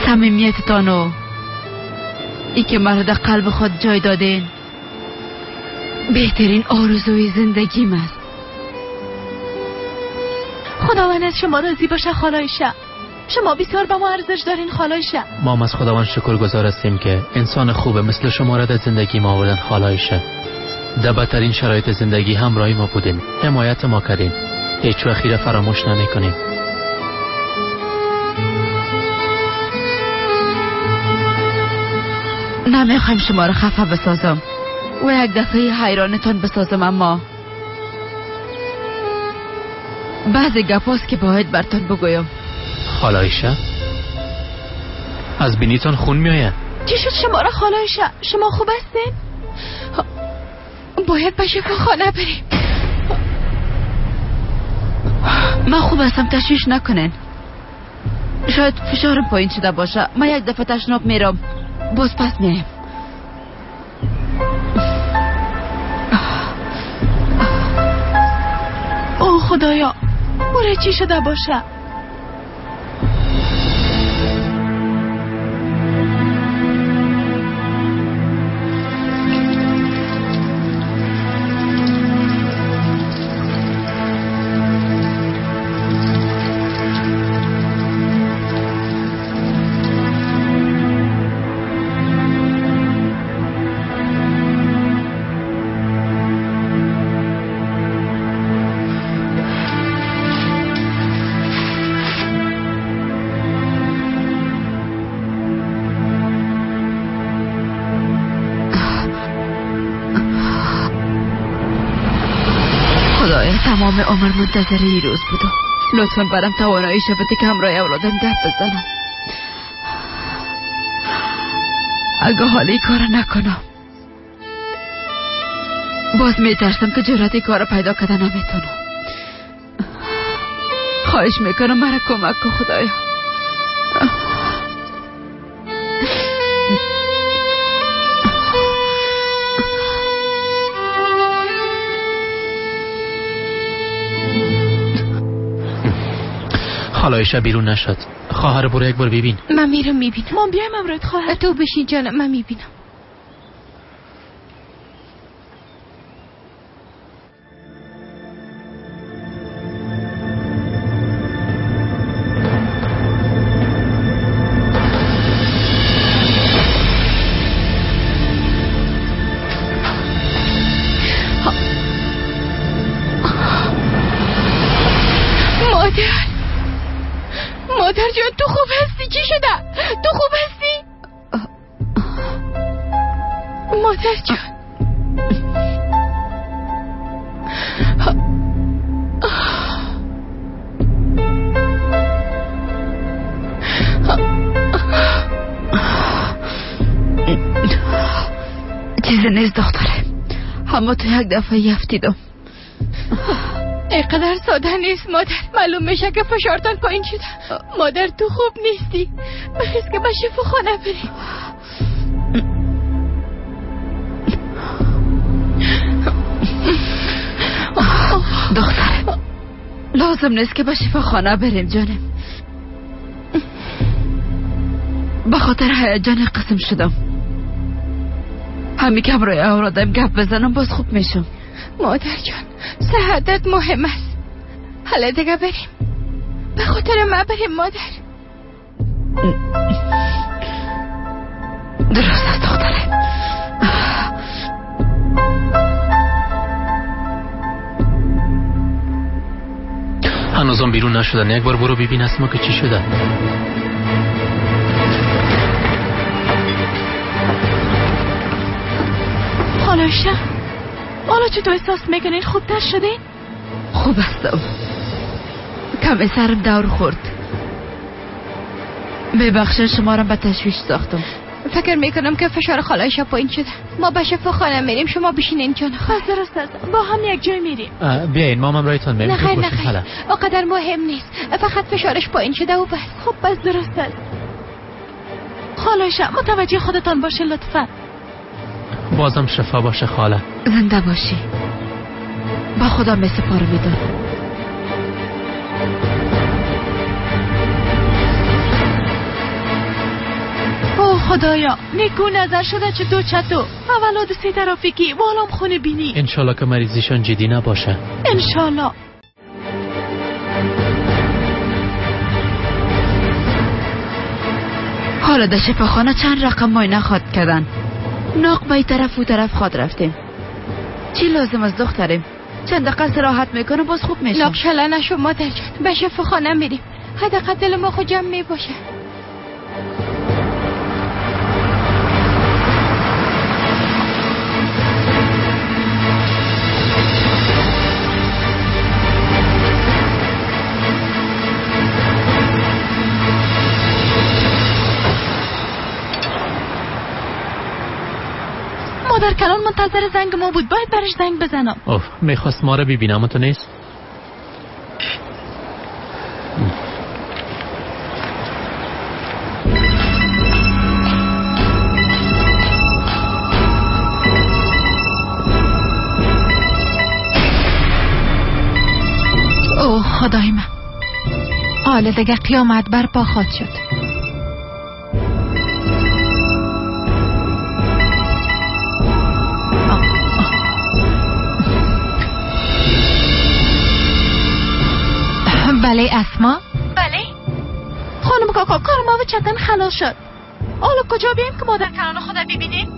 صمیمیتتان و ای که مرا در قلب خود جای دادین بهترین آرزوی زندگیم است. خداوند از شما راضی باشه خالایشه. شما بسیار به ما ارزش دارین خالایشه. ما هم از خداوند شکرگزار هستیم که انسان خوبه مثل شما را در زندگی ما آوردن خالایشه. در بدترین شرایط زندگی همراهی ما بودین، حمایت ما کردین، هیچ وقت را فراموش نمی‌کنیم. نمیخوایم شما را خفه بسازم و یک دفعه حیرانتان بسازم، اما بعضی گپاست که باید برتان بگویم. خالایشه از بینیتان خون میآید. چی شد شما را خالایشه؟ شما خوب هستین؟ باید به شفاخانه بریم. من خوب هستم، تشویش نکنین. شاید فشارم پایین شده باشه. من یک دفعه تشناب میرم، باز پس میایم. اوه خدایا، برای چی شده باشه؟ تمام عمر منتظر این روز بودم. لطفاً برام توانایی شبته که همراه اولادم گپ بزنم. اگه حالی کار نکنم باز میترسم که جرأت کار پیدا کردن نمیتونم. خواهش میکنم مرا کمک کن خدایا. خالایشه بیرون نشد. خواهر برو یک بار ببین. من میرم میبینم. ما بیایم امروز خواهر. تو بشین جانم، من میبینم. مادر جان تو خوب هستی؟ چی شده؟ تو خوب هستی؟ مادر جان چیزی نیست دختره، اما تو یک دفعه یفتیدم. اینقدر ساده نیست مادر. معلوم میشه که فشارتان پایین شده. مادر تو خوب نیستی، بخیز که به شفاخانه بریم. لازم نیست که به شفاخانه بریم جانم. به خاطر هیجان قسم شدم. همین که همراه اولادم گپ بزنم باز خوب میشم. مادر جان صحتت مهم است. حالا دیگه بریم. به خاطر ما بریم مادر. درست است دختره. هنوزم بیرون نشدن. یک بار برو ببین اسما که چی شده. خالایشه حالا چطور احساس میکنین؟ خوبتر شدین؟ خوب هستم. کمی سرم دور خورد. ببخشید شما را به تشویش ساختم. فکر میکنم که فشار خالایشه پایین شده. ما به شفاخانه میریم، شما بشینین جان. بس درست است. با هم یک جای میریم. بیاین ما هم رایتون میریم. نخیر اقدر مهم نیست. فقط فشارش پایین شده و بس. خب بس درست است. خالایشه متوجه خودتان باشه لطفا. بازم شفا باشه خاله. زنده باشی. با خدا میسپارم. اوه خدایا نیکو نظر شده چطور اولاد سی ترافیکی والام خونه بینی. انشالله که مریضیشان جدی نباشه. انشالله. حالا در شفاخانه چند رقم معاینه خواد کردن. ناق بای طرف و طرف خواد رفتیم. چی لازم از دختریم؟ چند دقیقه استراحت میکنم باز خوب میشم. ناق شله نشو مادر جان. به شفاخانه میریم. حداقل دل ما خود جمع میباشه. مادر کلان منتظر زنگ ما بود، باید برش زنگ بزنم. اوه میخواست ما رو ببینم تو نیست؟ اوه خدای من، حالا دیگه قیامت برپا خواهد شد. بله اسما؟ بله خانم کاکا کار ما و چتن خلاص شد. حالا کجا بیم که مادر کلان خدا ببینیم؟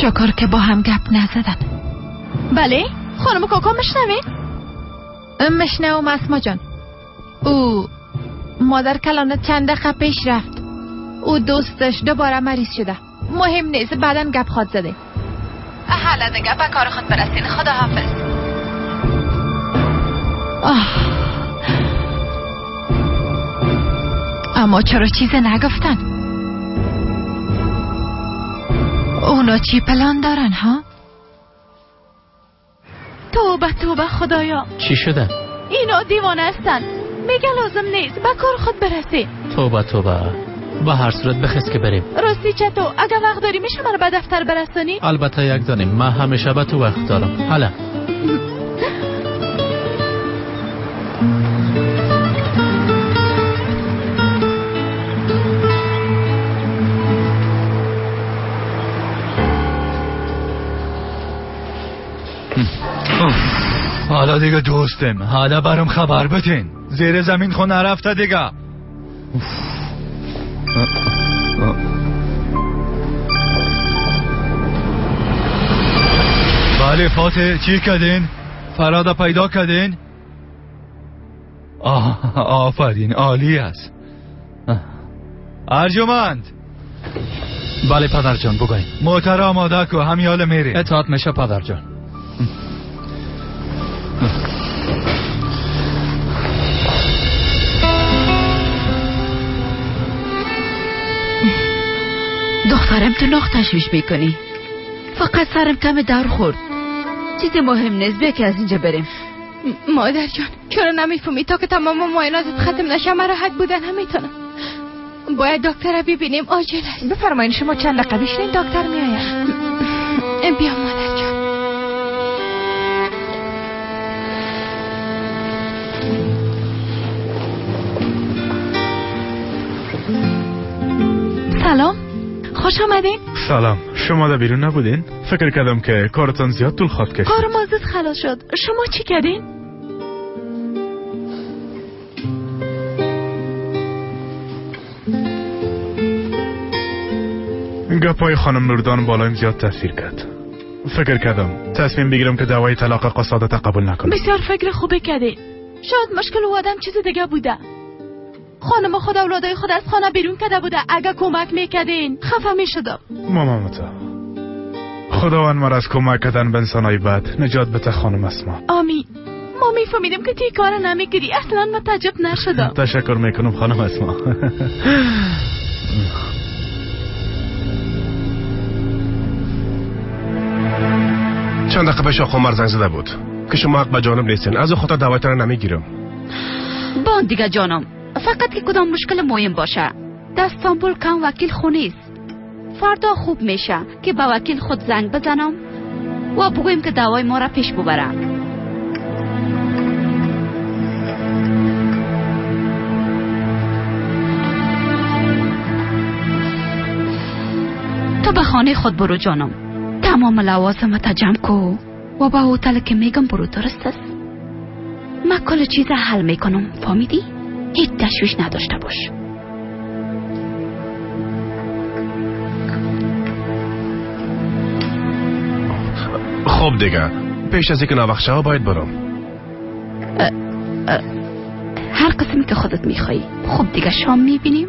شکر که با هم گپ نزدن. بله خانم کاکا مشنوین؟ مشنوم اسما جان. او مادر کلان چند دقیقه پیش رفت. او دوستش دوباره مریض شده. مهم نیست بعدن گپ خواد زده. حالا دیگه به کار خود برسین. خدا حافظ. اما چرا چیز نگفتن؟ اونا چی پلان دارن ها؟ توبه توبه خدایا. چی شده؟ اینا دیوانه هستن. میگه لازم نیست به کار خود برسی. توبه توبه. با هر صورت بخست که بریم. راستی چطور؟ اگه وقت داری میشه من رو به دفتر برسانی؟ البته یک دانیم. من همیشه به تو وقت دارم. حالا حالا دیگه دوستم، حالا برام خبر بتین. زیر زمین خون نرفته دیگه. بله فاتح چی کردین؟ فرادا پیدا کردین؟ آفرین عالی است. ارجمند. بله پدر جان بگوین. موتر آماده کو همین حال میری. اطاعت میشه پدر جان. دخترم تو ناخ تشویش میکنی. فقط سرم کم دور خورد. چیزی مهم نیست، بیا که از اینجا بریم. مادر جان چرا نمیفهمی؟ تا که تمام معایناتت ختم نشه من راحت بودن نمیتونم. باید دکتر ببینیم، عاجل است. بفرمایین شما چند دقیقه بشینین دکتر میآید. بیا مادر جان. سلام، خوش آمدین. سلام، شما در بیرون نبودین؟ فکر کردم که کارتان زیاد طول خواهد کشید. کار ما زود خلاص شد. شما چی کردین؟ گپای خانم نوردان بالایم زیاد تاثیر کرد. فکر کردم تصمیم بگیرم که دعوای طلاق قصادت قبول نکنم. بسیار فکر خوبی کردین. شاید مشکل او آدم چیز دیگه بوده. خانم خود اولادای خود از خانه بیرون کرده بوده. اگه کمک میکردین خفه میشدم. مامانتا، خداوند ما از کمک کردن به انسانای بد نجات بده خانم اسما. آمین. ما میفهمیدیم که تی کار نمیکردی. اصلا ما تعجب نشدم. تشکر میکنم خانم اسما. چند دقیقه پیش آقا عمر زنگ زده بود که شما حق به جانب نیستین، از خاطر دعوت را نمیگیرم. با دیگه جانم، فقط که کدام مشکل مهم باشه. در استانبول کم وکیل خونیست. فردا خوب میشه که با وکیل خود زنگ بزنم و بگویم که دعوای ما را پیش ببرم. تو به خانه خود برو جانم. تمام لوازمت جمع کو و با هتل که میگم برو، درست است؟ من کل چیز حل میکنم، فهمیدی؟ هیچ تشویش نداشته باش. خب دیگه پیش از اینکه ناوقت شود باید برم. هر قسمی که خودت میخوایی. خب دیگه شام میبینیم.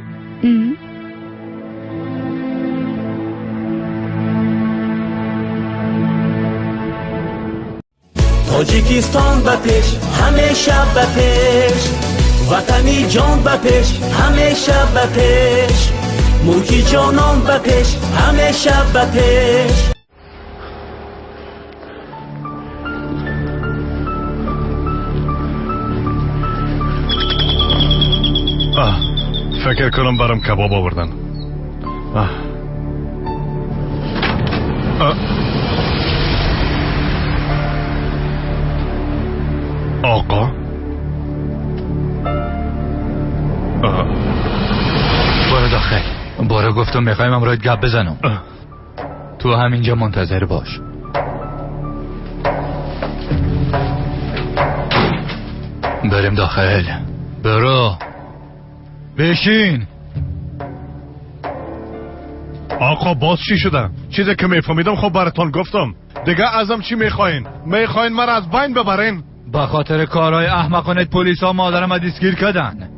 تاجیکستان به پیش، همیشه به پیش. وطنی جان به پیش، همیشه به پیش. ملکی جانان به پیش، همیشه به پیش. فکر کنم برام کباب آوردن. آقا برو داخل. برو، گفتم میخوایم امروز گپ بزنم. تو همینجا منتظر باش. بریم داخل. برو بشین. آقا باز چی شده؟ چیزی که میفهمیدم خب براتون گفتم. دیگه ازم چی میخواین؟ میخواین من از بین ببرین؟ با خاطر کارهای احمقانه پلیس ها مادرم دستگیر کردن.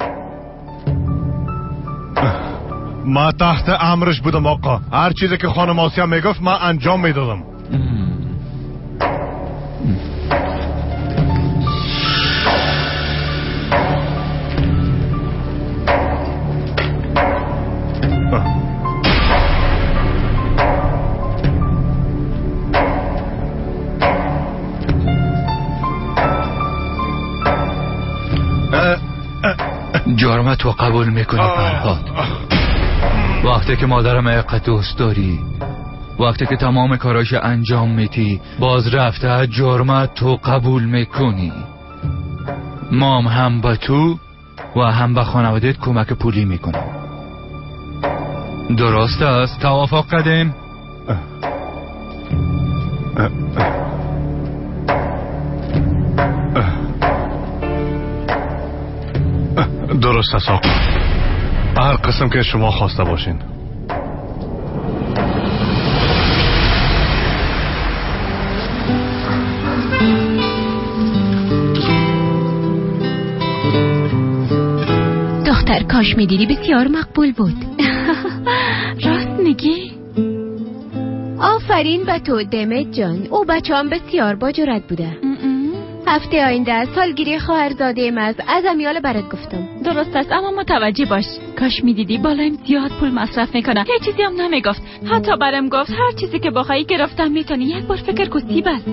ما تحت امرش بودم آقا. هر چیزی که خانم آسیا میگفت من انجام میدادم. جرمت رو قبول میکنی فرهاد؟ وقتی که مادرم حقیقت دوست داری، وقتی که تمام کاراش انجام میدی، باز رفته جرمت تو قبول میکنی. مام هم به تو و هم به خانوادت کمک پولی میکنم. درست است؟ توافق کردیم؟ درست است آقا. هر قسم که شما خواسته باشین. دختر کاش میدیدی بسیار مقبول بود. راست میگی؟ آفرین به تو دمت جان. او بچه هم بسیار با جرأت بوده. هفته آینده سالگیری خواهرزاده از امیال برات گفتم. درست است، اما متوجه باش. کاش میدیدی بالایم زیاد پول مصرف میکنه. هیچ چیزی هم نمیگفت. حتی برام گفت هر چیزی که بخوای گرفتم میتونی. یک بار فکر کو سیب است.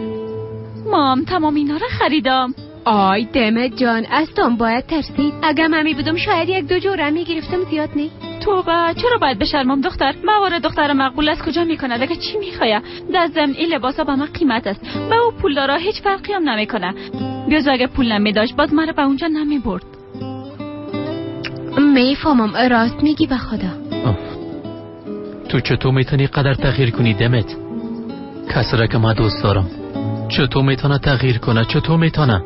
مام تمام اینا رو خریدم. آی دمت جان، از تام باید ترسید. اگه ممی بودم شاید یک دو جوره میگرفتم، زیاد نه. توبه، چرا باید بشرمم دختر؟ موارد دختر مقبول از کجا میکنه؟ دیگه چی میخواه؟ در ضمن این لباسا به من قیمت است. به او پول دارا هیچ فرقی هم نمیکنه. بیازو اگه پول نمیداشت باز من رو به اونجا نمیبرد. میفهمم، راست میگی به خدا. تو چطور میتونی قدر تغییر کنی دمت؟ کسی را که من دوست دارم چطور میتونه تغییر کنه؟ چطور میتونه؟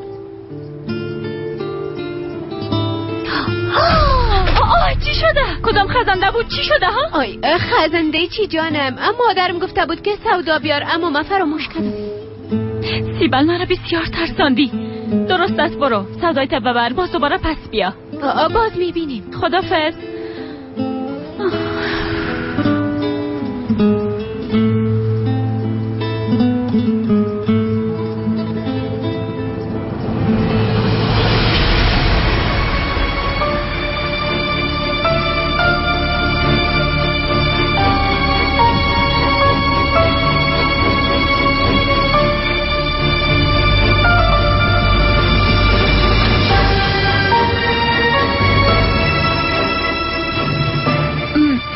چی شده؟ کدام خزنده بود؟ چی شده ها؟ آی خزنده چی جانم؟ مادرم گفته بود که سودا بیار اما من فراموش کردم. سیبل مرا بسیار ترساندی. درست است، برو سودایت ببر، باز دوباره پس بیا. باز میبینیم. خدافظ.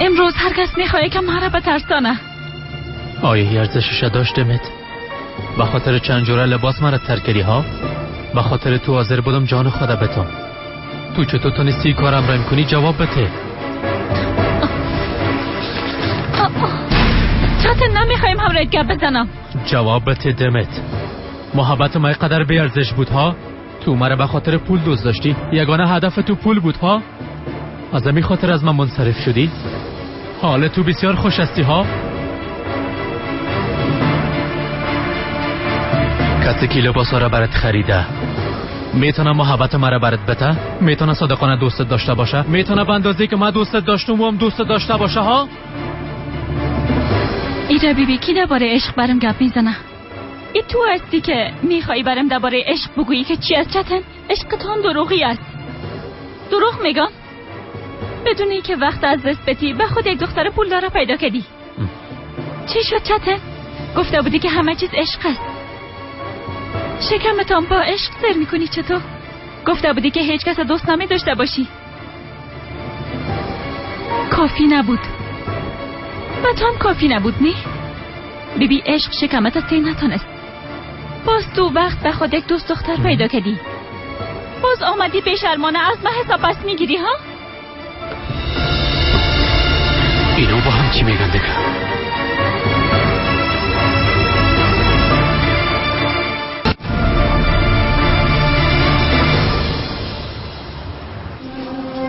امروز هرگز میخواه که مرا بترسانه. آیا ارزشش داشت دمت؟ به خاطر چند جوره لباس مرا ترک کردی ها؟ به خاطر تو حاضر بودم جان خدا بتم. تو چطور تونستی کارم را کنی؟ جواب بده. چطور نمیخوایم همراهت گپ بزنم؟ جواب بده دمت. محبت ما قدر بی ارزش بود ها؟ تو مرا به خاطر پول دوست داشتی؟ یگانه هدف تو پول بود ها؟ از همین خاطر از من منصرف شدی؟ حال تو بسیار خوش هستی ها؟ کسی که لباس را برات خریده میتونه محبت مرا برات بده؟ میتونه صادقانه دوستت داشته باشه؟ میتونه به اندازه‌ای که من دوستت داشتم و هم دوستت داشته باشه ها؟ ایره بیبی کی درباره عشق برام گپ میزنه؟ ای تو هستی که میخوایی برام درباره عشق بگویی که چی است چتن؟ عشقتان دروغی است. دروغ میگم؟ بدونی که وقت از دست بدی به خود یک دختر پولدار پیدا کردی. چی شد چته؟ گفته بودی که همه چیز عشق است. شکمتان با عشق سر میکنی چطور؟ گفته بودی که هیچ کس دوست نمی داشته باشی. کافی نبود. و تو هم کافی نبود نی؟ بیبی عشق شکمت از تین نتانست. باز تو وقت به خود یک دوست دختر پیدا کردی. باز آمدی بیشرمانه از من حساب پس میگیری ها؟ اینو با هم چی میگن دیگه؟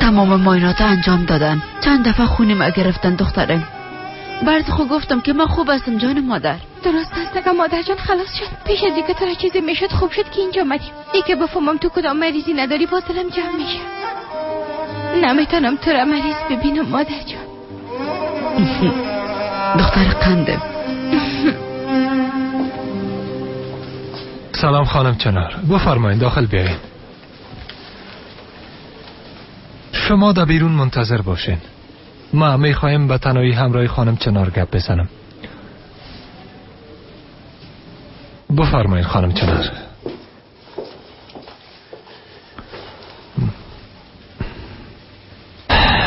تمام معاینات انجام دادن. چند دفعه خونی ما گرفتن دخترم. برات خو گفتم که من خوب هستم جان مادر. درست است اگه مادر جان خلاص شد. پیش از اینکه تو را چیزی میشد خوب شد که اینجا آمدیم. ای که بفهمم تو کدام مریضی نداری باطلم جمع میشه. نمیتونم تو را مریض ببینم مادر جان. دختر قنده. سلام خانم چنار، بفرمایید داخل بیاین. شما در بیرون منتظر باشین. ما میخوایم به تنهایی همراه خانم چنار گپ بزنم. بفرمایید خانم چنار.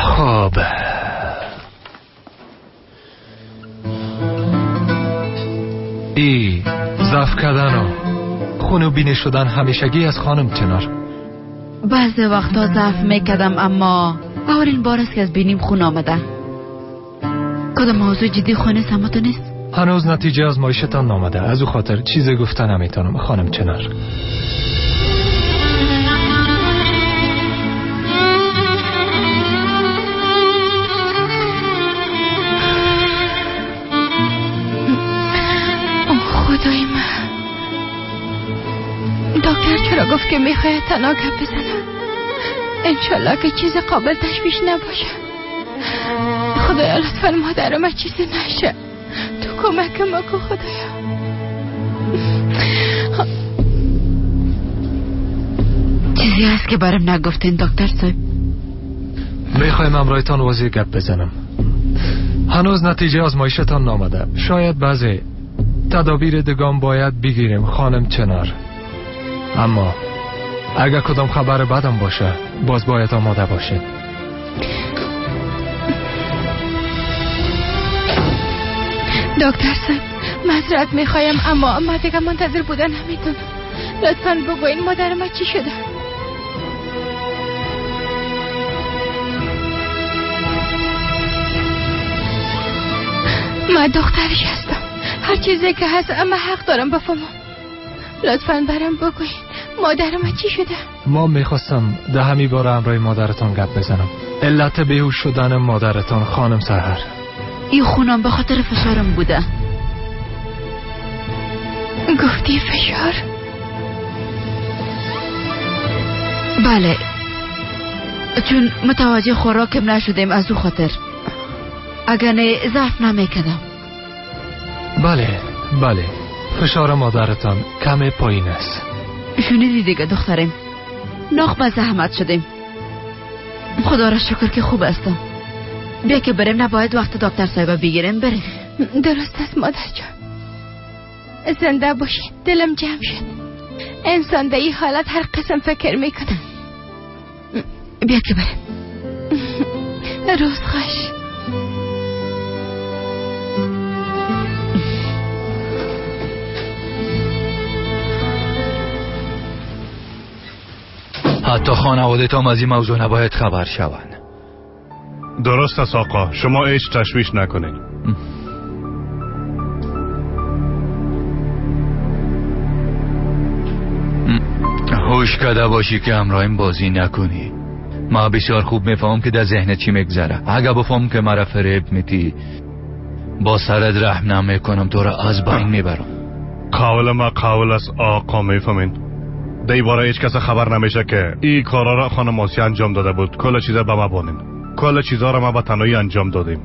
خب ای ضعف کردن و خونو بینه شدن همیشگی از خانم چنار. بعضی وقتا ضعف میکردم اما اولین بار است که از بینیم خون آمده. کدام موضوع جدی خونه سمتو نیست؟ هنوز نتیجه آزمایشتان نامده، از او خاطر چیزی گفتن نمیتونم خانم چنار. خدای من، دکتر چرا گفت که میخواد تنها گپ بزنم؟ انشالله که چیز قابل تشویش نباشه. خدایا لطفا مادرم چیزی نشه. تو کمکم کن خدایا. چیزی هست که برام نگفتین دکتر صاحب؟ میخوایم امرایتان واضح گپ بزنم. هنوز نتیجه آزمایشتان نامده. شاید بعضی تدابیر دگام باید بگیریم خانم چنار. اما اگر کدام خبر بدم باشه باز باید آماده باشید. دکتر صاحب معذرت میخوایم اما من دیگه منتظر بودن نمیتونم. لطفاً بگوین مادرم چی شده؟ من دخترش هستم. هر چیزی که هست اما حق دارم بفهمم. لطفاً برام بگوین مادرم چی شده؟ ما میخواستم ده همی بار امرای مادرتان گپ بزنم. علت بیهوش شدن مادرتان خانم سحر. این خونم به خاطر فشارم بوده. گفتی فشار؟ بله، چون متوجه خوراکم نشدیم از او خاطر. اگر نه ضعف نمیکردم. بله فشار مادرتان کم پایین است. شنیدی دیگه دخترم، ناخ به زحمت شدیم. خدا را شکر که خوب هستم. بیا که بریم، نباید وقت دکتر صاحب بگیریم. بریم. درست است مادر جان. زنده باشین. دلم جمع شد. انسان در این حالت هر قسم فکر میکنه. بیا که بریم. روز خوش. حتی خانواده تام از این موضوع نباید خبر شوند. درست است آقا، شما هیچ تشویش نکنید. هوش کرده باشی که همراهیم بازی نکنی. ما بسیار خوب میفهمم که در ذهنت چی میگذره. اگه بفهم که مرا فریب میتی، با سرت رحم نمیکنم، تو را از بین میبرم. قول ما قول است آقا، میفهمین؟ دی باره هیچ کس خبر نمیشه که این کارا را خانم آسیا انجام داده بود. کل چیزا به ما بانین. کل چیزا را ما به تنهایی انجام دادیم.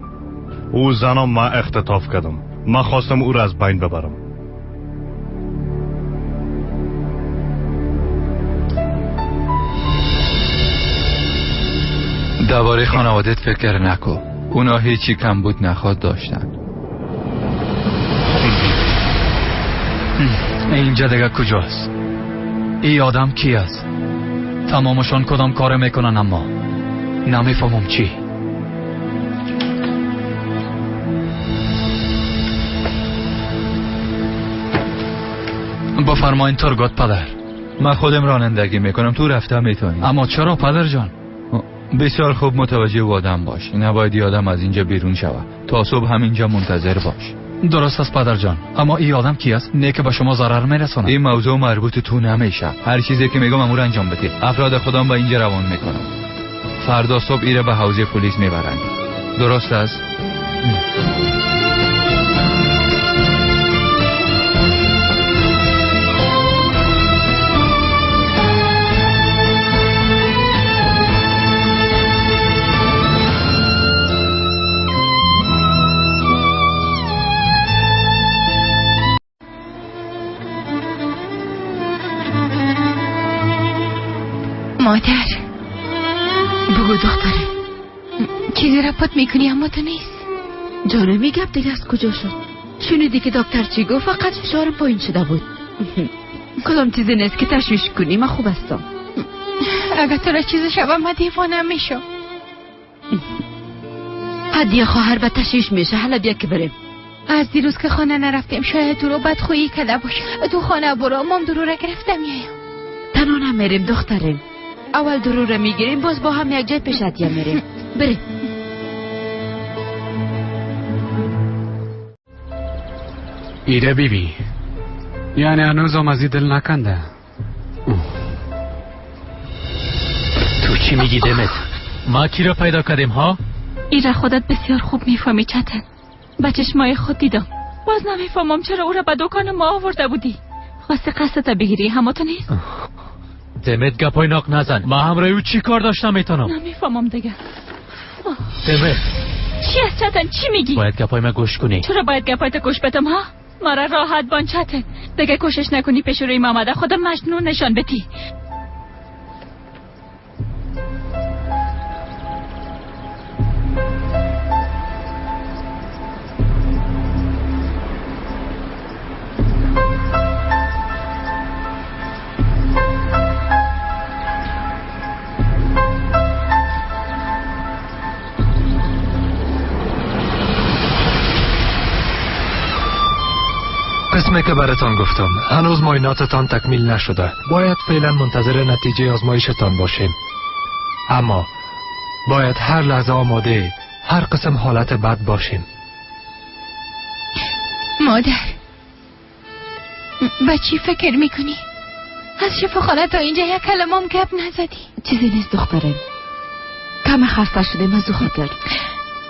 او زنم ما اختطاف کردم. ما خواستم او را از بین ببرم. درباره خانوادت فکر نکن. اونا هیچی کم بود نخواد داشتن. اینجا دیگه کجاست؟ ای آدم کی است؟ تمامشان کدام کار میکنن اما نمیفهمم چی. بفرمایین ترگات پدر. من خودم رانندگی میکنم، تو رفته میتونی. اما چرا پدر جان؟ بسیار خوب متوجه و آدم باش. نباید ای آدم از اینجا بیرون شود. تا صبح همینجا منتظر باش. درست است پدر جان، اما این آدم کی است؟ نه که به شما ضرر میرسونه. این موضوع مربوط تو نمیشه. هر چیزی که میگم امور انجام بدی. افراد خودم به اینجا روان میکنم. فردا صبح ایره به حوزه پلیس میبرن. درست است؟ مادر بگو دختره، چیزی را پت میکنی اما تو نیست. جانه میگم دیگه از کجا شد؟ شنیدی که دکتر چی گفت؟ فقط فشارم پایین شده بود. کدام چیزی نیست که تشویش کنی. من خوب هستم. اگه تو را چیزی شبه من دیوانه میشم. هدیه خواهر به تشویش میشه. حالا بیا که بریم. از دیروز که خانه نرفتیم شاید تو رو بدخویی کده باشه. تو خانه برو، مام درو را گرفتم میایم. تنها نمیریم دخترم. اول درو را میگیریم، باز با هم یک جای پیش هدیه میریم. بریم. ایره بیبی، یعنی هنوزم از دل نکنده. تو چی میگی دمت؟ ما کی را پیدا کردیم ها؟ ایره خودت بسیار خوب میفهمی چتن. با چشمای خود دیدم. باز نمیفهمم چرا او را به دکان ما آورده بودی. خواستی قصدت بگیری، همه تو نیست؟ دمت گپای ناق نزن. ما همراه او چی کار داشتم میتونم؟ نمیفهمم دیگه. دمت چی است چتن؟ چی میگی؟ باید گپای ما گوش کنی. چرا باید گپایت گوش بدم ها؟ مرا راحت بان چتن. دیگه کوشش نکنی پیش روی محمد خودم مجنون نشان بدی. قسمی که براتان گفتم، هنوز معایناتتان تکمیل نشده. باید فعلا منتظر نتیجه آزمایشتان باشیم. اما باید هر لحظه آماده هر قسم حالت بد باشیم. مادر با چی فکر میکنی؟ از شفاخانه تا اینجا یک کلمه هم گپ نزدی. چیزی نیست دخترم، کم خسته شدیم از او خاطر.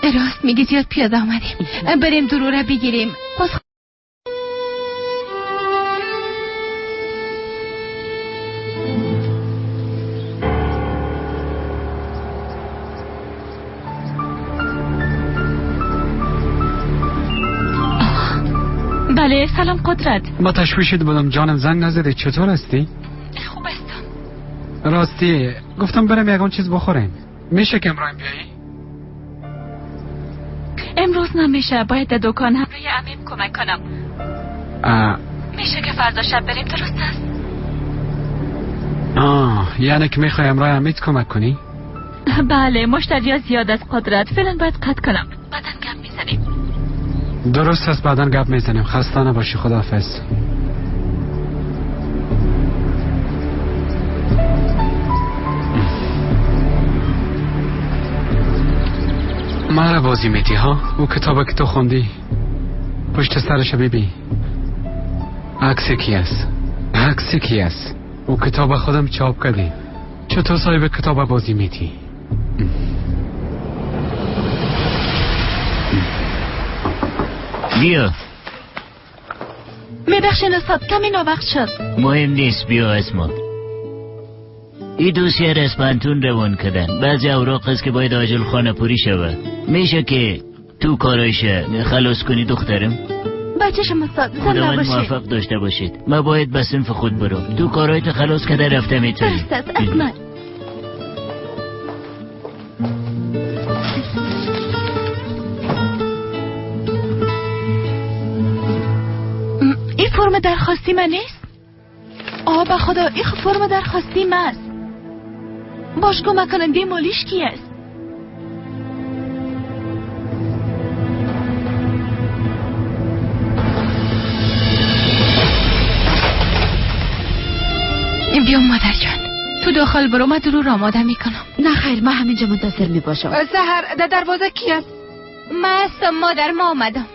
راست میگی، زیاد پیاده آمدیم. بریم دروره بگیریم. باز بله سلام قدرت. با تشویشت بودم جانم، زنگ نزدی، چطور هستی؟ خوب هستم. راستی گفتم برم یکان چیز بخوریم، میشه که امروز بیایی؟ امروز نمیشه، باید در دکان همراه عمیم کمک کنم. میشه که فردا شب بریم، درست است؟ یعنی که میخوای امروز عمیت کمک کنی؟ بله مشتری زیاد از قدرت، فعلا باید قطع کنم، بعدن گپ میزنیم. درست است، بعدن گپ میزنیم. خسته نباشی، خداحافظ. مرا بازی میتی ها؟ او کتابه که تو خوندی پشت سرش بیبی عکس کی است؟ عکس کی است؟ او کتاب خودم چاپ کردی، چطور صاحب کتاب بازی میتی؟ بیا. میبخشین استاد، کمی نوبخت شد. مهم نیست، بیا اسمت. این دوسیه رسپنتون روان کردن، بعضی اوراق است که باید آجل خانه پوری شود. میشه که تو کارایش خلاص کنی دخترم؟ بچه شما استاد، زن خدا نباشید. موفق داشته باشید. ما باید به صنف خود برو، تو کارایت خلاص کده رفته میتونی. درست است، اصلا. این فرم درخواستی من نیست؟ به خدا این فرم درخواستی من است. باش کمک کننده مالیش کی است؟ بیا مادر جان، تو داخل برو، من درو را آماده میکنم. نه خیر، من همینجا منتظر میباشم. سحر در دروازه کی است؟ من هستم مادر، ما آمدم.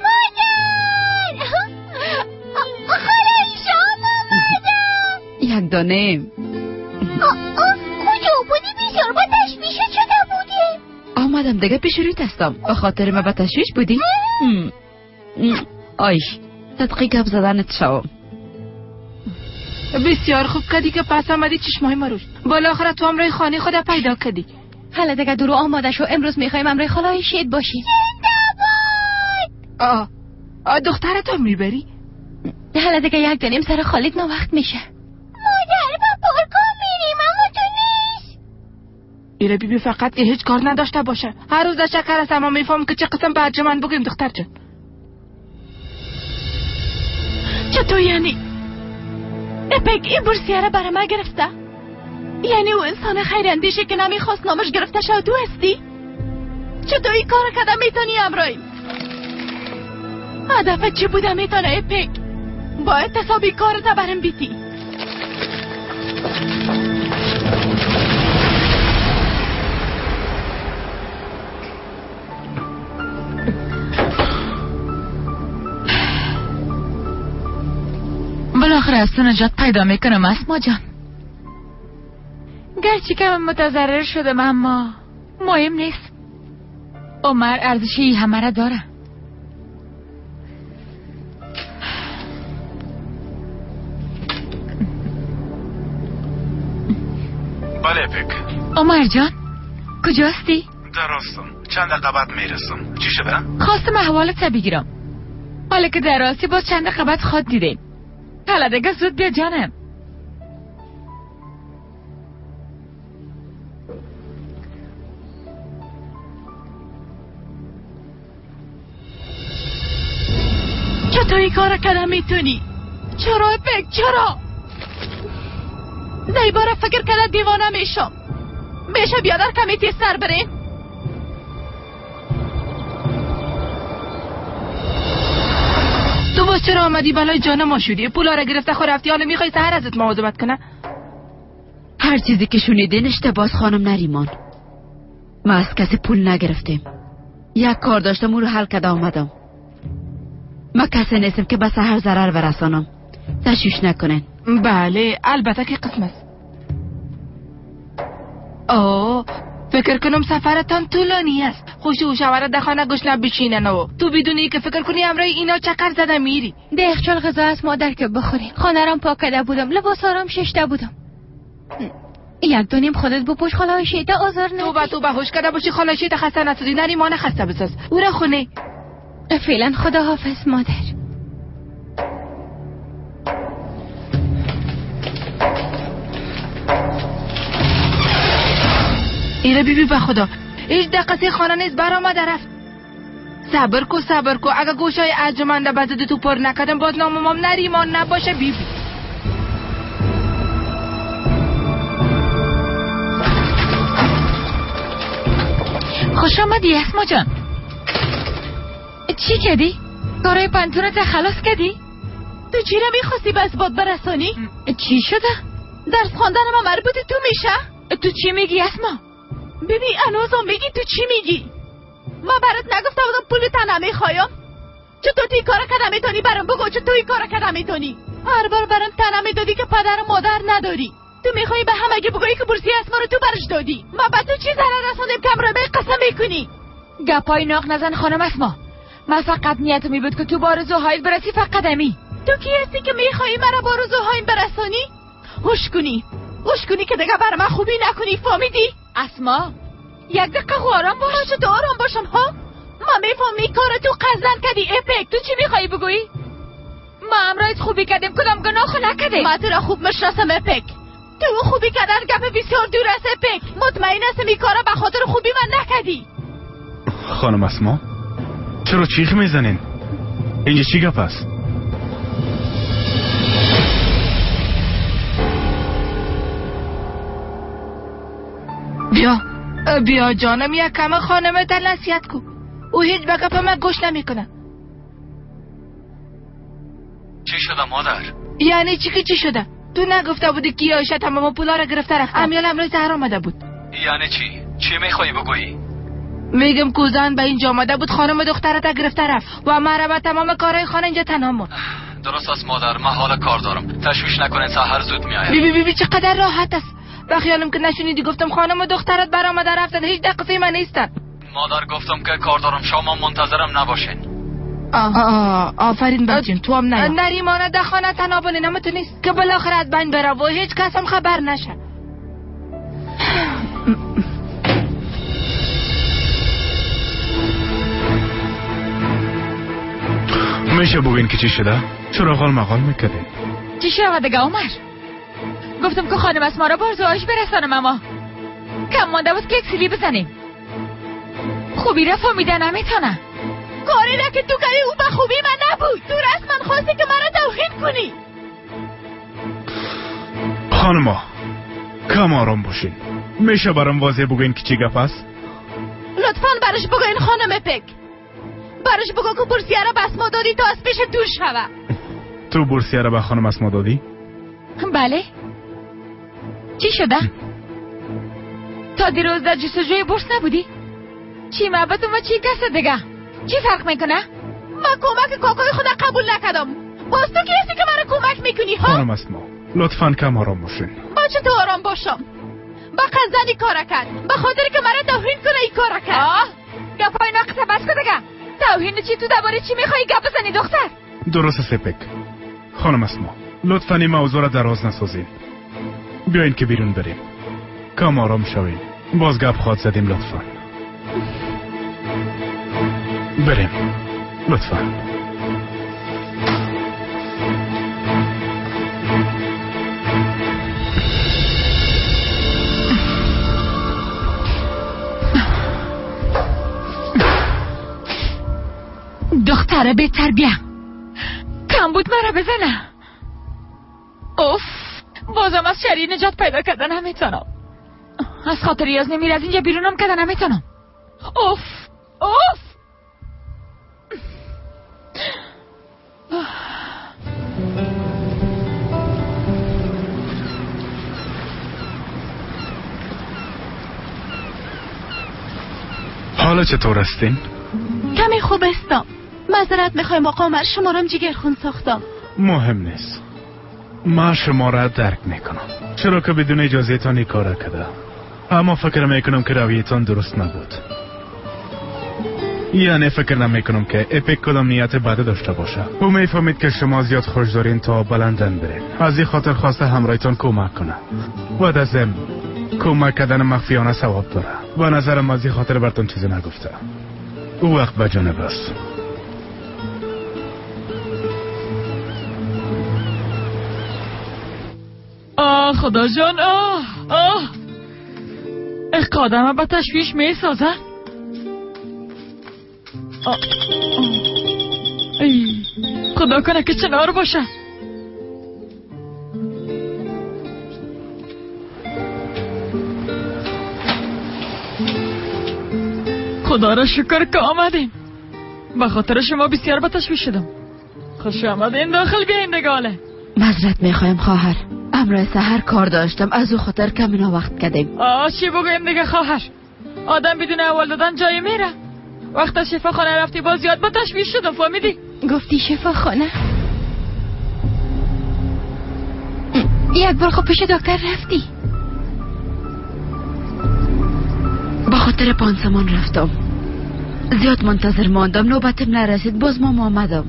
مادر خالایشا آمدم. یک دانه کجا بودی؟ بسیار با تشویشت شده بودی. آمدم دیگه، پیش رویت هستم. به خاطر من با تشویش بودی؟ آی صدقی گپ زدنت شوم. بسیار خوب کردی که پس آمدی چشمای ما روش. بالاخره تو امروی خانه خود پیدا کردی. حالا دیگه درو آماده شو، امروز میخوایم امروی خالای شید باشی. دخترتو میبری؟ حالا دیگه یک دنیم سر خالید ما وقت میشه. مادر با پارکا میریم اما تو نیست. ایره بیبی فقط که هیچ کار نداشته باشه. هر روز شکر است، اما میفهم که چه قسم برجمن بگیم دختر جان. چطور یعنی؟ اپک این بورسیه را برای ما گرفته؟ یعنی او انسان خیراندیشی که نمیخواست نامش گرفته شد تو هستی؟ چطور این کار کده میتونی امروی؟ هدفت چی بوده میتونه اپک؟ باید تصابی کارتا برم بیتی. بالاخره از تو نجات پیدا میکنم اسما جان. گرچه که من متضرر شدم اما مهم نیست. عمر ارزشی همه را داره. بله پک. عمر جان کجاستی؟ در راستم، چند دقیقه بعد میرسم. چی شده؟ خواستم احوالت بگیرم. حالا که در راستی باز چند دقیقه بعد خود دیدیم. حالا دیگه زود بیا جانم. چطور این کار کنه میتونی؟ چرا اپک؟ چرا؟ دی باره فکر کنه دیوانه میشم. میشه بیادر کمیتی سر بریم؟ تو باز چرا آمدی بلای جان ما شدی؟ پولا را گرفته خور رفتی، حالا میخوای سهر ازت مواظبت کنه؟ هر چیزی که شنیدین اشتباس خانم نریمان. ما از کسی پول نگرفتیم. یک کار داشتم او رو حل کرده آمدم. ما کسی نیستم که به سحر ضرر برسانم. تشویش نکنین. بله البته که قسم است. فکر کنم سفرتان طولانی است. خوشی و شوهرت در خانه گشنه بشینن و تو بدونی که فکر کنی امرای اینا چکر زده میری. یخچال غذا است مادر که بخوری. خانه رام پاک کرده بودم، لباسارم شسته بودم. یک دو نیم خودت بپوش خاله شیطه آزار ندی. تو به هوش کرده باشی خاله شیطه خسته نشدی، نریمان خسته بساز. او را خونه. فعلا خدا حافظ مادر. ایره بیبی به خدا هیچ دقیقه خانه نیست برآمده رفت. صبر کو اگه گوشای ارجمنده بزده تو پر نکردم باز ناممام نریمان نباشه بیبی. خوش آمدی اسما جان. چی کردی؟ کارای پنتونت خلاص کردی؟ تو چی را میخواستی به اثبات برسانی؟ چی شده؟ درس خواندن ما مربوط تو میشه؟ تو چی میگی اسما؟ ببین انوزم میگی تو چی میگی؟ ما برات نگفته بودم پول تا نمیخوایم؟ چطور توی کار کردم میتونی برام بگو چطور توی کار کردم میتونی؟ هر بار برام تا نمیدادی که پدر و مادر نداری. تو میخوایی به همگی بگویی که بورسی اسما رو تو برش دادی. ما به تو چی ضرر رسوندیم که امروز به قسم میکنی؟ گپای ناق نزن خانم اسما. من فقط نیتم می بود که تو بارزوهایت برسی فقط امی. تو کی هستی که میخوایی مرا بارزوهایم برسانی؟ هوش کنی که دیگه بر من خوبی نکنی فهمیدی؟ اسما یک دقیقه آرام باش. چطور آرام باشم ها؟ ما میفهمی کار تو قزن کردی اپک. تو چی میخوایی بگویی؟ ما امروز خوبی کردیم کدام گناه نکردیم. ما تو را خوب مشناسم اپک. تو خوبی کردن گپ بسیار دور است اپک. مطمئن هستم این کارا به خاطر خوبی من نکردی. خانم اسما چرا چیخ میزنین؟ اینجا چی گپ است؟ بیا جانم یک کم خانم در نصیحت کو. او هیچ به گپ من گوش نمیکنه. چی شده مادر؟ یعنی چی شده؟ تو نگفته بودی که عایشه تمام پولا را گرفته رفته؟ امیال امروز زهر آمده بود. یعنی چی میخوایی بگویی؟ میگم کوزان به اینجا آمده بود خانم دخترت گرفته رفت و مرا به تمام کارهای خانه اینجا تنها موند. درست است مادر، من حالا کار دارم. تشویش نکنین سحر زود میآید. بی چقدر راحت است. بخیالم که نشونیدی گفتم خانم دخترت برآمده رفتن هیچ دقیقه من نیستن. مادر گفتم که کار دارم شما منتظرم نباشین. آفرین بچین تو هم نریمانه در خانه تنها بانی نمتو نیست که بالاخره از بین بره و هیچ کس هم خبر نشه. میشه بگین که چی شده؟ چرا غال مقال میکردین؟ چی شده دیگه عمر؟ گفتم که خانم اسما را بارزوهاش برسانم اما کم مانده بود که یک سیلی بزنیم. خوبی را فهمیده نمیتونه. کاری را که تو کردی او به خوبی من نبود. تو رسما خواستی که مرا توهین کنی. خانما کم آرام باشین. میشه برام واضح بگین که چی گپ است؟ لطفاً برش بگوین خانم پک. برش بگو که بورسیه را به اسما دادی تا از پیش دور شوه. تو بورسیه را به خانم اسما دادی؟ بله. چی شده؟ تا دیروز در جستجوی بورس نبودی؟ چی محبت و چی کس دیگه؟ چی فرق میکنه؟ من کمک کاکای خودم قبول نکردم. باز تو کی هستی که من کمک میکنی ها؟ خانم اسما لطفاً کم آرام باشین. با چطور آرام باشم؟ با قزنی کار کرد. به خاطر که مرا توهین کنه ای کار کرد. گپای ناقصه بس که دیگه. توهین چی؟ تو درباره چی میخوایی گپ بزنی دختر؟ درست سپک. خانم اسما لطفاً این موضوع را دراز نسازین. بیاین که بیرون بریم. کم آرام شوین. باز گپ خواهد زدیم لطفاً. بریم لطفاً. دختره به تربیه کم بود مرا بزنه. اوف بازم از شری نجات پیدا کردن نمیتونم. از خاطر یاز نمیر از اینجا بیرونم کردن نمیتونم. اوف حالا چطور هستین؟ کمی خوب استم. من معذرت میخوایم آقا عمر، شما رو جگرخون ساختم. مهم نیست، من شما را درک میکنم، چرا که بدون اجازه تان کار کرده، اما فکر میکنم که رویتان درست نبود. یعنی فکر نمیکنم که اپیک کدام نیت بده داشته باشه. او میفهمید که شما زیاد خوش دارین تا بلندن برین، از این خاطر خواسته همراهتان کمک کنه و در ضمن کمک کردن مخفیانه ثواب داره. و نظرم از این خاطر براتون چیزی نگفته. او وقت به جانب است. خدا جان، قدمه به تشویش می سازن. خدا کنه که چنار باشه. خدا را شکر که آمدین. به خاطر شما بسیار به تشویش شدم. خوش آمدین، داخل بیاین نگاله. معذرت میخوایم خواهر، امروز سحر کار داشتم، از او خاطر کمی وقت کردیم. چی بگویم دیگه خواهر؟ آدم بدون اول دادن جایی میره. وقت شفاخانه رفتی باز یاد با تشویش شدم، فهمیدی؟ گفتی شفاخانه؟ یک بار خب پیش دکتر رفتی؟ با خاطر پانسمان رفتم، زیاد منتظر ماندم، نوبتم نرسید، باز ما آمدم.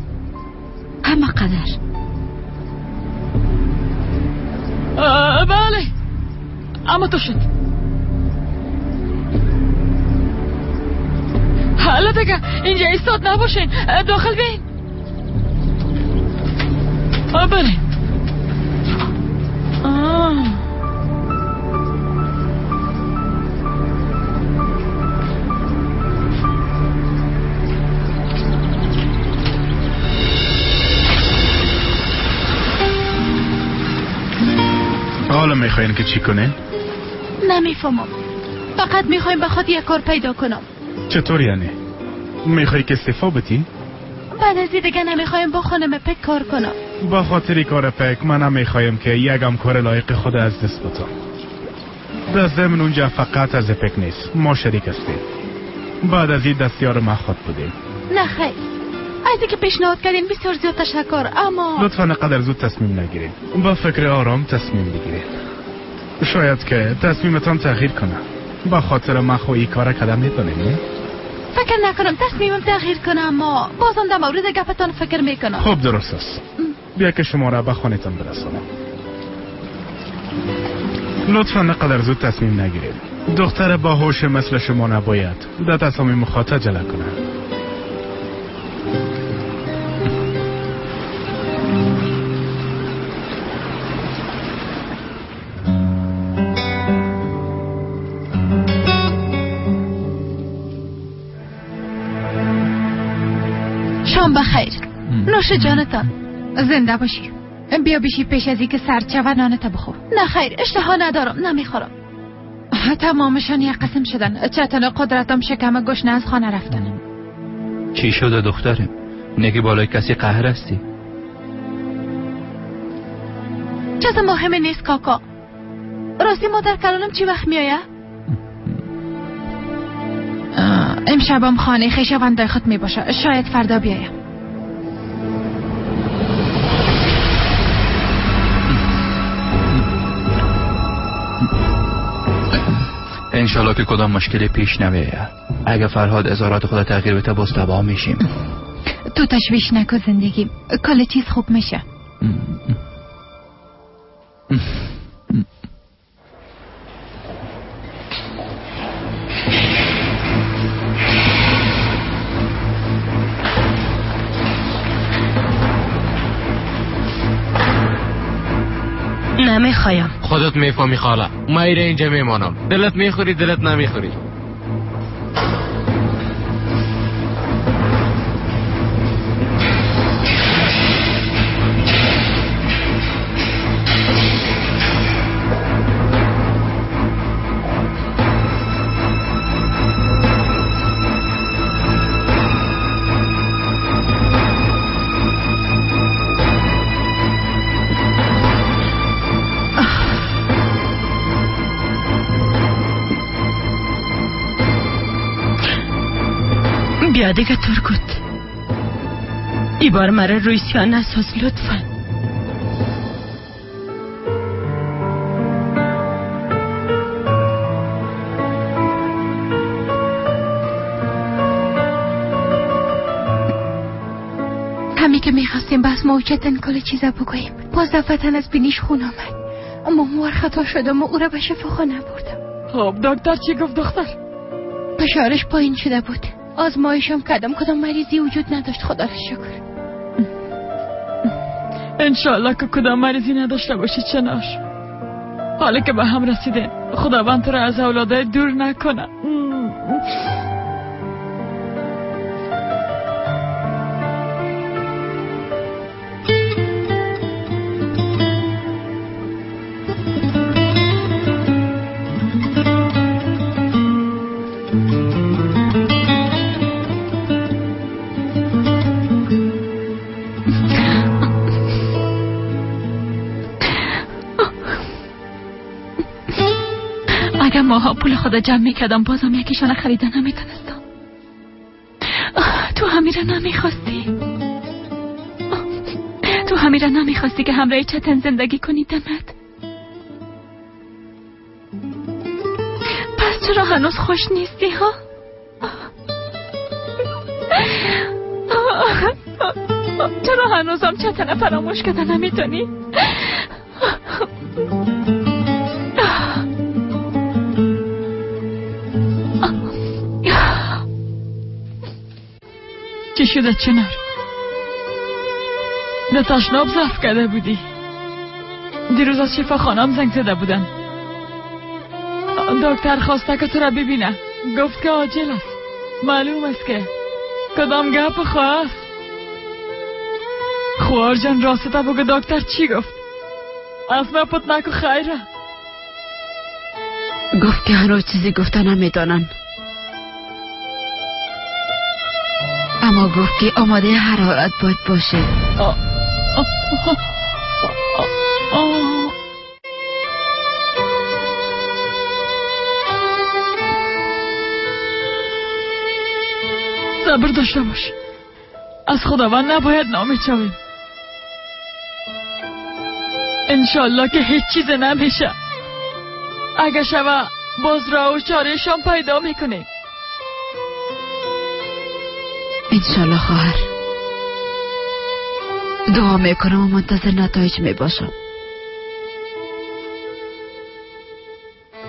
همه قدر. بله، اما تو شد. حالا دیگه اینجا ایستاد نباشین، داخل بین. بله. حالا میخواین که چی کنین؟ نمیفهمم، فقط میخوایم بخواد یک کار پیدا کنم. چطور یعنی؟ میخوای که استعفا بدی؟ بعد از دیگه نمیخوایم با خانم پک کار کنم. با خاطر کار پک من نمیخوایم که یکم کار لایق خود از دست بدم. در ضمن اونجا فقط از پک نیست، ما شریک هستیم. بعد از این دستیار ما خود بودیم. نه خیر، از اینکه پیشنهاد کردین بسیار زیاد تشکر، اما لطفا نقدر زود تصمیم نگیرید، با فکر آرام تصمیم بگیرید. شاید که تصمیمتان تغییر کنه. با خاطر ما خو این کار کردم میتونیم. فکر نکنم تصمیمم تغییر کنه، اما بازم در مورد گپتان فکر میکنم. خب درست است، بیا که شما را به خانه‌تان برسانم. لطفا نقدر زود تصمیم نگیرید. دختر باهوش مثل شما نباید در تصامیم خاطر عجله کنه. شام بخیر. نوش جانتان. زنده باشی. بیا بشی پیش از اینکه سرد شود نانت بخور. نه خیر، اشتها ندارم، نمیخورم. تمامشان یک قسم شدن. چطور قدرتم شکم گشنه از خانه رفتن. چی شده دخترم؟ نگی بالای کسی قهر هستی؟ چیز مهم نیست کاکا. راستی مادر کلانم چی وقت میایه؟ امشبم خانه خویشاوندای خود می باشه، شاید فردا بیایم. انشالله که کدام مشکلی پیش نمیاد. اگه فرهاد ازارات خود تغییر بده باز تباه میشیم. تو تشویش نکن زندگی، کل چیز خوب میشه. نمیخوایم. خودت میفهمی خاله، ما ایره اینجا میمانم. دلت میخوری دلت نمیخوری. بیا دیگه ترکوت. ای بار مرا روی سیان نساز لطفا. همی که میخواستیم بس موچتن کل چیزا بگوییم، باز دفتن از بینیش خون آمد. اما موار خطا شدم و او را به شفاخانه بردم. خب دکتر چی گفت دختر؟ فشارش پایین شده بود. آزمایشم کردم کدام مریضی وجود نداشت، خدا را شکر. انشالله که کدام مریضی نداشته باشید چنار. حالا که به هم رسیدین خداوند تو را از اولاده دور نکنه. اگر ماها پول خدا جمع میکردم بازم یکیشان خریدن نمیتونستم. تو همیره نمیخواستی که همراه چتن زندگی کنی دمت. پس چرا هنوز خوش نیستی ها؟ چرا هنوزم چتن فراموش کردن نمیتونی؟ چی شده چنار؟ به تشناب ضعف کرده بودی؟ دیروز از شفاخانه‌ام زنگ زده بودن. دکتر خواسته که تو را ببینه، گفت که عاجل است. معلوم است که کدام گپ خواست. خوار جان راسته بگو دکتر چی گفت؟ اصلا پت نکو خیره. گفت که هنوز چیزی گفته نمیدانن، اما گفت که آماده هر حالت باید باشه. صبر داشته باش، از خداوند نباید نامید شویم. انشالله که هیچ چیز نمیشه. اگه شوه باز راه و چارهشان پیدا میکنیم. انشالله خواهر، دعا میکنم و منتظر نتایج میباشم.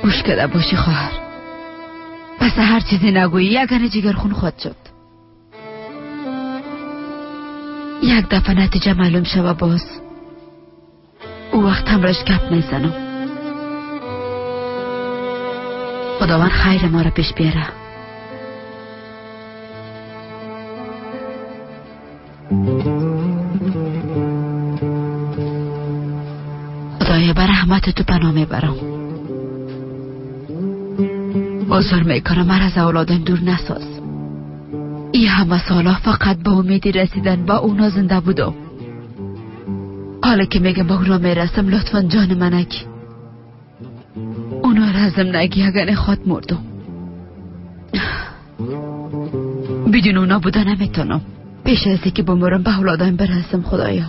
گوش کرده باشی خواهر، پس هر چیزی نگویی یگانه جگر خون خود شد. یک دفعه نتیجه معلوم شوه باز او وقت همراش گپ میزنم. خداوند خیر ما را پیش بیاره. خدایا به رحمت تو پناه میبرم. عذر میکنم من از اولادم دور نساز. این همه سالا فقط با امیدی رسیدن با اونا زنده بودم. حالا که میگم با اونا میرسم لطفا جان منکی اونا رازم نگی اگر خود مردم. بدون اونا بودن نمیتونم. پیش ازی که بمرم به اولادم برسم خدایا.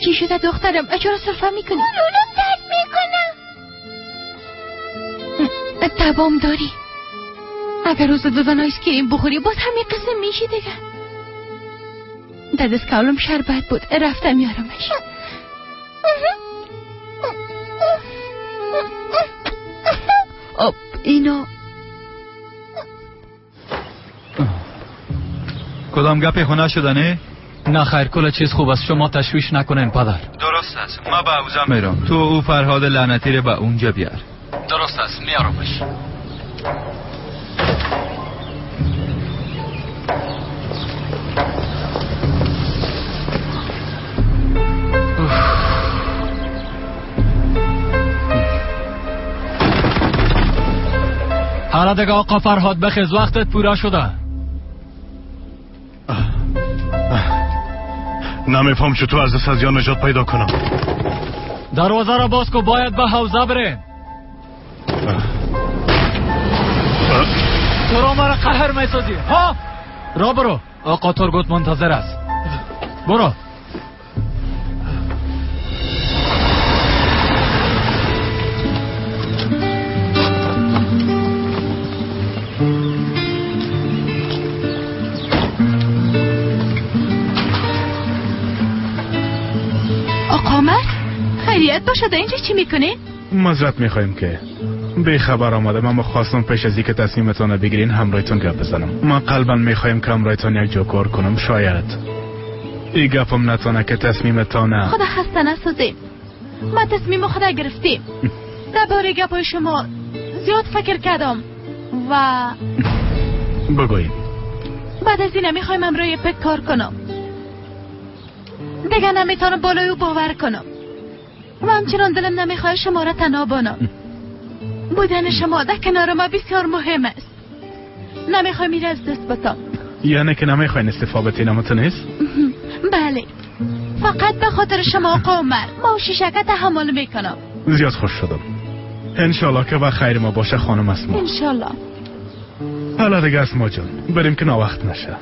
چی شده دخترم؟ چرا سرفه میکنی؟ اونو درد میکنم. تبام داری؟ اگر روز دادن آیسکریم بخوری باز همین قسم میشی دیگه. در دست کولم شربت بود رفتم یارمش. اینو کدام گپی خونه شدنه؟ نه خیر، کل چیز خوب است، شما تشویش نکنین پدر. درست است، ما به اوزا میرم. تو او فرهاد لعنتی رو به اونجا بیار. درست است، میارمش. حالا دیگه آقا فرهاد بخیز، وقتت پورا شده. نمیفهم چطور از دست از یا نجات پیدا کنم. دروازه را باز کو، باید به حوزه برین. تو را مرا قهر میسازی ها؟ را برو، آقا ترگوت منتظر است. برو. خیریت باشه، در اینجا چی میکنین؟ معذرت میخوایم که به خبر آمدم، اما خواستم پیش از اینکه تصمیمتان رو بگیرین همراهتون گپ بزنم. ما قلبا میخوایم که همراهتان یک جا کار کنم. شاید این گپم نتونه که تصمیمتان خدا خسته نسازیم. ما تصمیم خدا گرفتیم. درباره گپای شما زیاد فکر کردم و بگوین. بعد از این میخوایم همراه پک کار کنم. دیگه نمیتونم بالای او باور کنم و همچنان دلم نمیخواه شما را تنها بانم. بودن شما در کنار ما بسیار مهم است. نمیخواه میره از دست بتم. یعنی که نمیخواین استفاده بتینم نیست؟ بله، فقط به خاطر شما آقا عمر ما و شیشکه تحمل میکنم. زیاد خوش شدم. انشالله که و خیر ما باشه خانم اسما. انشالله. حالا دیگه اسما جان بریم که ناوقت نشه.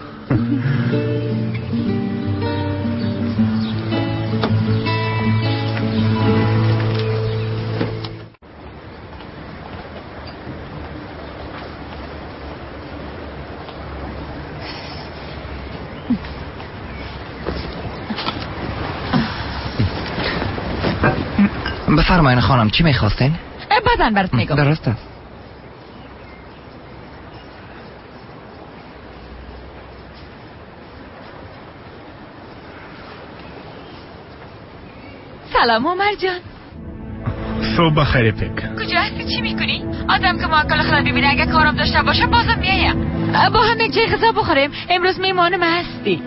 بفرمایین خانم، چی میخواستین؟ بعداً برات میگم. درست است. سلام عمر جان. صبح بخیر پک. کجا هستی؟ چی میکنی؟ آدم که ماکل خدا ببینه اگه کارم داشته باشه بازم میایم. با هم یک جای غذا بخوریم. امروز میمان ما هستی.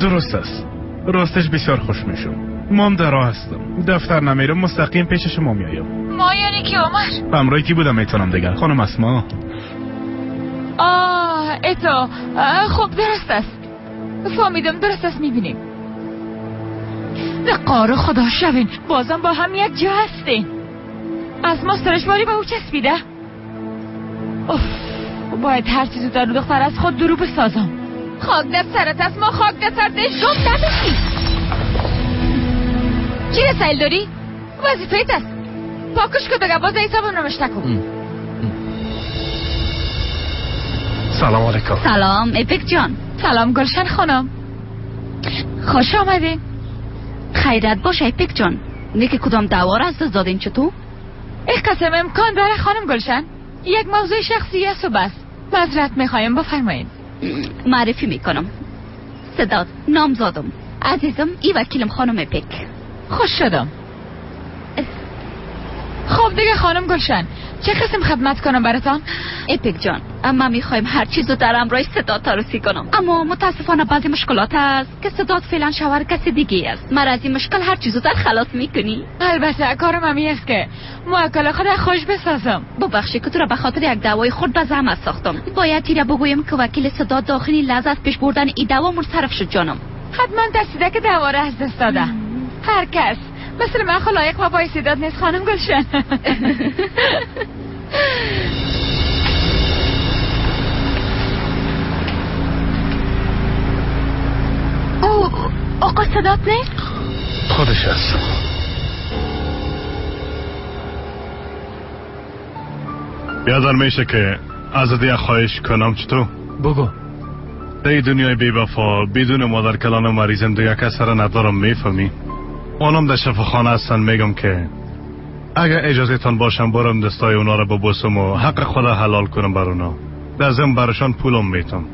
درست است. راستش بسیار خوش میشم. مام در راه هستم. دفتر نمیرم، مستقیم پیش شما میایم. ما یعنی کی عمر؟ همراهی کی بودم میتونم دیگه؟ خانم اسما. اتو. خب درست است. فهمیدم، درست است. میبینیم. به قار خدا شوین بازم با هم یک جا هستین. از ما سرشواری به او چسبیده. باید هر چیزو در دختر از خود درو بسازم. خاک در سرت است، ما خاک در سرت شب نمیشی. چی رسایل داری؟ وظیفه‌ت است. پاکش که بگه باز حسابم نمشته کن. سلام علیکم. سلام اپک جان. سلام گلشن خانم، خوش آمدین. خیرت باشه اپک جان. نیکی کدام دعوا را از دست دادین چطور؟ این قسم امکان داره خانم گلشن. یک موضوع شخصی است و بس. معذرت میخوایم، بفرمایید. معرفی میکنم. صدات نامزادم عزیزم، ای وکیلم خانم اپک. خوش شدم. خب دیگه خانم گلشن چه قسم خدمت کنم براتان؟ اپک جان، اما میخوایم هر چیزو در امرای صدات ترسی کنم، اما متاسفانه بعضی مشکلات هست که صدات فعلا شوهر کسی دیگه است. مرا از این مشکل هر چیزو در خلاص میکنی؟ البته کارم همی است که موکل خود خوش بسازم. ببخشی که تو را به خاطر یک دعوای خود به زحمت ساختم. باید تیره بگویم که وکیل صدات داخلی لحظه از پیش بردن این دعوا منصرف شد جانم. حتما ترسیده که دعوا را از دست داده. هر کس مثل من خلایق و با استعداد نیست خانم گلشن. آقا صدات نیست؟ خودش است. بیادر میشه که از دیگه خواهش کنم چطور؟ بگو. در دنیای بی وفا بدون مادر کلان مریضم دیگه کس را ندارم میفهمی؟ اونم در شفاخانه هستن. میگم که اگر اجازه تان باشم برم دستای اونا را ببوسم و حق خدا حلال کنم بر اونا. در ضمن برشان پولم میتم.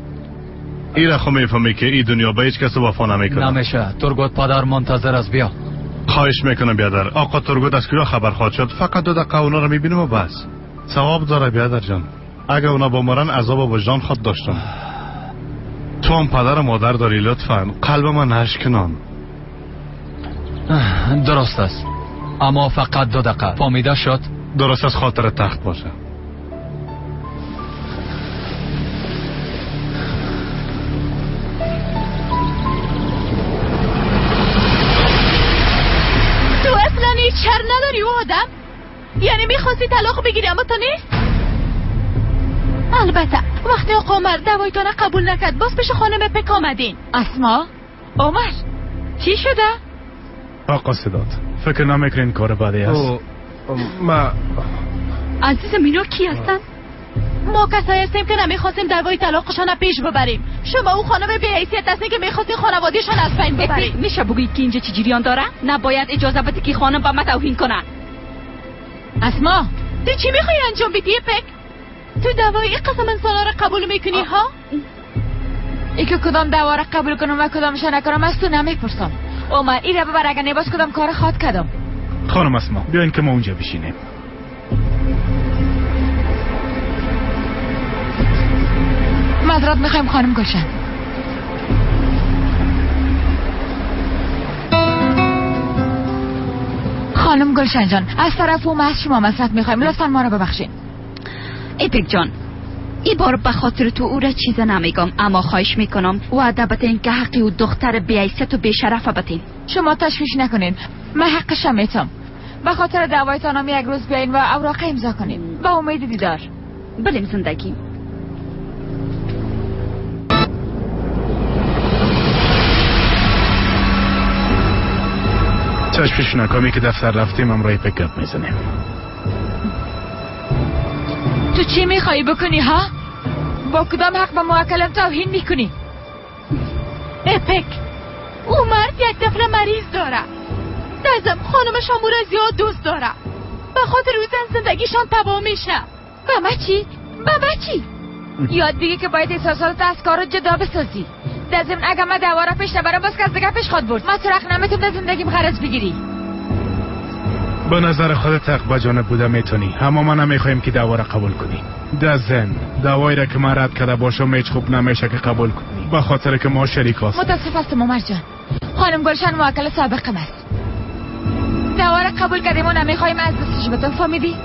ای را خو میفهمی که ای دنیا با هیچ کس وفا نمیکنه. نمیشه. ترگوت پدر منتظر است. بیا. خواهش میکنم بیادر. آقا ترگوت از کجا خبر خواهد شد؟ فقط 2 دقیقه اونا را میبینیم و بس. ثواب داره بیادر جان. اگر اونا بمرن عذاب وجدان خود داشتم. تو هم پدر و مادر داری، لطفاً قلب من نشکنان. درست است، اما فقط 2 دقیقه. فهمیده شد؟ درست از خاطر تخت باشه. تو اصلا هیچ شر نداری او آدم؟ یعنی میخواستی طلاق بگیری اما تو نیست؟ البته وقتی آقا عمر دوایتانه قبول نکرد باز پیش خانم پک آمدین. اسما عمر چی شده؟ آقا صدات فکر نمیکنین کار بعدی است؟ ما عزیزم اینا کی هستن؟ ما کسایی هستیم که نمیخواستیم دعوای طلاقشان پیش ببریم. شما او خانم بی حیثیت هستین که میخواستین خانوادهشان از بین ببرید. میشه بگید که اینجا چی جریان داره؟ نباید اجازه بدی که خانم به ما توهین کنه. اسما تو چی میخوای انجام بدی پک؟ تو دعوای قسم انسانا را قبول میکنی ها؟ ای که کدام دعوا را قبول کنم و کدامش نکنم از تو نمیپرسم. عمر ای را ببر اگر نباز کدام کار خود کردم. خانم اسما بیاین که ما اونجا بشینیم. معذرت میخوایم خانم گلشن. خانم گلشن جان از طرف او از شما معذرت میخوایم، لطفا ما را ببخشید. ایپک جان این بار به خاطر تو او را چیز نمیگم، اما خواهش میکنم وعده بتین که حقی او دختر بی‌حیثیت و بی‌شرف بتین. شما تشویش نکنین، من حقش میتم. به خاطر دعوایتان هم یک روز بیاین و اوراق امضا کنین. با امید دیدار. بریم زندگی. تشویش نکنی که دفتر رفتیم امرای پکت میزنیم. تو چی میخوایی بکنی ها؟ با کدام حق با موکلم توهین میکنی؟ اپک او مرد یک طفل مریض داره. دازم خانمش هم او را زیاد دوست داره. به خاطر او زن زندگیشان تباه میشه. بابا چی؟ بابا چی؟ یاد بگی که باید احساسات از کار رو جدا بسازی. در ضمن اگر من دعوا را پیش نبرم باز کس دیگه پیش خود برد. من سراغ نمیتونم در زندگیم خرج بگیری. به نظر خودت حق به جانب بوده میتونی، اما ما نمیخوایم که دعوا را قبول کنی. در ضمن دعوایی را که من رد کرده باشم هیچ خوب نمیشه که قبول کنی، به خاطر که ما شریک هستیم. متاسف هستم عمر جان، خانم گلشن موکل سابقم است. دعوا را قبول کردیم و نمیخوایم از دستش بدم. فهمیدی؟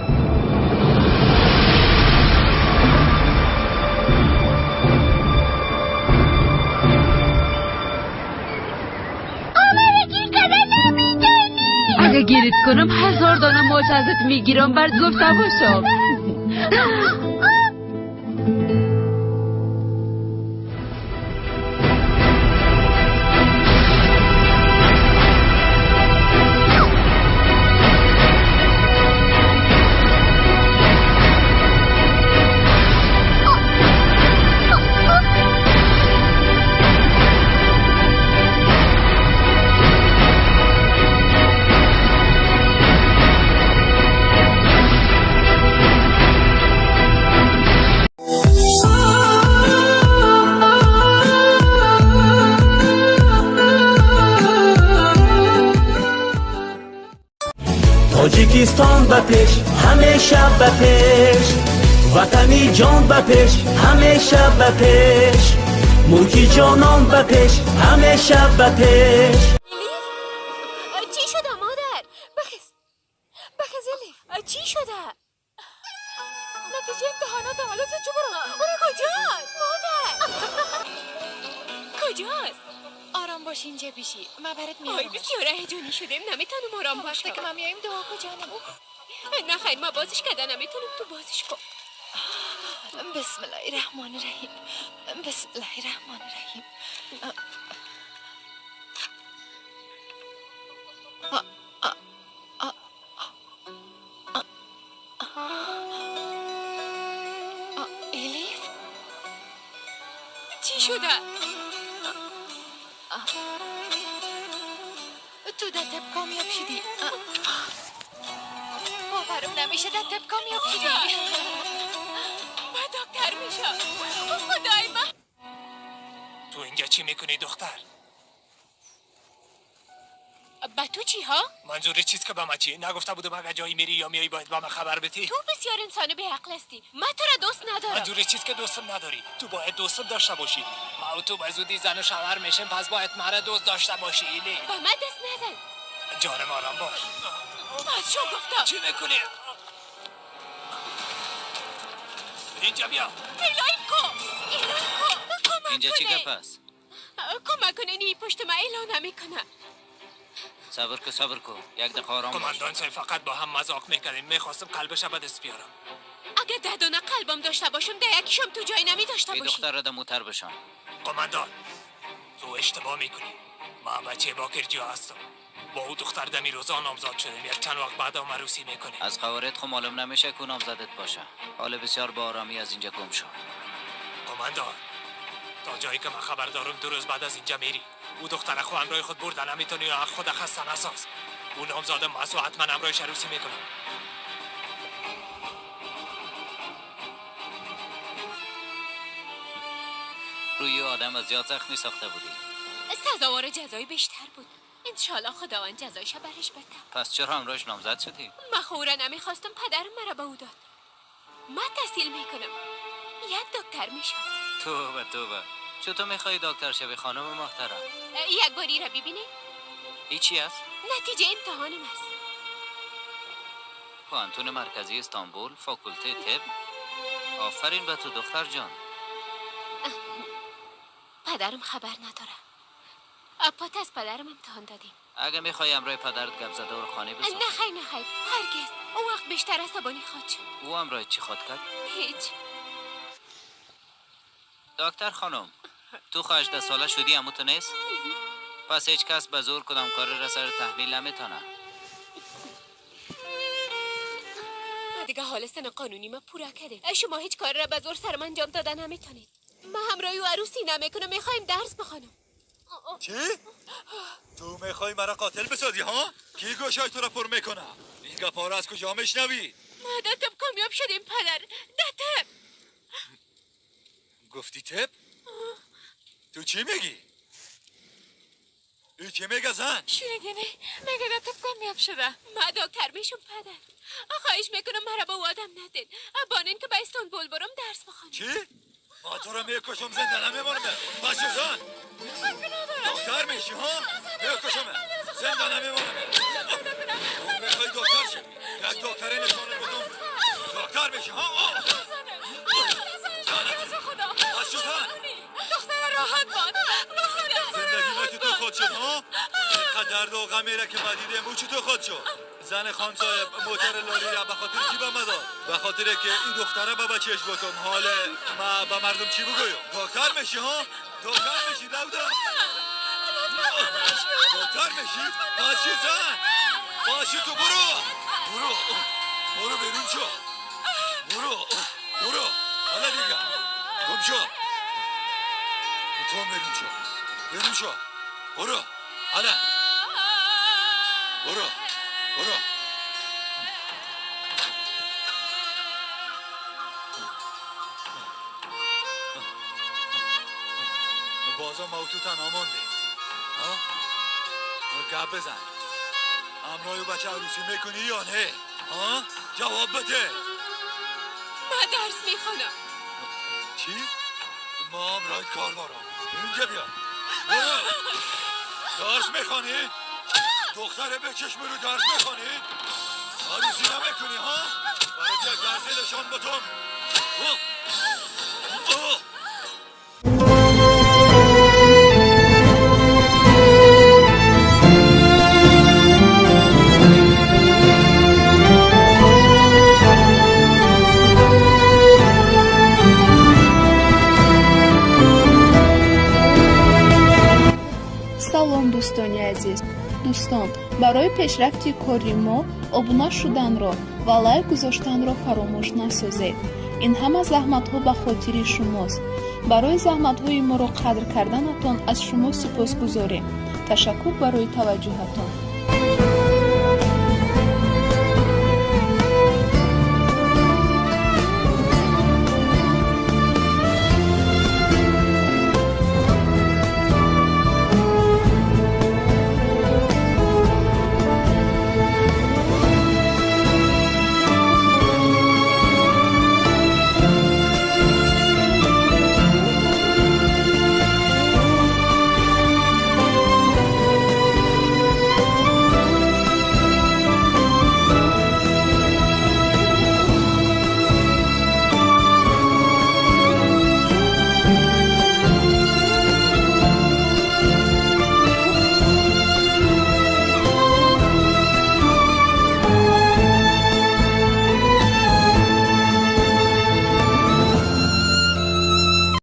اگه گیرت کنم 1000 دانه ماچ ازت میگیرم. برد گفته باشم. تاجیکستان به پیش همیشه به پیش، وطنی جان به پیش همیشه به پیش، ملکی جانان به پیش همیشه به پیش. چی شده مادر؟ بخز الیف چی شده؟ نتیجه امتحانات حالا چه برو؟ اون کجاست؟ مادر کجاست؟ آرام باش اینجا بیشی، من برات میارم. آی بسیار هیجانی شدیم، نمیتونم آرام باشم. وقتی که ما میاییم دعا کجانم؟ نه خیر ما بازش کردن نمیتونم، تو بازش کن. بسم الله الرحمن الرحیم. بسم الله الرحمن الرحیم. شده؟ تو در طب کامیاب شدی. باورم نمیشه در طب کامیاب شدی. من دکتر میشم. خدای من. تو اینجا چی میکنی دختر؟ با تو چی ها؟ منظور چیز که با ما چی؟ نگفته بودم اگه جایی میری یا میایی باید با من خبر بدی؟ تو بسیار انسان به عقل هستی. من تو را دوست ندارم. منظور چیز که دوستم نداری؟ تو باید دوستم داشته باشی. ما و تو به زودی زن و شوهر میشیم، پس باید مرا دوست داشته باشی. ایلی با من دست نزن. جانم آرام باش. باز شو گفتم. چی میکنی؟ اینجا بیا. اعلام کن. اینجا چی گپ است؟ کمک کنی پشت ما اعلام نمیکنه. صبر کو یک دقیقه آرام باش. کماندان صاحب فقط با هم مذاق میکردیم. میخواستم قلبش به دست بیارم. اگه ده دونه قلبم داشته باشم ده یکیشم تو جای نمی داشته باشی. دختر را دموتر بشان. کماندان تو اشتباه میکنی. من بچه باکرجی هستم. با او دختر دمی روزا نامزاد شدیم. یک چند وقت بعد هم عروسی میکنیم. از خوارت خو معلوم نمیشه که نامزدت باشه. حال بسیار با آرامی از اینجا گم شو. کماندان تا جایی که من خبر دارم 2 روز بعد از اینجا میری. او دختر خو همراه خود بردن نمیتونی یا خود خسته نساز. او نامزاد مسو حتما همراهش عروسی میکنم. روی آدم از زیاد زخمی ساخته بودی. سزاوار جزای بیشتر بود. انشالله خداوند جزایش برش بده. پس چرا همراهش نامزد شدی؟ من خوره نمیخواستم پدرم مرا به او داد. من تحصیل میکنم. یک دکتر میشم. توبه چطور میخوای دکتر شوی خانم محترم؟ یک باری را ببینی؟ ای چی است؟ نتیجه امتحانم است. پانتون مرکزی استانبول، فاکولته طب. آفرین به تو دختر جان. پدرم خبر نداره. اپات از پدرم امتحان دادیم. اگه میخوای امرای پدرت گپ زده و خانه بساز. نه خیر هرگز. اون وقت بیشتر عصبانی خواهد شد. او امرای چی خواد کرد؟ هیچ. دکتر خانم تو 18 ساله شدی امو تو نیست؟ پس هیچ کس به زور کدام کار را سر تحویل نمیتونه. ما دیگه حال سن قانونی ما پورا کرده. شما هیچ کار را به زور سرم انجام دادن نمیتونید. ما همراهی و عروسی نمیکنم. میخوایم درس بخونم. چی؟ تو میخوای مرا قاتل بسازی ها؟ کی گوشای تو را پر میکنه؟ این گپا را از کجا میشنوی؟ ما در طب کامیاب شدیم پدر. در طب. گفتی طب؟ تو چی میگی؟ ای چی میگه زن؟ شنیدینی؟ میگه در طب کامیاب شده. ما دکتر میشم پدر. خواهش میکنم مرا با آدم ندین. بانین که به استانبول برم درس بخونم. چی؟ ما تو را میکشم زنده نمیمونم. بچه زن دکتر میشی ها؟ میکشم زنده نمیمونم. میخوای دکتر شی؟ یک دکتره نشانه بدم دکتر میشی ها؟ بچه زن دختر راحت باد. زندگی ما تو خود شد ها؟ اینقدر درد و غمی را که ما دیدیم او تو خود شد. زن خان صاحب موتر لاری را به خاطر چی به ما داد؟ به خاطر که این دختره به بچهش بکن. حال ما به مردم چی بگویم؟ دکتر میشی ها؟ دکتر میشی دودم؟ دکتر میشی؟ باشی زن باشی تو برو بیرون شو. برو حالا دیگه گم شو. تو بیرون شو برو حالا برو بازا ما تو تنها موندیم ها؟ گپ بزن. امرای بچه عروسی میکنی یا نه؟ ها؟ جواب بده. من درس میخونم. چی؟ ما امرای کار دارم. اینجا بیا. برو. درس میخوانی؟ دختره به چشم رو درس میخوانی؟ عروسی نمیکنی ها؟ برای یک درسی نشان بتم. салом дӯстони азиз. дӯстон, барои пешрафти кори мо обуна шуданро ва лайк гузоштанро фаромӯш насозед. این همه زحمت ها به خاطر شماست. برای زحمت های ما را قدر کردنتان از شما سپاسگزاریم. تشکر برای توجهتان.